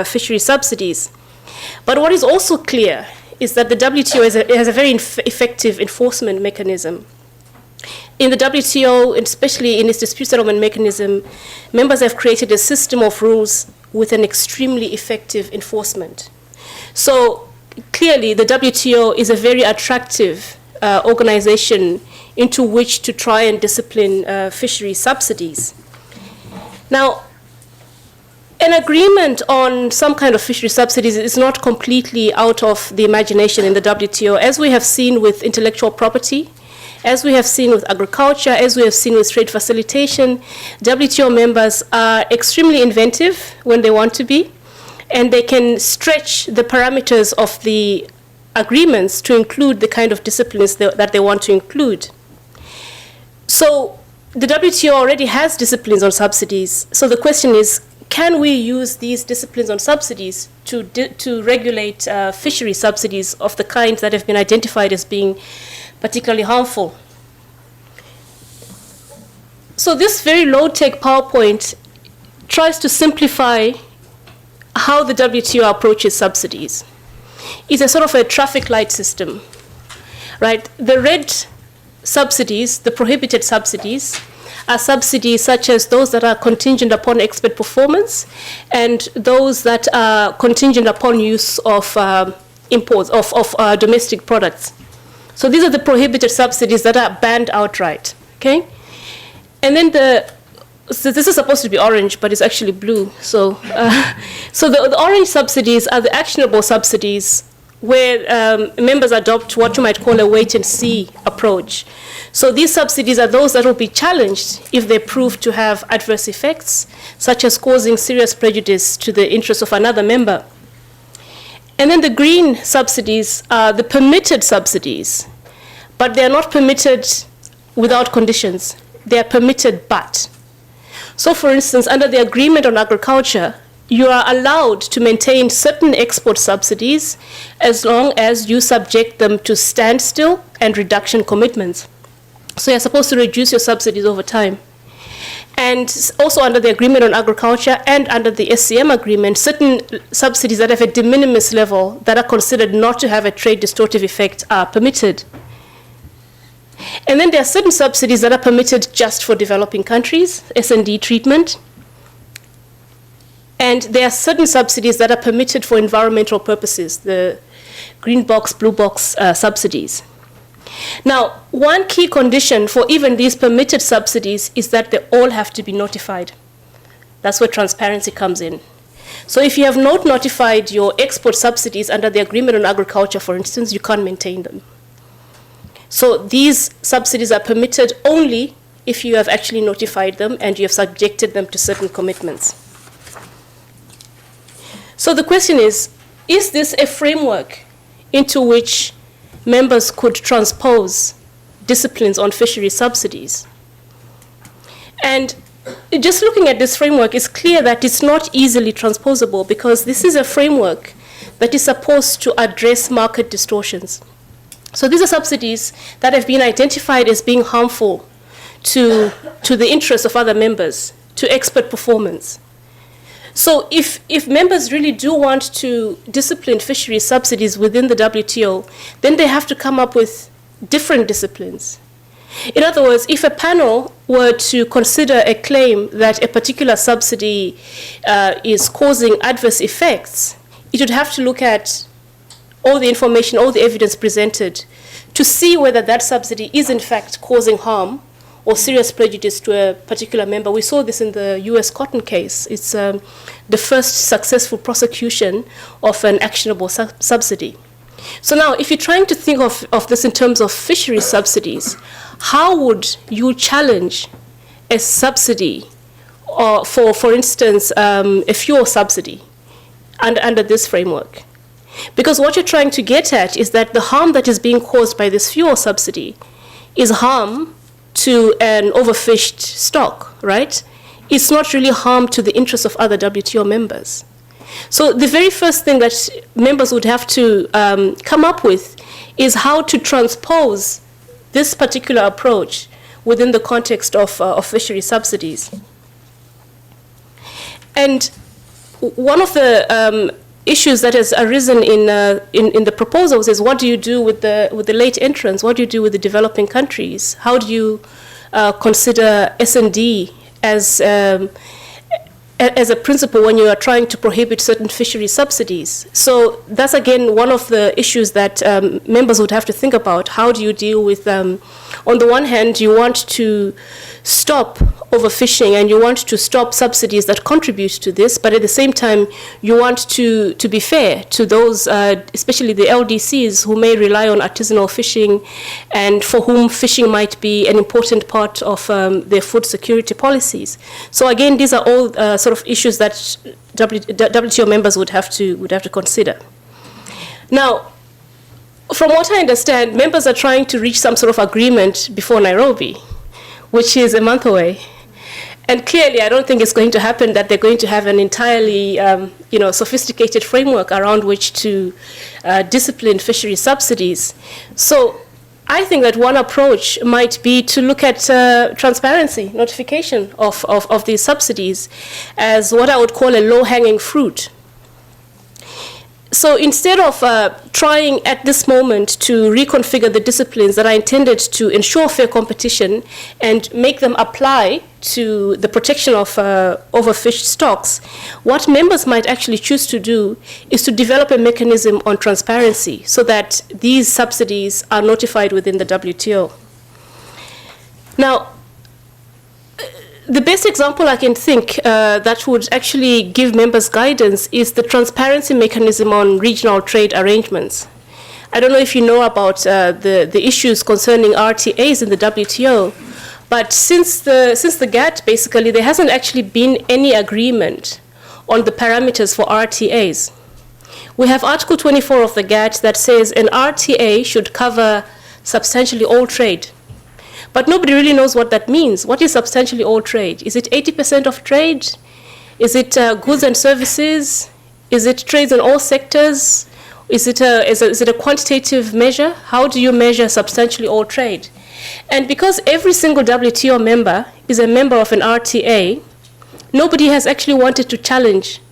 fishery subsidies. But what is also clear is that the WTO has a very effective enforcement mechanism. In the WTO, especially in its dispute settlement mechanism, members have created a system of rules with an extremely effective enforcement. So clearly, the WTO is a very attractive organization into which to try and discipline fishery subsidies. Now, an agreement on some kind of fishery subsidies is not completely out of the imagination in the WTO, as we have seen with intellectual property, as we have seen with agriculture, as we have seen with trade facilitation. WTO members are extremely inventive when they want to be, and they can stretch the parameters of the agreements to include the kind of disciplines that they want to include. So the WTO already has disciplines on subsidies. So the question is, can we use these disciplines on subsidies to regulate fishery subsidies of the kind that have been identified as being particularly harmful? So this very low-tech PowerPoint tries to simplify how the WTO approaches subsidies. It's a sort of a traffic light system, right? The red subsidies, the prohibited subsidies, are subsidies such as those that are contingent upon export performance and those that are contingent upon use of imports of domestic products. So these are the prohibited subsidies that are banned outright, okay? And then so this is supposed to be orange, but it's actually blue. So, so the orange subsidies are the actionable subsidies where members adopt what you might call a wait-and-see approach. So these subsidies are those that will be challenged if they prove to have adverse effects, such as causing serious prejudice to the interests of another member. And then the green subsidies are the permitted subsidies, but they are not permitted without conditions. They are permitted but. So for instance, under the Agreement on Agriculture, you are allowed to maintain certain export subsidies as long as you subject them to standstill and reduction commitments. So you're supposed to reduce your subsidies over time. And also under the Agreement on Agriculture and under the SCM agreement, certain subsidies that have a de minimis level that are considered not to have a trade distortive effect are permitted. And then there are certain subsidies that are permitted just for developing countries, S&D treatment. And there are certain subsidies that are permitted for environmental purposes, the green box, blue box subsidies. Now, one key condition for even these permitted subsidies is that they all have to be notified. That's where transparency comes in. So if you have not notified your export subsidies under the Agreement on Agriculture, for instance, you can't maintain them. So these subsidies are permitted only if you have actually notified them and you have subjected them to certain commitments. So the question is this a framework into which members could transpose disciplines on fishery subsidies? And just looking at this framework, it's clear that it's not easily transposable because this is a framework that is supposed to address market distortions. So these are subsidies that have been identified as being harmful to the interests of other members, to export performance. So if members really do want to discipline fishery subsidies within the WTO, then they have to come up with different disciplines. In other words, if a panel were to consider a claim that a particular subsidy is causing adverse effects, it would have to look at all the information, all the evidence presented to see whether that subsidy is in fact causing harm or serious prejudice to a particular member. We saw this in the US cotton case. It's the first successful prosecution of an actionable subsidy. So now, if you're trying to think of this in terms of fishery subsidies, how would you challenge a subsidy for instance, a fuel subsidy under this framework? Because what you're trying to get at is that the harm that is being caused by this fuel subsidy is harm to an overfished stock, right? It's not really harm to the interests of other WTO members. So the very first thing that members would have to come up with is how to transpose this particular approach within the context of fishery subsidies. And one of the issues that has arisen in the proposals is what do you do with the late entrants? What do you do with the developing countries? How do you consider S&D as a principle when you are trying to prohibit certain fishery subsidies? So that's again one of the issues that members would have to think about. How do you deal with, on the one hand, you want to stop overfishing and you want to stop subsidies that contribute to this, but at the same time, you want to be fair to those, especially the LDCs who may rely on artisanal fishing and for whom fishing might be an important part of their food security policies. So again, these are all sort of issues that WTO members would have to consider. Now, from what I understand, members are trying to reach some sort of agreement before Nairobi, which is a month away. And clearly, I don't think it's going to happen that they're going to have an entirely, sophisticated framework around which to discipline fisheries subsidies. So I think that one approach might be to look at transparency, notification of these subsidies as what I would call a low-hanging fruit. So instead of trying at this moment to reconfigure the disciplines that are intended to ensure fair competition and make them apply to the protection of overfished stocks, what members might actually choose to do is to develop a mechanism on transparency so that these subsidies are notified within the WTO. Now, the best example I can think that would actually give members guidance is the transparency mechanism on regional trade arrangements. I don't know if you know about the issues concerning RTAs in the WTO, but since the GATT, basically, there hasn't actually been any agreement on the parameters for RTAs. We have Article 24 of the GATT that says an RTA should cover substantially all trade. But nobody really knows what that means. What is substantially all trade? Is it 80% of trade? Is it goods and services? Is it trades in all sectors? Is it a quantitative measure? How do you measure substantially all trade? And because every single WTO member is a member of an RTA, nobody has actually wanted to challenge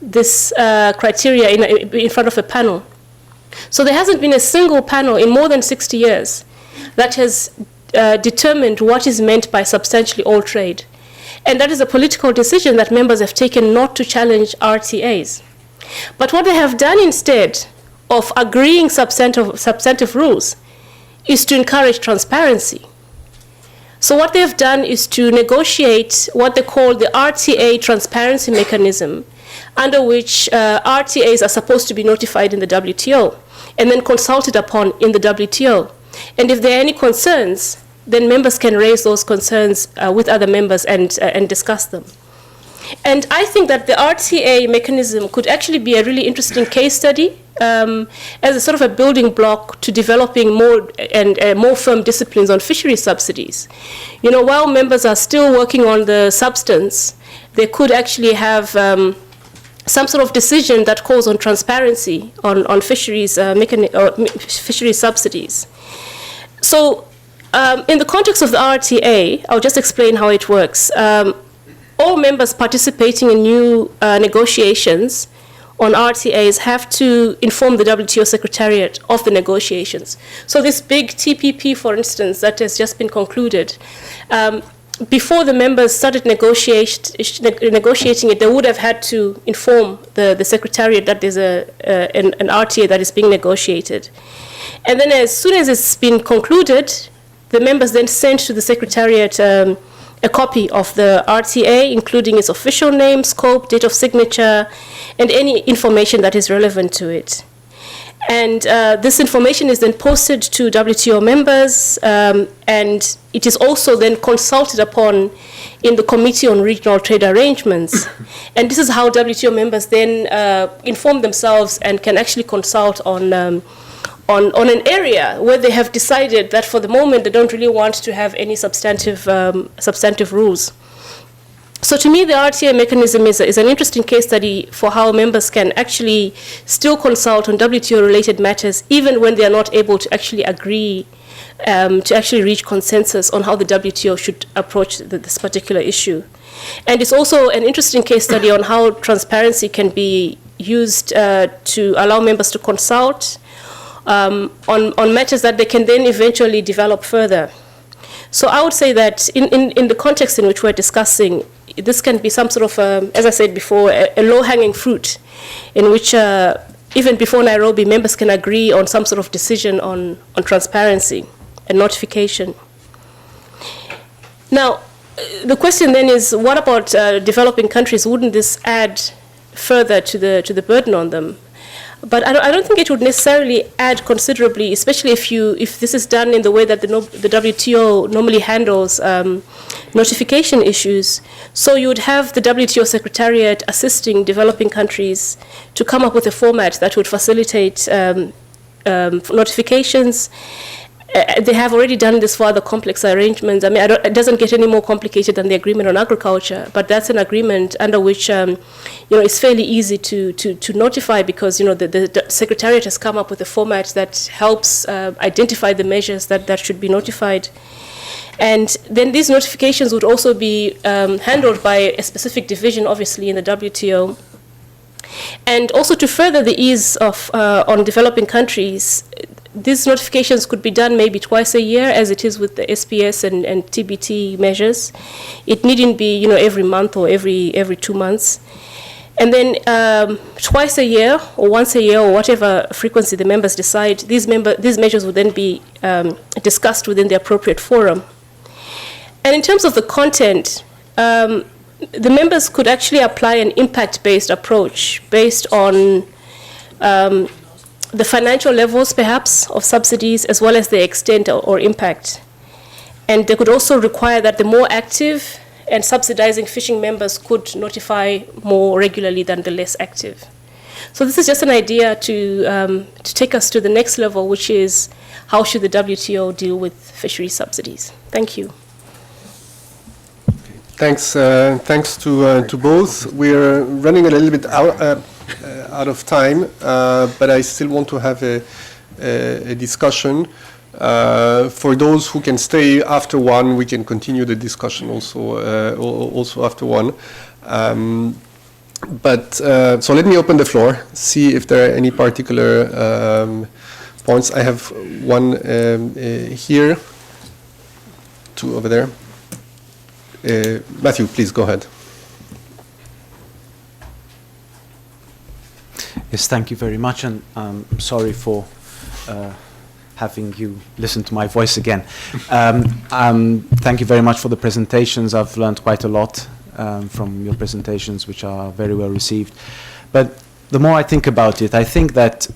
this criteria in front of a panel. So there hasn't been a single panel in more than 60 years that has determined what is meant by substantially all trade. And that is a political decision that members have taken not to challenge RTAs. But what they have done instead of agreeing substantive rules is to encourage transparency. So what they have done is to negotiate what they call the RTA transparency mechanism, under which RTAs are supposed to be notified in the WTO and then consulted upon in the WTO. And if there are any concerns, then members can raise those concerns with other members and discuss them. And I think that the RTA mechanism could actually be a really interesting case study as a sort of a building block to developing more and more firm disciplines on fisheries subsidies. You know, while members are still working on the substance, they could actually have some sort of decision that calls on transparency on fisheries fisheries subsidies. So in the context of the RTA, I'll just explain how it works. All members participating in new negotiations on RTAs have to inform the WTO Secretariat of the negotiations. So this big TPP, for instance, that has just been concluded, before the members started negotiating it, they would have had to inform the Secretariat that there's an RTA that is being negotiated. And then as soon as it's been concluded, the members then sent to the Secretariat a copy of the RTA, including its official name, scope, date of signature, and any information that is relevant to it. And this information is then posted to WTO members, and it is also then consulted upon in the Committee on Regional Trade Arrangements. And this is how WTO members then inform themselves and can actually consult on an area where they have decided that for the moment they don't really want to have any substantive rules. So to me, the RTA mechanism is an interesting case study for how members can actually still consult on WTO-related matters, even when they are not able to actually agree, to actually reach consensus on how the WTO should approach this particular issue. And it's also an interesting case study on how transparency can be used to allow members to consult on matters that they can then eventually develop further. So I would say that in the context in which we're discussing, this can be some sort of, as I said before, a low-hanging fruit in which even before Nairobi, members can agree on some sort of decision on transparency and notification. Now, the question then is, what about developing countries? Wouldn't this add further to the burden on them? But I don't think it would necessarily add considerably, especially if this is done in the way that the WTO normally handles notification issues. So you would have the WTO Secretariat assisting developing countries to come up with a format that would facilitate notifications. They have already done this for other complex arrangements. I mean, it doesn't get any more complicated than the agreement on agriculture, but that's an agreement under which, it's fairly easy to notify because, the Secretariat has come up with a format that helps identify the measures that should be notified. And then these notifications would also be handled by a specific division, obviously, in the WTO. And also to further the ease of on developing countries, these notifications could be done maybe twice a year, as it is with the SPS and TBT measures. It needn't be, every month or every 2 months. And then twice a year or once a year or whatever frequency the members decide, these measures would then be discussed within the appropriate forum. And in terms of the content, the members could actually apply an impact-based approach based on the financial levels, perhaps, of subsidies, as well as the extent or impact. And they could also require that the more active and subsidizing fishing members could notify more regularly than the less active. So this is just an idea to take us to the next level, which is how should the WTO deal with fisheries subsidies? Thank you. Thanks to both. We're running a little bit out of time, but I still want to have a discussion. For those who can stay after 1, we can continue the discussion also after 1. So let me open the floor, see if there are any particular points. I have one here, 2 over there. Matthew, please go ahead. Yes, thank you very much, and I'm sorry for having you listen to my voice again. Thank you very much for the presentations. I've learned quite a lot from your presentations, which are very well received. But the more I think about it, I think that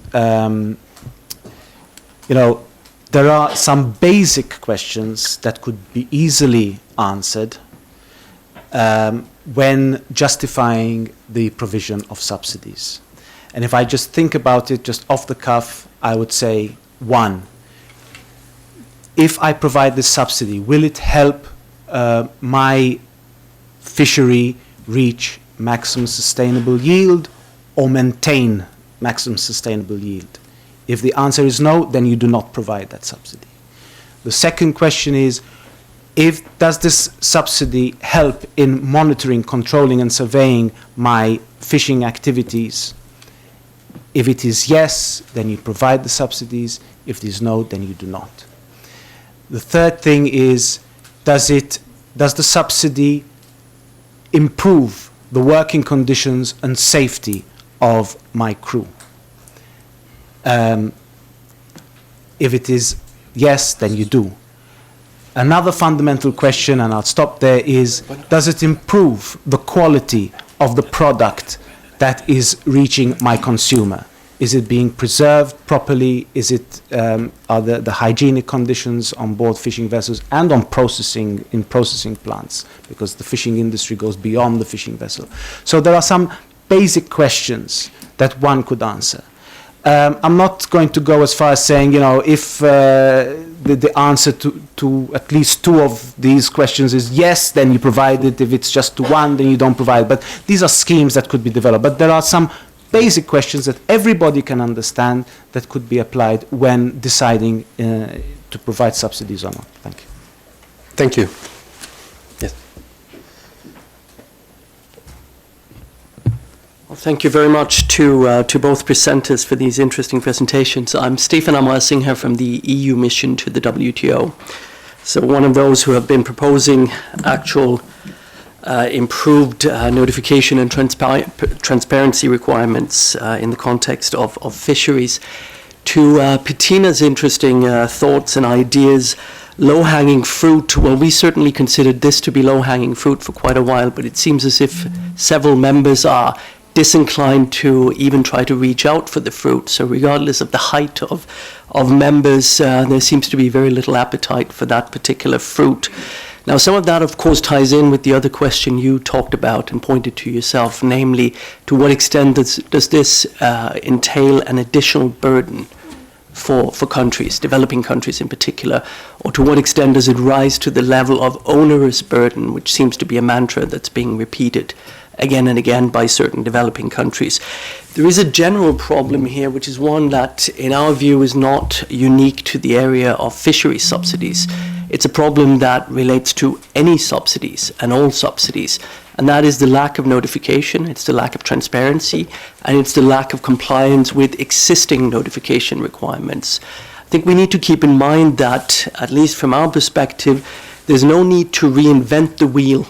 there are some basic questions that could be easily answered when justifying the provision of subsidies. And if I just think about it just off the cuff, I would say, 1, if I provide this subsidy, will it help my fishery reach maximum sustainable yield or maintain maximum sustainable yield? If the answer is no, then you do not provide that subsidy. The second question is, does this subsidy help in monitoring, controlling, and surveying my fishing activities? If it is yes, then you provide the subsidies. If it is no, then you do not. The third thing is, does the subsidy improve the working conditions and safety of my crew? If it is yes, then you do. Another fundamental question, and I'll stop there, is, does it improve the quality of the product that is reaching my consumer? Is it being preserved properly? Is it, are the hygienic conditions on board fishing vessels and on processing plants? Because the fishing industry goes beyond the fishing vessel. So there are some basic questions that one could answer. I'm not going to go as far as saying, if the answer to at least 2 of these questions is yes, then you provide it. If it's just to 1, then you don't provide. But these are schemes that could be developed. But there are some basic questions that everybody can understand that could be applied when deciding to provide subsidies or not. Thank you. Thank you. Yes. Well, thank you very much to both presenters for these interesting presentations. I'm Stefan Amarasinghe from the EU mission to the WTO. So one of those who have been proposing actual improved notification and transparency requirements in the context of fisheries. To Pettina's interesting thoughts and ideas, low-hanging fruit, well, we certainly considered this to be low-hanging fruit for quite a while, but it seems as if several members are disinclined to even try to reach out for the fruit. So regardless of the height of members, there seems to be very little appetite for that particular fruit. Now, some of that, of course, ties in with the other question you talked about and pointed to yourself, namely, to what extent does this entail an additional burden for countries, developing countries in particular, or to what extent does it rise to the level of onerous burden, which seems to be a mantra that's being repeated again and again by certain developing countries. There is a general problem here, which is one that, in our view, is not unique to the area of fisheries subsidies. It's a problem that relates to any subsidies and all subsidies, and that is the lack of notification, it's the lack of transparency, and it's the lack of compliance with existing notification requirements. I think we need to keep in mind that, at least from our perspective, there's no need to reinvent the wheel,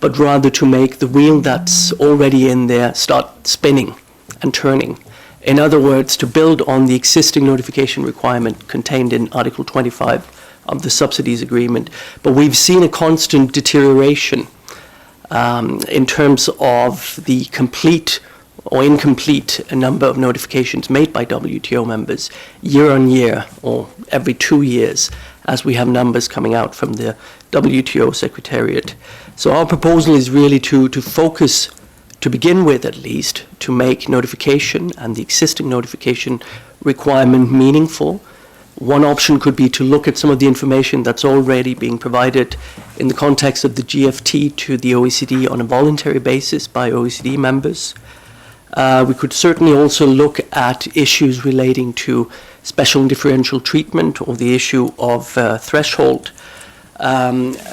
but rather to make the wheel that's already in there start spinning and turning. In other words, to build on the existing notification requirement contained in Article 25 of the Subsidies Agreement. But we've seen a constant deterioration in terms of the complete or incomplete number of notifications made by WTO members year on year or every 2 years, as we have numbers coming out from the WTO Secretariat. So our proposal is really to focus, to begin with at least, to make notification and the existing notification requirement meaningful. One option could be to look at some of the information that's already being provided in the context of the GFT to the OECD on a voluntary basis by OECD members. We could certainly also look at issues relating to special and differential treatment or the issue of threshold,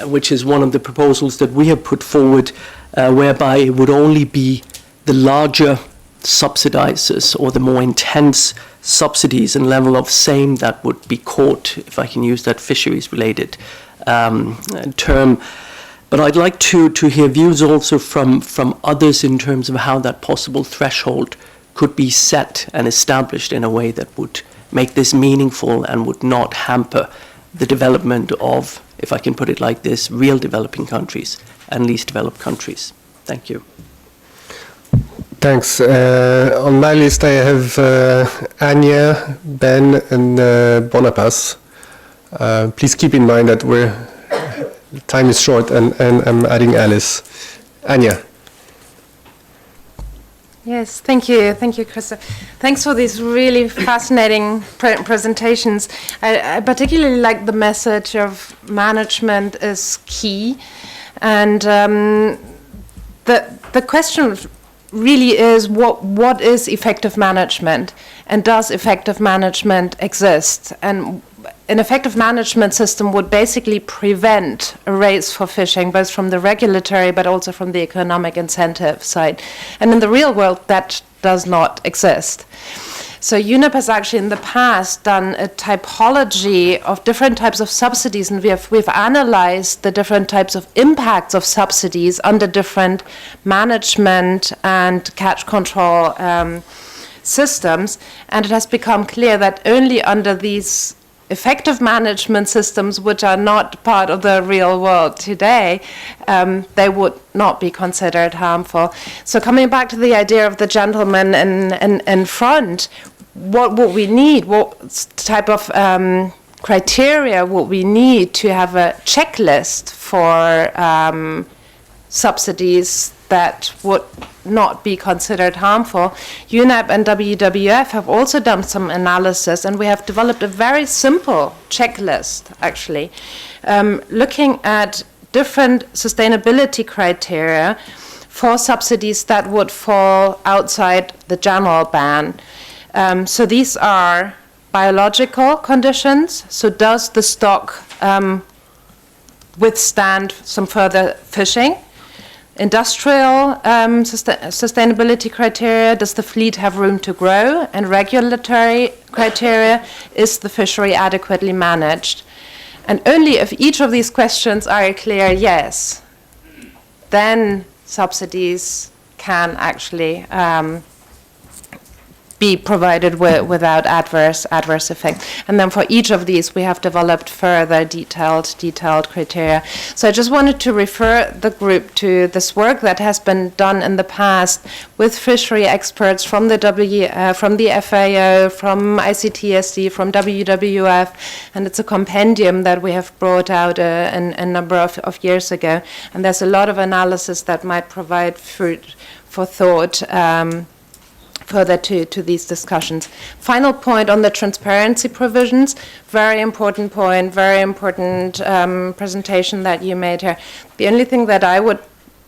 which is one of the proposals that we have put forward, whereby it would only be the larger subsidizers or the more intense subsidies and level of same that would be caught, if I can use that fisheries-related term. But I'd like to hear views also from others in terms of how that possible threshold could be set and established in a way that would make this meaningful and would not hamper the development of, if I can put it like this, real developing countries and least developed countries. Thank you. Thanks. On my list, I have Anya, Ben, and Bonapas. Please keep in mind that time is short, and I'm adding Alice. Anya. Yes, thank you, Christoph. Thanks for these really fascinating presentations. I particularly like the message of management is key, and the question really is what is effective management, and does effective management exist? And an effective management system would basically prevent a race for fishing, both from the regulatory but also from the economic incentive side. And in the real world, that does not exist. So UNEP has actually in the past done a typology of different types of subsidies, and we've analyzed the different types of impacts of subsidies under different management and catch control systems, and it has become clear that only under these effective management systems, which are not part of the real world today, they would not be considered harmful. So coming back to the idea of the gentleman in front, what would we need? What type of criteria would we need to have a checklist for subsidies that would not be considered harmful? UNEP and WWF have also done some analysis, and we have developed a very simple checklist, actually, looking at different sustainability criteria for subsidies that would fall outside the general ban. So these are biological conditions. So does the stock withstand some further fishing? Industrial sustainability criteria, does the fleet have room to grow? And regulatory criteria, is the fishery adequately managed? And only if each of these questions are a clear yes, then subsidies can actually be provided without adverse effect. And then for each of these, we have developed further detailed criteria. So I just wanted to refer the group to this work that has been done in the past with fishery experts from the FAO, from ICTSD, from WWF, and it's a compendium that we have brought out a number of years ago. And there's a lot of analysis that might provide food for thought further to these discussions. Final point on the transparency provisions, very important point, very important presentation that you made here. The only thing that I would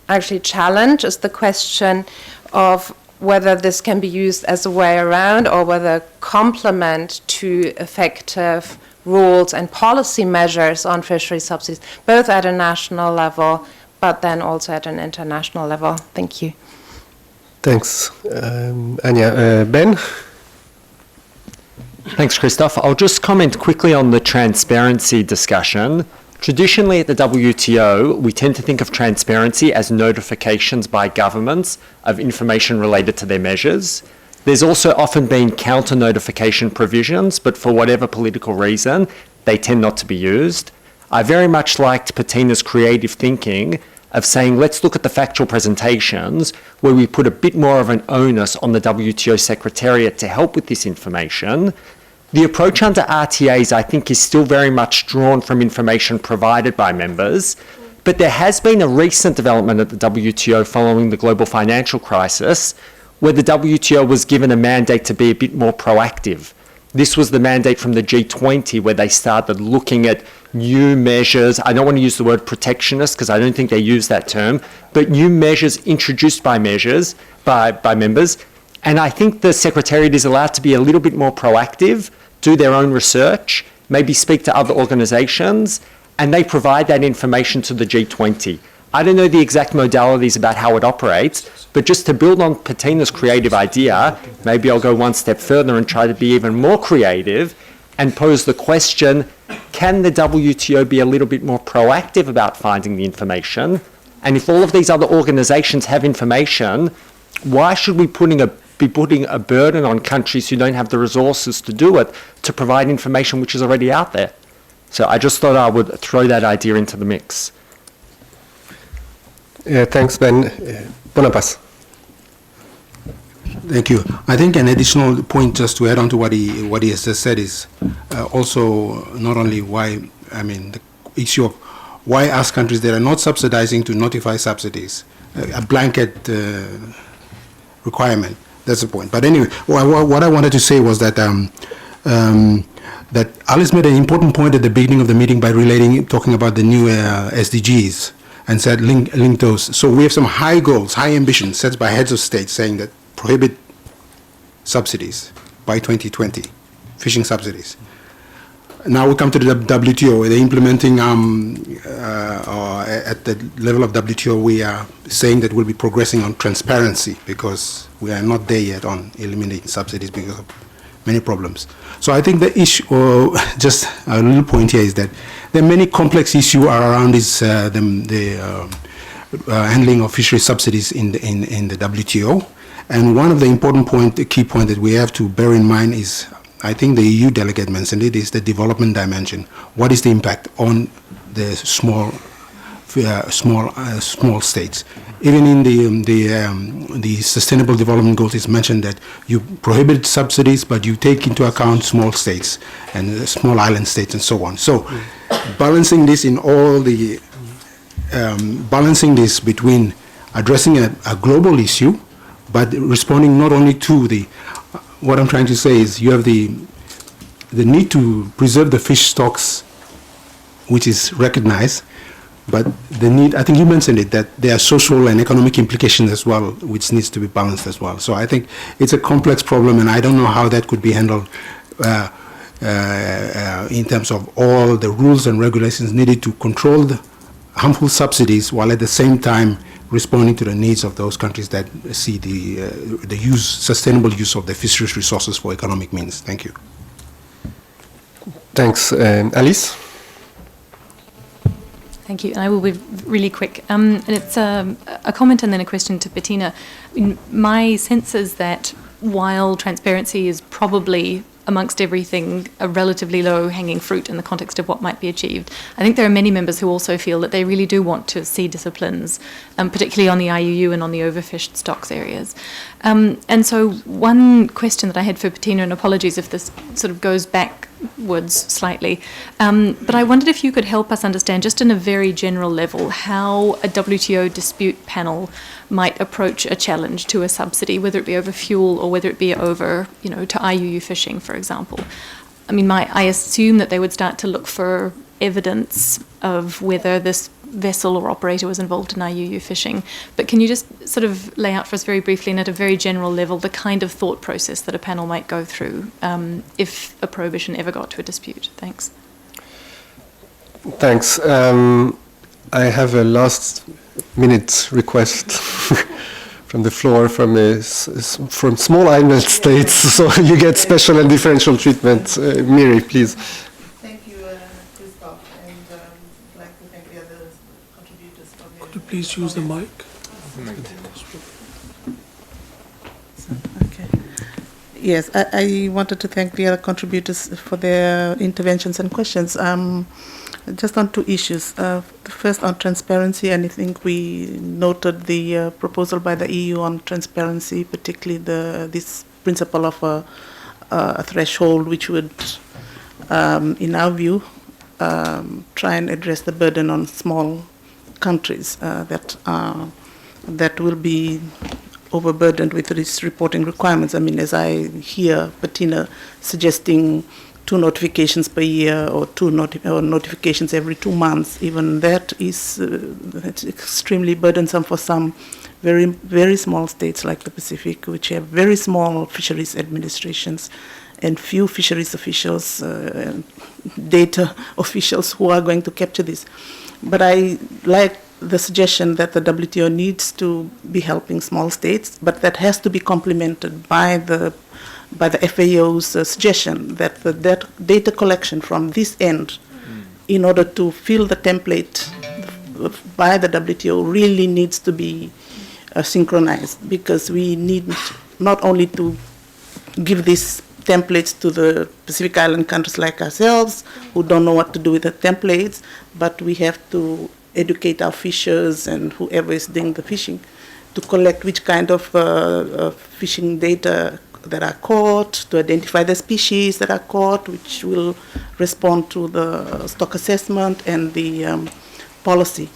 actually challenge is the question of whether this can be used as a way around or whether complement to effective rules and policy measures on fisheries subsidies, both at a national level, but then also at an international level. Thank you. Thanks, Anya. Ben? Thanks, Christoph. I'll just comment quickly on the transparency discussion. Traditionally at the WTO, we tend to think of transparency as notifications by governments of information related to their measures. There's also often been counter-notification provisions, but for whatever political reason, they tend not to be used. I very much liked Bettina's creative thinking of saying, let's look at the factual presentations where we put a bit more of an onus on the WTO Secretariat to help with this information. The approach under RTAs, I think, is still very much drawn from information provided by members, but there has been a recent development at the WTO following the global financial crisis, where the WTO was given a mandate to be a bit more proactive. This was the mandate from the G20, where they started looking at new measures. I don't want to use the word protectionist because I don't think they use that term, but new measures introduced by members. And I think the Secretariat is allowed to be a little bit more proactive, do their own research, maybe speak to other organizations, and they provide that information to the G20. I don't know the exact modalities about how it operates, but just to build on Bettina's creative idea, maybe I'll go one step further and try to be even more creative and pose the question, can the WTO be a little bit more proactive about finding the information? And if all of these other organizations have information, why should we be putting a burden on countries who don't have the resources to do it to provide information which is already out there? So I just thought I would throw that idea into the mix. Thanks, Ben. Bonapas. Thank you. I think an additional point, just to add on to what he has just said, is also not only why, the issue of why ask countries that are not subsidizing to notify subsidies, a blanket requirement. That's the point. But anyway, what I wanted to say was that that Alice made an important point at the beginning of the meeting by talking about the new SDGs, and said link those. So we have some high goals, high ambitions set by heads of state saying that prohibit subsidies by 2020, fishing subsidies. Now we come to the WTO. They're implementing, at the level of WTO, we are saying that we'll be progressing on transparency because we are not there yet on eliminating subsidies because of many problems. So I think the issue, just a little point here, is that there are many complex issues around this, handling of fishery subsidies in the WTO. And one of the important point, the key point that we have to bear in mind is, I think the EU delegate mentioned it, is the development dimension. What is the impact on the small states? Even in the Sustainable Development Goals, it's mentioned that you prohibit subsidies, but you take into account small states and small island states and so on. So, balancing this in all the balancing this between addressing a global issue, but responding not only to the. What I'm trying to say is you have the need to preserve the fish stocks, which is recognized, but the need, I think you mentioned it, that there are social and economic implications as well, which needs to be balanced as well. So I think it's a complex problem, and I don't know how that could be handled in terms of all the rules and regulations needed to control the harmful subsidies, while at the same time responding to the needs of those countries that see the sustainable use of the fisheries resources for economic means. Thank you. Thanks. Alice? Thank you. And I will be really quick. And it's a comment and then a question to Bettina. My sense is that while transparency is probably amongst everything a relatively low-hanging fruit in the context of what might be achieved, I think there are many members who also feel that they really do want to see disciplines, particularly on the IUU and on the overfished stocks areas. And so one question that I had for Bettina, and apologies if this sort of goes back woods slightly. But I wondered if you could help us understand, just in a very general level, how a WTO dispute panel might approach a challenge to a subsidy, whether it be over fuel or whether it be over, to IUU fishing, for example. I mean, I assume that they would start to look for evidence of whether this vessel or operator was involved in IUU fishing. But can you just sort of lay out for us very briefly and at a very general level the kind of thought process that a panel might go through if a prohibition ever got to a dispute? Thanks. Thanks. I have a last minute request from the floor from small island states, so you get special and differential treatment. Miri, please. Please use the mic. Okay. Yes, I wanted to thank the other contributors for their interventions and questions. Just on two issues. The first on transparency, and I think we noted the proposal by the EU on transparency, particularly this principle of a threshold, which would, in our view, try and address the burden on small countries that will be overburdened with these reporting requirements. I mean, as I hear Bettina suggesting 2 notifications per year or notifications every 2 months, even that is it's extremely burdensome for some very, very small states like the Pacific, which have very small fisheries administrations and few fisheries officials, data officials who are going to capture this. But I like the suggestion that the WTO needs to be helping small states, but that has to be complemented by the FAO's suggestion that the data collection from this end, in order to fill the template by the WTO, really needs to be synchronized, because we need not only to give these templates to the Pacific Island countries like ourselves who don't know what to do with the templates, but we have to educate our fishers and whoever is doing the fishing to collect which kind of fishing data that are caught, to identify the species that are caught, which will respond to the stock assessment and the policy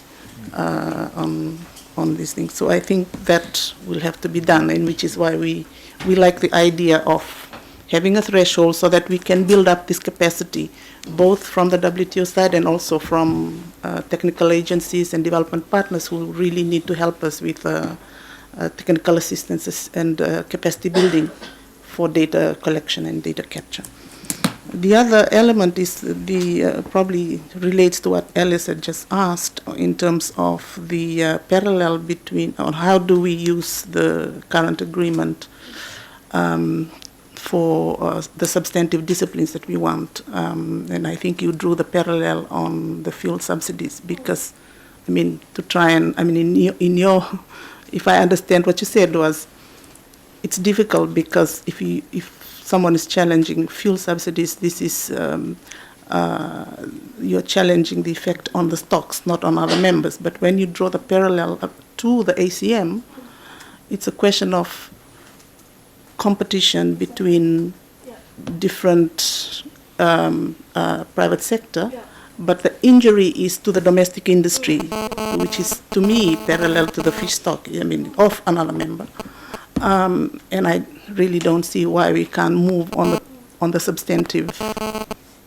on these things. So I think that will have to be done, and which is why we like the idea of having a threshold so that we can build up this capacity, both from the WTO side and also from technical agencies and development partners who really need to help us with technical assistance and capacity building for data collection and data capture. The other element is probably relates to what Alice had just asked in terms of the parallel between, or how do we use the current agreement for the substantive disciplines that we want. And I think you drew the parallel on the fuel subsidies, because, I mean, to try and, I mean, in your if I understand what you said was, it's difficult because if someone is challenging fuel subsidies, this is, you're challenging the effect on the stocks, not on other members. But when you draw the parallel up to the ACM, it's a question of competition between different private sector, but the injury is to the domestic industry, which is, to me, parallel to the fish stock, I mean, of another member. And I really don't see why we can't move on the substantive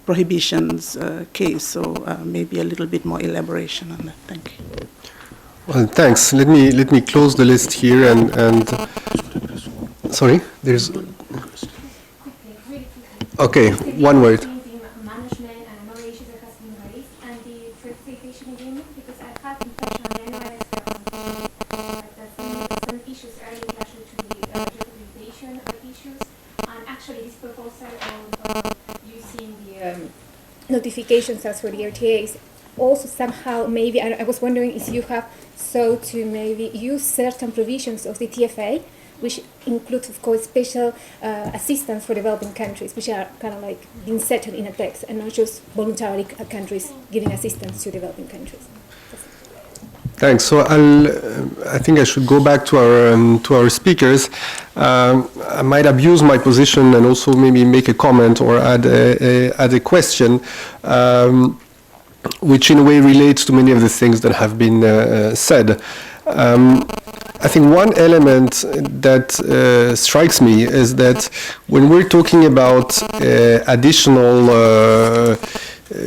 prohibitions case. So maybe a little bit more elaboration on that. Thank you. Well, thanks. Let me close the list here and sorry, there's. Okay, one word. Notifications as for the RTAs. Also, somehow, maybe, I was wondering if you have sought to maybe use certain provisions of the TFA, which include, of course, special assistance for developing countries, which are kind of like being settled in a text, and not just voluntarily countries giving assistance to developing countries. Thanks. So I think I should go back to our speakers. I might abuse my position and also maybe make a comment or add a question, which in a way relates to many of the things that have been said. I think one element that strikes me is that when we're talking about additional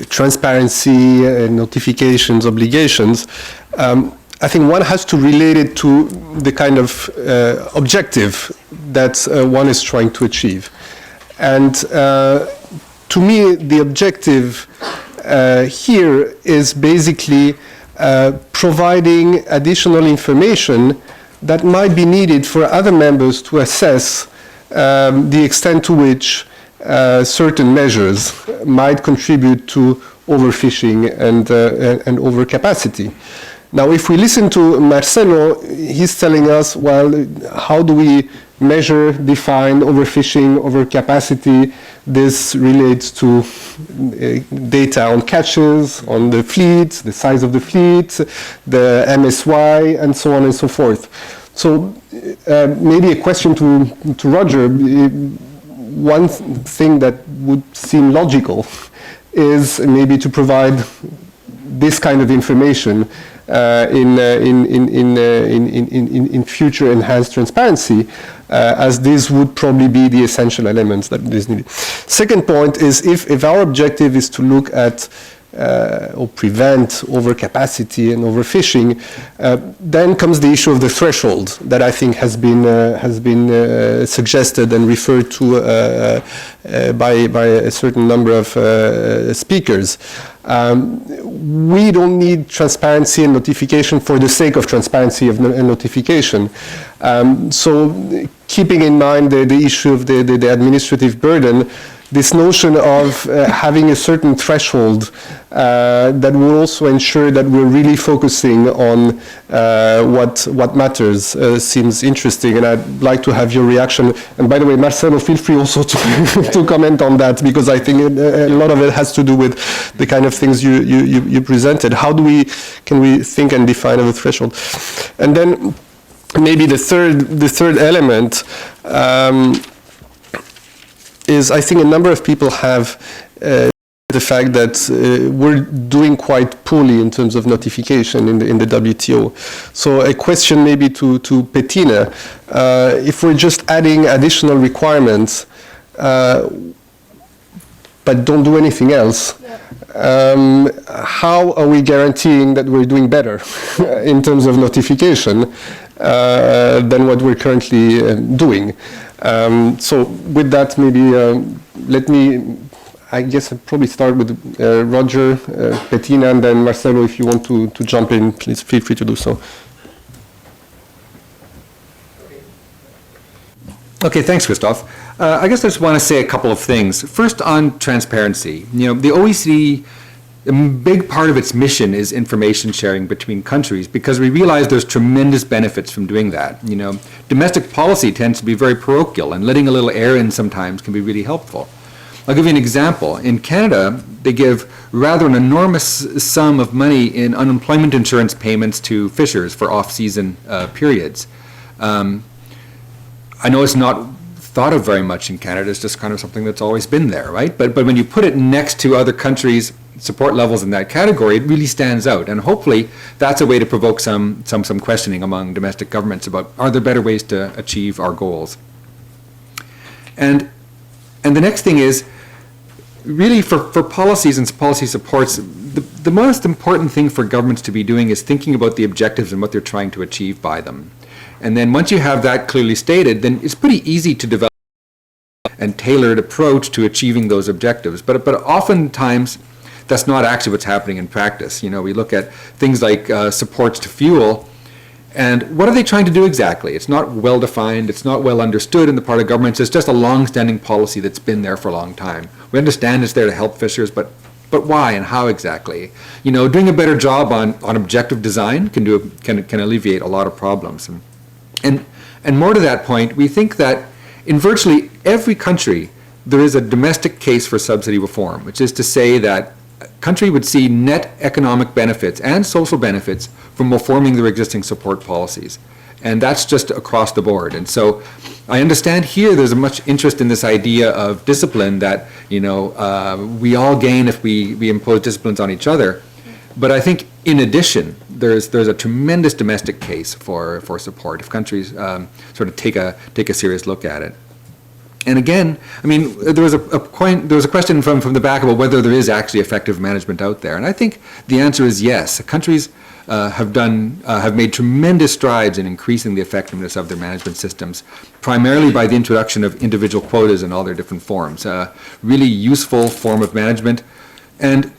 transparency, notifications, obligations, I think one has to relate it to the kind of objective that one is trying to achieve. And to me, the objective here is basically providing additional information that might be needed for other members to assess the extent to which certain measures might contribute to overfishing and overcapacity. Now, if we listen to Marcelo, he's telling us, well, how do we measure, define overfishing, overcapacity? This relates to data on catches, on the fleet, the size of the fleet, the MSY, and so on and so forth. So maybe a question to Roger. One thing that would seem logical is maybe to provide this kind of information in future enhanced transparency, as these would probably be the essential elements that is needed. Second point is if our objective is to look at or prevent overcapacity and overfishing, then comes the issue of the threshold that I think has been suggested and referred to by a certain number of speakers. We don't need transparency and notification for the sake of transparency and notification. So keeping in mind the issue of the administrative burden, this notion of having a certain threshold that will also ensure that we're really focusing on what matters seems interesting, and I'd like to have your reaction. And by the way, Marcelo, feel free also to comment on that, because I think a lot of it has to do with the kind of things you presented. How can we think and define of a threshold? And then maybe the third element is, I think a number of people have the fact that we're doing quite poorly in terms of notification in the WTO. So a question maybe to Bettina, if we're just adding additional requirements but don't do anything else, how are we guaranteeing that we're doing better in terms of notification than what we're currently doing? So with that, maybe I guess I'll probably start with Roger, Bettina, and then Marcelo, if you want to jump in, please feel free to do so. Okay, thanks, Christophe. I guess I just want to say a couple of things. First, on transparency. You know, the OECD, a big part of its mission is information sharing between countries, because we realize there's tremendous benefits from doing that. You know, domestic policy tends to be very parochial, and letting a little air in sometimes can be really helpful. I'll give you an example. In Canada, they give rather an enormous sum of money in unemployment insurance payments to fishers for off-season periods. I know it's not thought of very much in Canada. It's just kind of something that's always been there, right? But when you put it next to other countries' support levels in that category, it really stands out. And hopefully that's a way to provoke some questioning among domestic governments about, are there better ways to achieve our goals? And the next thing is, really for policies and policy supports, the most important thing for governments to be doing is thinking about the objectives and what they're trying to achieve by them. And then once you have that clearly stated, then it's pretty easy to develop and tailored approach to achieving those objectives. But oftentimes, that's not actually what's happening in practice. You know, we look at things like supports to fuel, and what are they trying to do exactly? It's not well defined, it's not well understood in the part of governments. It's just a long-standing policy that's been there for a long time. We understand it's there to help fishers, but why and how exactly? You know, doing a better job on objective design can alleviate a lot of problems. And more to that point, we think that in virtually every country there is a domestic case for subsidy reform, which is to say that country would see net economic benefits and social benefits from reforming their existing support policies. And that's just across the board. And so I understand here there's a much interest in this idea of discipline that, we all gain if we impose disciplines on each other. But I think in addition, there's a tremendous domestic case for support if countries sort of take a serious look at it. And again, I mean, there was a question from the back about whether there is actually effective management out there, and I think the answer is yes. Countries have made tremendous strides in increasing the effectiveness of their management systems, primarily by the introduction of individual quotas in all their different forms. Really useful form of management, and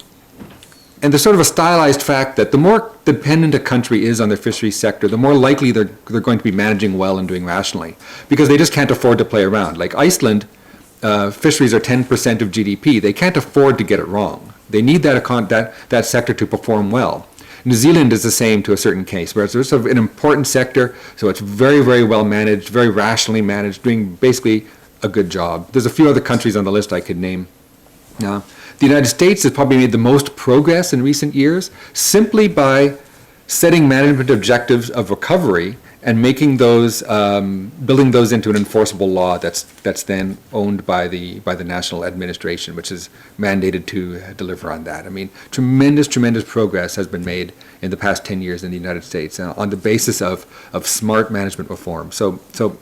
there's sort of a stylized fact that the more dependent a country is on their fisheries sector, the more likely they're going to be managing well and doing rationally, because they just can't afford to play around. Like Iceland, fisheries are 10% of GDP. They can't afford to get it wrong. They need that sector to perform well. New Zealand is the same to a certain case, where it's sort of an important sector, so it's very, very well managed, very rationally managed, doing basically a good job. There's a few other countries on the list I could name. The United States has probably made the most progress in recent years simply by setting management objectives of recovery and making those, building those into an enforceable law that's then owned by the national administration, which is mandated to deliver on that. I mean, tremendous progress has been made in the past 10 years in the United States on the basis of smart management reform. So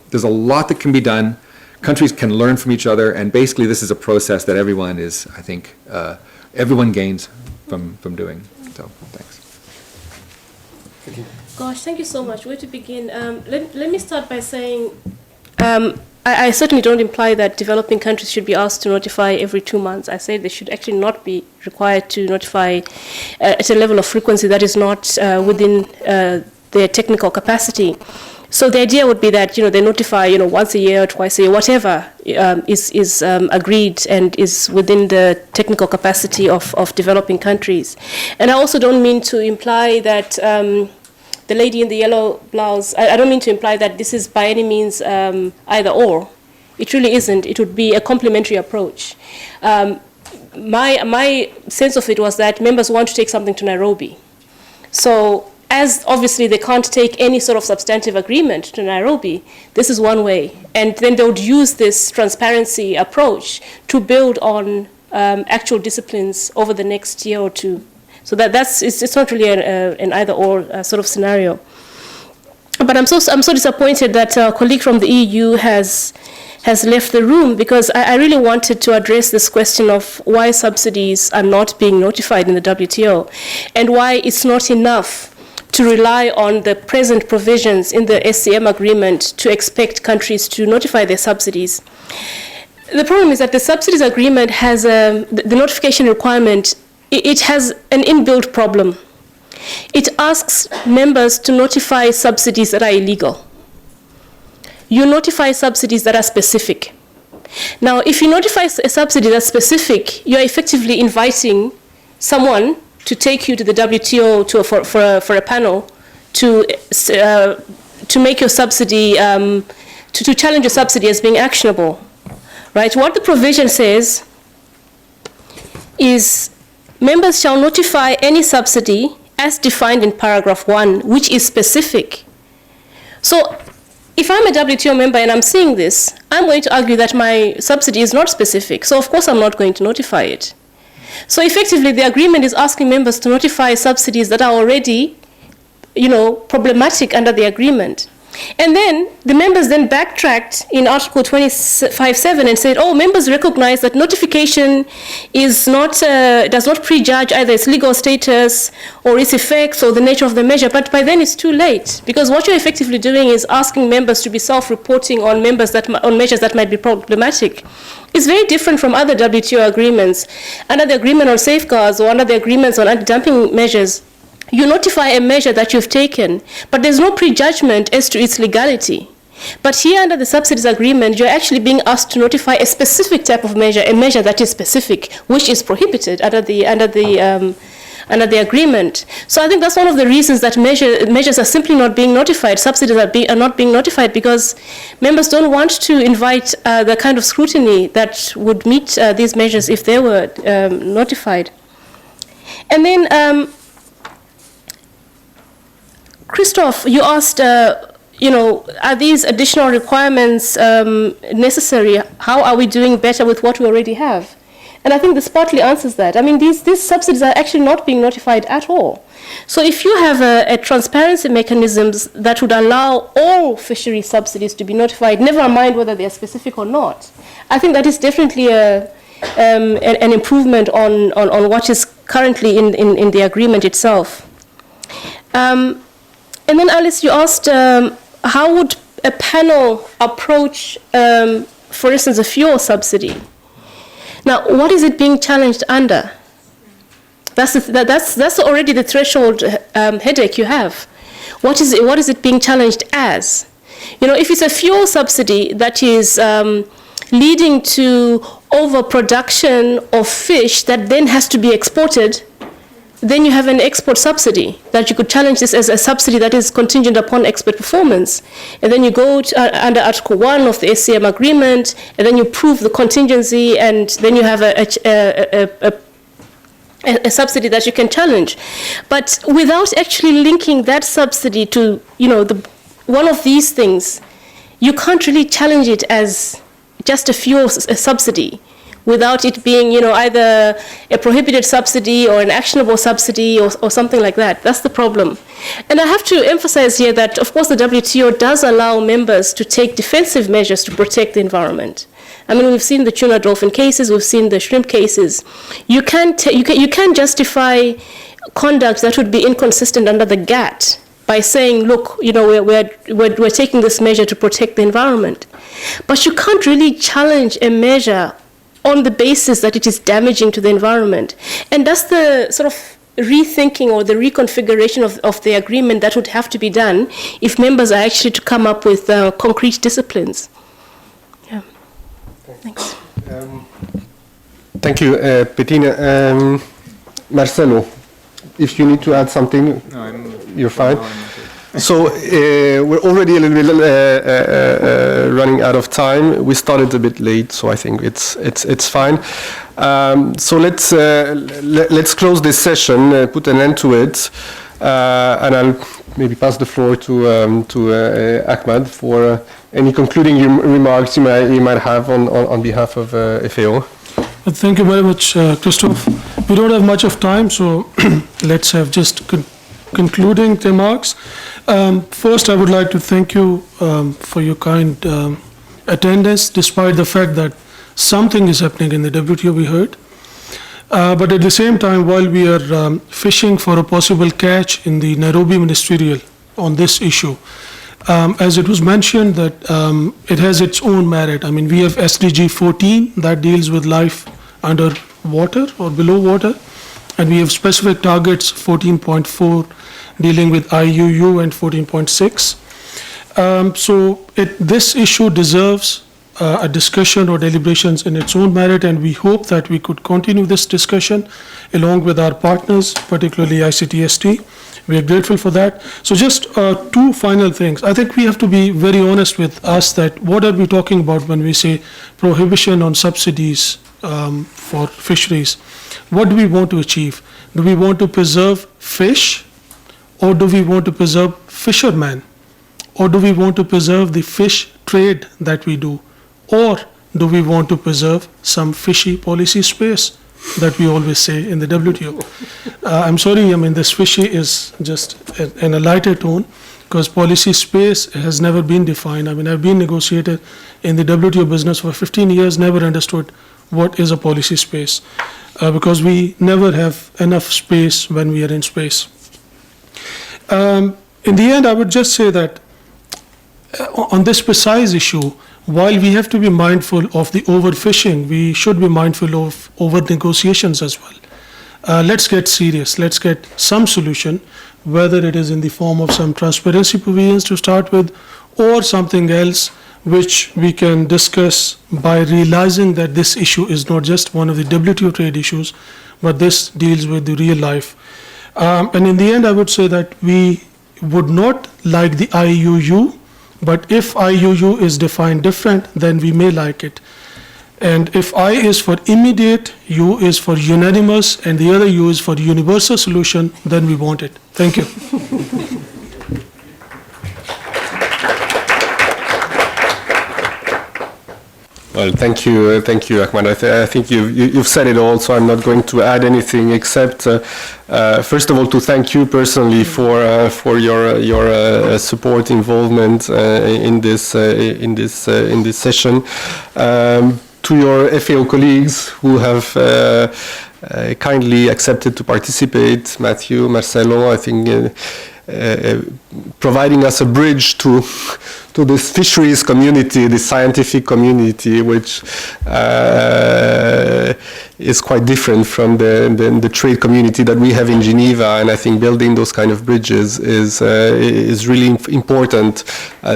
there's a lot that can be done. Countries can learn from each other, and basically this is a process that everyone is, I think, everyone gains from doing. So, thanks. Gosh, thank you so much. Where to begin? Let me start by saying I certainly don't imply that developing countries should be asked to notify every 2 months. I say they should actually not be required to notify at a level of frequency that is not within their technical capacity. So the idea would be that they notify once a year or twice a year, whatever is agreed and is within the technical capacity of developing countries. And I also don't mean to imply that the lady in the yellow blouse, I don't mean to imply that this is by any means either or. It really isn't. It would be a complementary approach. My sense of it was that members want to take something to Nairobi. So as obviously they can't take any sort of substantive agreement to Nairobi, this is one way. And then they would use this transparency approach to build on actual disciplines over the next year or two. So it's not really an either-or sort of scenario. But I'm so disappointed that our colleague from the EU has left the room, because I really wanted to address this question of why subsidies are not being notified in the WTO, and why it's not enough to rely on the present provisions in the SCM agreement to expect countries to notify their subsidies. The problem is that the subsidies agreement has the notification requirement. It has an inbuilt problem. It asks members to notify subsidies that are illegal. You notify subsidies that are specific. Now, if you notify a subsidy that's specific, you're effectively inviting someone to take you to the WTO for a panel to make your subsidy, to challenge your subsidy as being actionable, right? What the provision says is members shall notify any subsidy as defined in paragraph 1, which is specific. So if I'm a WTO member and I'm seeing this, I'm going to argue that my subsidy is not specific. So of course I'm not going to notify it. So effectively, the agreement is asking members to notify subsidies that are already, problematic under the agreement. And then the members then backtracked in Article 25.7 and said, members recognize that notification is not, does not prejudge either its legal status or its effects or the nature of the measure, but by then it's too late, because what you're effectively doing is asking members to be self-reporting on measures that might be problematic. It's very different from other WTO agreements. Under the agreement on safeguards or under the agreements on anti-dumping measures, you notify a measure that you've taken, but there's no prejudgment as to its legality. But here under the subsidies agreement, you're actually being asked to notify a specific type of measure, a measure that is specific, which is prohibited under the agreement. So I think that's one of the reasons that measures are simply not being notified. Subsidies are not being notified because members don't want to invite the kind of scrutiny that would meet these measures if they were notified. And then, Christoph, you asked, are these additional requirements necessary? How are we doing better with what we already have? And I think this partly answers that. I mean, these subsidies are actually not being notified at all. So if you have a transparency mechanisms that would allow all fishery subsidies to be notified, never mind whether they are specific or not, I think that is definitely an improvement on what is currently in the agreement itself. And then Alice, you asked how would a panel approach, for instance, a fuel subsidy? Now, what is it being challenged under? That's already the threshold headache you have. What is it being challenged as? If it's a fuel subsidy that is leading to overproduction of fish that then has to be exported, then you have an export subsidy that you could challenge this as a subsidy that is contingent upon export performance. And then you go under Article 1 of the SCM agreement, and then you prove the contingency, and then you have a subsidy that you can challenge. But without actually linking that subsidy to, one of these things, you can't really challenge it as just a fuel subsidy, without it being, either a prohibited subsidy or an actionable subsidy or something like that. That's the problem. And I have to emphasize here that, of course, the WTO does allow members to take defensive measures to protect the environment. I mean, we've seen the tuna dolphin cases, we've seen the shrimp cases. You can justify conduct that would be inconsistent under the GATT by saying, look, we're taking this measure to protect the environment. But you can't really challenge a measure on the basis that it is damaging to the environment. And that's the sort of rethinking or the reconfiguration of the agreement that would have to be done if members are actually to come up with concrete disciplines. Yeah. Thanks. Thank you, Bettina. Marcelo, if you need to add something, you're fine. So we're already a little bit running out of time. We started a bit late, so I think it's fine. So let's close this session, put an end to it, and I'll maybe pass the floor to Ahmad for any concluding remarks you might have on behalf of FAO. Thank you very much, Christoph. We don't have much of time, so let's have just concluding remarks. First, I would like to thank you for your kind attendance, despite the fact that something is happening in the WTO, we heard. But at the same time, while we are fishing for a possible catch in the Nairobi Ministerial on this issue, as it was mentioned that it has its own merit. I mean, we have SDG 14 that deals with life under water or below water, and we have specific targets 14.4 dealing with IUU and 14.6. So this issue deserves a discussion or deliberations in its own merit, and we hope that we could continue this discussion along with our partners, particularly ICTST. We are grateful for that. So just two final things. I think we have to be very honest with us that what are we talking about when we say prohibition on subsidies for fisheries? What do we want to achieve? Do we want to preserve fish, or do we want to preserve fishermen? Or do we want to preserve the fish trade that we do? Or do we want to preserve some fishy policy space that we always say in the WTO? I'm sorry, I mean, this fishy is just in a lighter tone, because policy space has never been defined. I mean, I've been negotiated in the WTO business for 15 years, never understood what is a policy space, because we never have enough space when we are in space. In the end, I would just say that on this precise issue, while we have to be mindful of the overfishing, we should be mindful of over-negotiations as well. Let's get serious. Let's get some solution, whether it is in the form of some transparency provisions to start with, or something else which we can discuss by realizing that this issue is not just one of the WTO trade issues, but this deals with the real life. And in the end, I would say that we would not like the IUU, but if IUU is defined different, then we may like it. And if I is for immediate, U is for unanimous, and the other U is for universal solution, then we want it. Thank you. Well, thank you, Ahmad. I think you've said it all, so I'm not going to add anything except, first of all, to thank you personally for your support, involvement in this session. To your FAO colleagues who have kindly accepted to participate, Matthew, Marcelo, I think. Providing us a bridge to this fisheries community, the scientific community, which is quite different from the trade community that we have in Geneva. And I think building those kind of bridges is really important,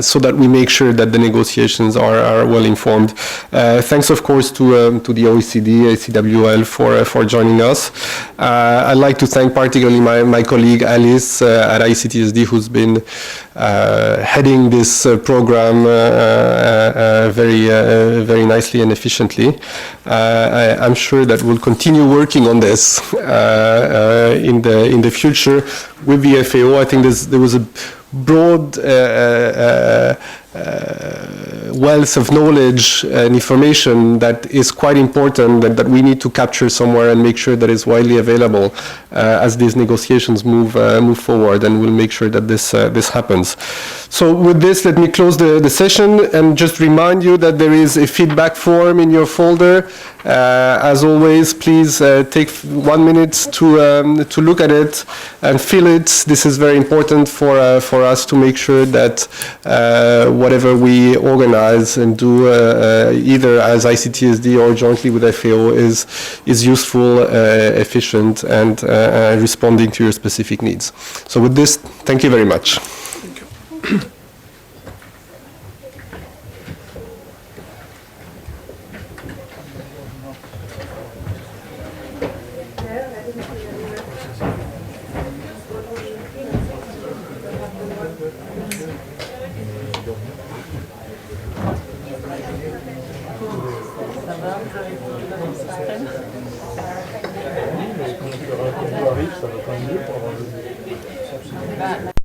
so that we make sure that the negotiations are well informed. Thanks, of course, to the OECD, ACWL for joining us. I'd like to thank particularly my colleague Alice at ICTSD, who's been heading this program very nicely and efficiently. I'm sure that we'll continue working on this in the future with the FAO. I think there was a broad wealth of knowledge and information that is quite important, that we need to capture somewhere and make sure that it's widely available as these negotiations move forward, and we'll make sure that this happens. So with this, let me close the session and just remind you that there is a feedback form in your folder. As always, please take 1 minute to look at it and fill it. This is very important for us to make sure that whatever we organize and do either as ICTSD or jointly with FAO is useful, efficient, and responding to your specific needs. So with this, thank you very much. Thank you. Ça va quand même mieux pour avoir le...